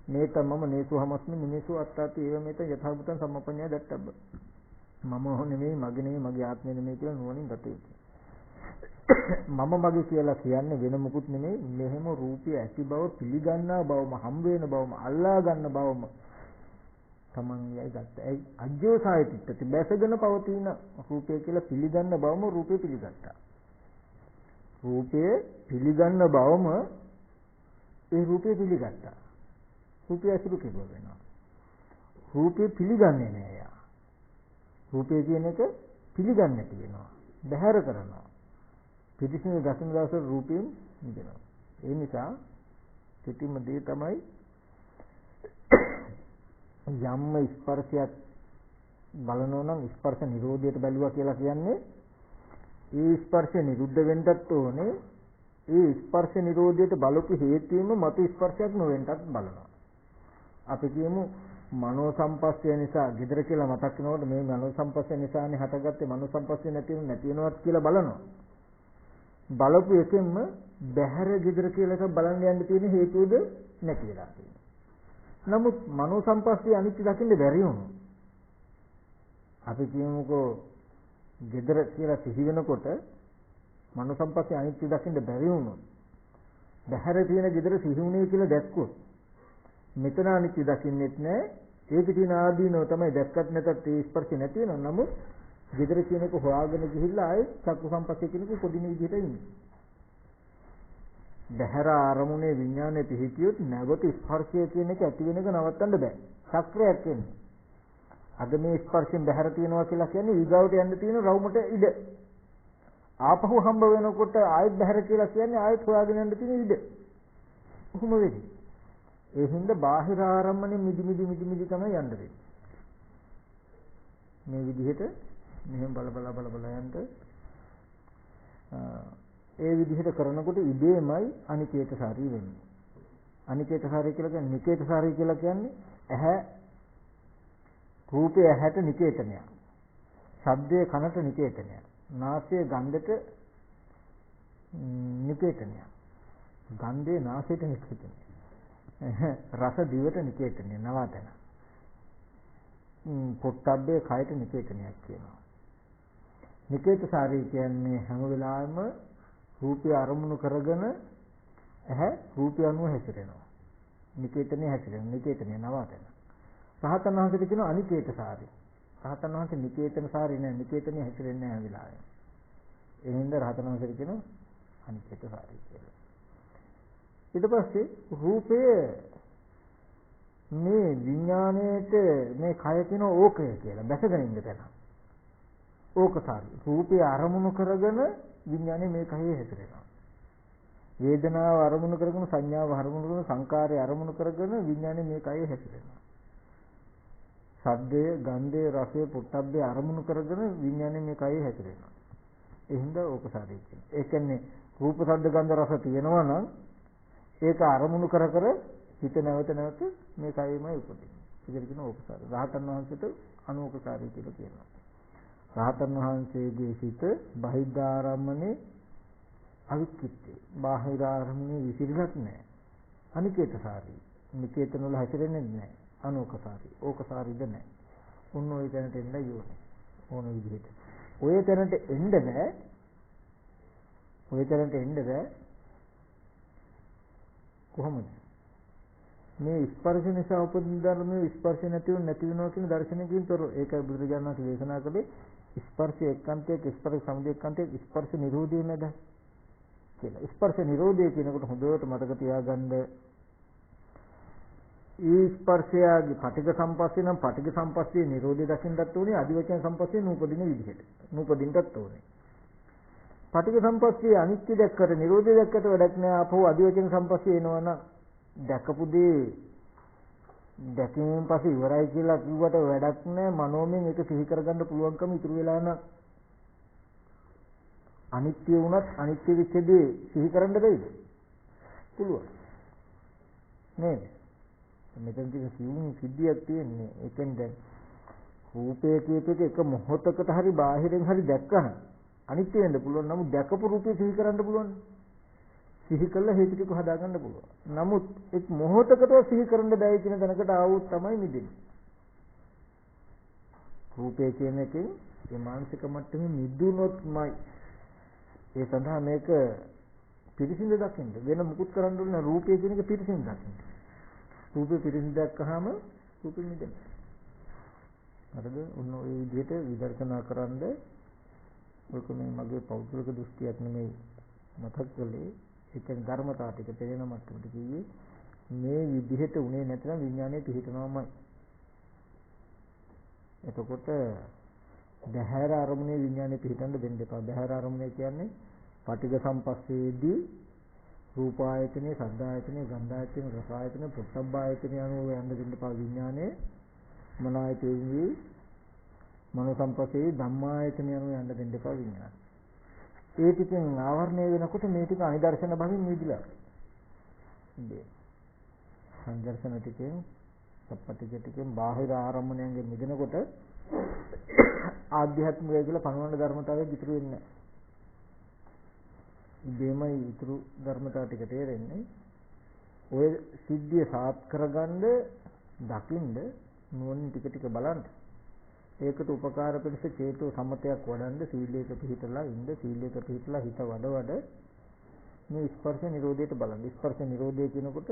මේතමම නේසු හමස්මි මිනිසු අත්තාති ඒව මේත යථාභූතං සම්මපඤ්ඤය දත්තබ්බ මම හෝ නෙමෙයි මගේ නෙමෙයි මගේ ආත්මය නෙමෙයි කියලා නුවණින් දත යුතුයි. මම මගේ කියලා කියන්නේ වෙන මොකුත් නෙමෙයි මෙහෙම රූපය ඇති බව පිළිගන්නා බවම හම් වෙන බවම අල්ලා ගන්න බවම තමන් යයි ගත්ත. ඒ අජ්ජෝසායතිත්‍ත්‍ති බැසගෙන පවතින රූපය කියලා පිළිගන්න බවම රූපය පිළිගත්තා. රූපය පිළිගන්න බවම ඒ රූපය පිළිගත්තා. රූපය අසුරු කෙරුවා වෙනවා. රූපය පිළිගන්නේ නෑ යා. රූපය කියන එක පිළිගන්නේ නැති වෙනවා. බැහැර කරනවා. පිටිසින දසන දවස රූපයෙන් මිදෙනවා. ඒ නිසා කෙටිම දේ තමයි යම්ම ස්පර්ශයක් බලනවා නම් ස්පර්ශ නිරෝධයට බැලුවා කියලා කියන්නේ ඒ ස්පර්ශ නිරුද්ධ වෙන්නත් ඕනේ. ඒ ස්පර්ශ නිරෝධයට බලපු හේතුවෙම මත ස්පර්ශයක් නොවෙන්නත් බලනවා. අපි කියමු මනෝ සම්පස්සය නිසා gedara කියලා මතක් වෙනකොට මේ මනෝ සම්පස්සය නිසානේ හටගත්තේ මනෝ සම්පස්සය නැති වෙනවත් කියලා බලනවා. බලපු එකෙන්ම බහැර gedara කියලා එක බලන්න යන්න තියෙන හේතුවද නැති වෙලා තියෙනවා. නමුත් මනෝ සම්පස්සේ අනිත්‍ය දකින්න බැරි වුණා. අපි කියමුකෝ gedara කියලා සිහි වෙනකොට මනෝ සම්පස්සේ අනිත්‍ය දකින්න බැරි වුණොත් බහැර තියෙන gedara සිහි වුණේ කියලා දැක්කොත් මෙතන අනිත්‍ය දකින්නෙත් නෑ. ඒකේ තියෙන ආදීනව තමයි දැක්කත් නැතත් ඒ ස්පර්ශ නැති වෙනවා. නමුත් gedara කියන එක හොයාගෙන ගිහිල්ලා ආයේ චක්කු සම්පස්සේ කියන එක පොදින විදිහට ඉන්නේ. බහැර ආරමුණේ විඥානයේ පිහිටියොත් නැවත ස්පර්ශය කියන එක ඇති වෙන එක නවත්තන්න බෑ. චක්‍රයක් එන්නේ. අද මේ ස්පර්ශයෙන් බහැර තියනවා කියලා කියන්නේ ඊගාවට යන්න තියෙන රවුමට ඉඩ. ආපහු හම්බ වෙනකොට ආයෙත් බහැර කියලා කියන්නේ ආයෙත් හොයාගෙන යන්න තියෙන ඉඩ. කොහොම වෙන්නේ? ඒ හින්දා බාහිර ආරම්මනේ මිදි තමයි යන්න වෙන්නේ. මේ විදිහට මෙහෙම බල යන්න ඒ විදිහට කරනකොට ඉබේමයි අනිකේතසාරී වෙන්නේ. අනිකේතසාරී කියලා කියන්නේ නිකේතසාරී කියලා කියන්නේ ඇහැ රූපය ඇහැට නිකේතනයක්. ශබ්දයේ කනට නිකේතනයක්. නාසය ගන්ධයට නිකේතනයක්. ගන්ධේ නාසයට නිකේතනයක්. රස දිවට නිකේතනයක් නවතන. පොට්ටබ්බේ කයට නිකේතනයක් කියනවා. නිකේතසාරී කියන්නේ හැම වෙලාවෙම රූපය අරමුණු කරගෙන ඇහැ රූපය අනුව හැසිරෙනවා. නිකේතනේ හැසිරෙනවා. නිකේතනේ නවතන. රහතන් වහන්සේට කියනවා අනිකේතසාරී. රහතන් වහන්සේ නිකේතනසාරී නෑ. නිකේතනේ හැසිරෙන්නේ නැහැ හැම වෙලාවෙම. ඒ හින්දා රහතන් වහන්සේට කියනවා අනිකේතසාරී කියලා. ඊට පස්සේ රූපය මේ විඥාණයට මේ කය කියන ඕකය කියලා බැසගෙන ඉන්න තැන. ඕකසාරි. රූපය අරමුණු කරගෙන විඥානේ මේ කයේ හැසිරෙනවා. වේදනාව අරමුණු කරගෙන සංඥාව අරමුණු කරගෙන සංකාරය අරමුණු කරගෙන විඥානේ මේ කයේ හැසිරෙනවා. ශබ්දය, ගන්ධය, රසය, පොට්ටබ්බේ අරමුණු කරගෙන විඥානේ මේ කයේ හැසිරෙනවා. ඒ හින්දා ඕකසාරි කියන්නේ. ඒ කියන්නේ රූප, ශබ්ද, ගන්ධ, රස තියෙනවා නම් ඒක අරමුණු කර කර හිත නැවත නැවත මේ කයෙමයි උපදින්නේ. ඒකට කියන ඕකසාරි. රහතන් වහන්සේට අනෝකසාරී කියලා කියනවා. රහතන් වහන්සේගේ සිත බහිද්ධාරම්මනේ අවික්කිත්තේ. බාහිර ආරම්මනේ විසිරලත් නැහැ. අනිකේතසාරී. නිකේතන වල හැසිරෙන්නේ නැහැ. අනෝකසාරී. ඕකසාරීද නැහැ. උන් ওই තැනට එන්න යෝනේ. ඕන විදිහට. ඔය තැනට එන්න බෑ. ඔය තැනට එන්න බෑ. කොහොමද? මේ ස්පර්ශ නිසා උපදින ධර්මයේ ස්පර්ශ නැතිව නැති වෙනවා කියන දර්ශනයකින් තොර. ඒකයි බුදුරජාණන් වහන්සේ දේශනා කළේ ස්පර්ශ එක්කන්තයක ස්පර්ශ සමුදය එක්කන්තයක ස්පර්ශ නිරෝධය නේද කියලා. ස්පර්ශ නිරෝධය කියනකොට හොඳට මතක තියාගන්න. ඒ ස්පර්ශයගේ පටිඝ සම්පස්සේ නම් පටිඝ සම්පස්සේ නිරෝධය දකින්නත් ඕනේ. අදිවචන සම්පස්සේ නූපදින විදිහට. නූපදින්නත් ඕනේ. පටිඝ සම්පස්සේ අනිත්‍ය දැක්කට නිරෝධය දැක්කට වැඩක් නෑ. ආපහු අදිවචන සම්පස්සේ එනවනම් දැකපු දේ දැකීමෙන් පස්සේ ඉවරයි කියලා කිව්වට වැඩක් නෑ. මනෝමයෙන් ඒක සිහි කරගන්න පුළුවන්කම ඉතුරු වෙලා නම් අනිත්‍ය වුණත් අනිත්‍ය වෙච්ච දේ සිහි කරන්න බැයිද? පුළුවන් නේද? මෙතන තියෙන සිවුම් සිද්ධියක් තියෙන්නේ. ඒකෙන් දැන් රූපය කියප එක මොහොතකට හරි බාහිරින් හරි දැක්කම අනිත්‍ය වෙන්න පුළුවන්. නමුත් දැකපු රූපය සිහි කරන්න පුළුවන්. සිහි කළා හේතු ටික හදාගන්න පුළුවන්. නමුත් එක් මොහොතකට සිහි කරන්න බැයි කියන තැනකට ආවොත් තමයි මිදෙන්නේ. රූපය කියන එකෙන් ඒ මානසික මට්ටමේ මිදුනොත්මයි. ඒ සඳහා මේක පිරිසිදු දකින්න. වෙන මුකුත් කරන්න ඕනේ නැහැ. රූපය කියන එක පිරිසිදු දකින්න. රූපේ පිරිසිදු දැක්කහම රූපෙ මිදෙනවා. හරිද? ඔන්න ඔය විදිහට විදර්ශනා කරන්ද ඔක මේ මගේ පෞද්ගලික දෘෂ්ටියක් නෙමෙයි මතක් කළේ. ඒ කියන්නේ ධර්මතාව ටික තේරෙන මට්ටමට කිව්වේ මේ විදිහට උනේ නැත්නම් විඥානය පිහිටනවාමයි. එතකොට බහැර අරමුණේ විඥානය පිහිටන්න දෙන්න එපා. බහැර අරමුණේ කියන්නේ පටිඝ සම්පස්සේදී රූප ආයතනේ, ශබ්ද ආයතනේ, ගන්ධ ආයතනේ, රස ආයතනේ, පොට්ටබ්බ ආයතනේ අනුව යන්න දෙන්න එපා. විඥානයේ මන ආයතනේ, මනෝ සම්පස්සේ ධම්මායතනේ අනුව යන්න දෙන්න එපා විඥානය. ඒ ටිකෙන් ආවරණය වෙනකොට මේ ටික අනිදර්ශන භවෙන් නිදිලා. ඉතින් සංදර්ශන ටිකෙන් සප්පටික ටිකෙන් බාහිර ආරම්මණයෙන් මිදෙනකොට ආධ්‍යාත්මිකය කියලා පණවන ධර්මතාවයක් ඉතුරු වෙන්නේ නැහැ. ඉබේමයි ඉතුරු ධර්මතාව ටික තේරෙන්නේ. ඔය සිද්ධිය සාත් කරගන්න දකින්න නුවණින් ටික ටික බලන්න. ඒකට උපකාර පිණිස චේතෝ සම්මතයක් වඩන්න සීලයක පිළිපදලා ඉන්න. සීලයක පිළිපදලා හිත වඩ මේ ස්පර්ශ නිරෝධයට බලන්න. ස්පර්ශ නිරෝධය කියනකොට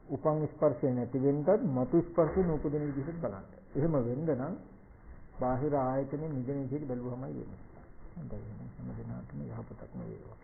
උපං ස්පර්ශය නැති වෙන්නත් මතු ස්පර්ශය නූපදින විදිහට බලන්න. එහෙම වෙන්න නම් බාහිර ආයතනෙ නිදෙන විදිහට බැලුවමයි වෙන්නේ. හොඳයි. හැම දිනකටම යහපතක්ම වේවා.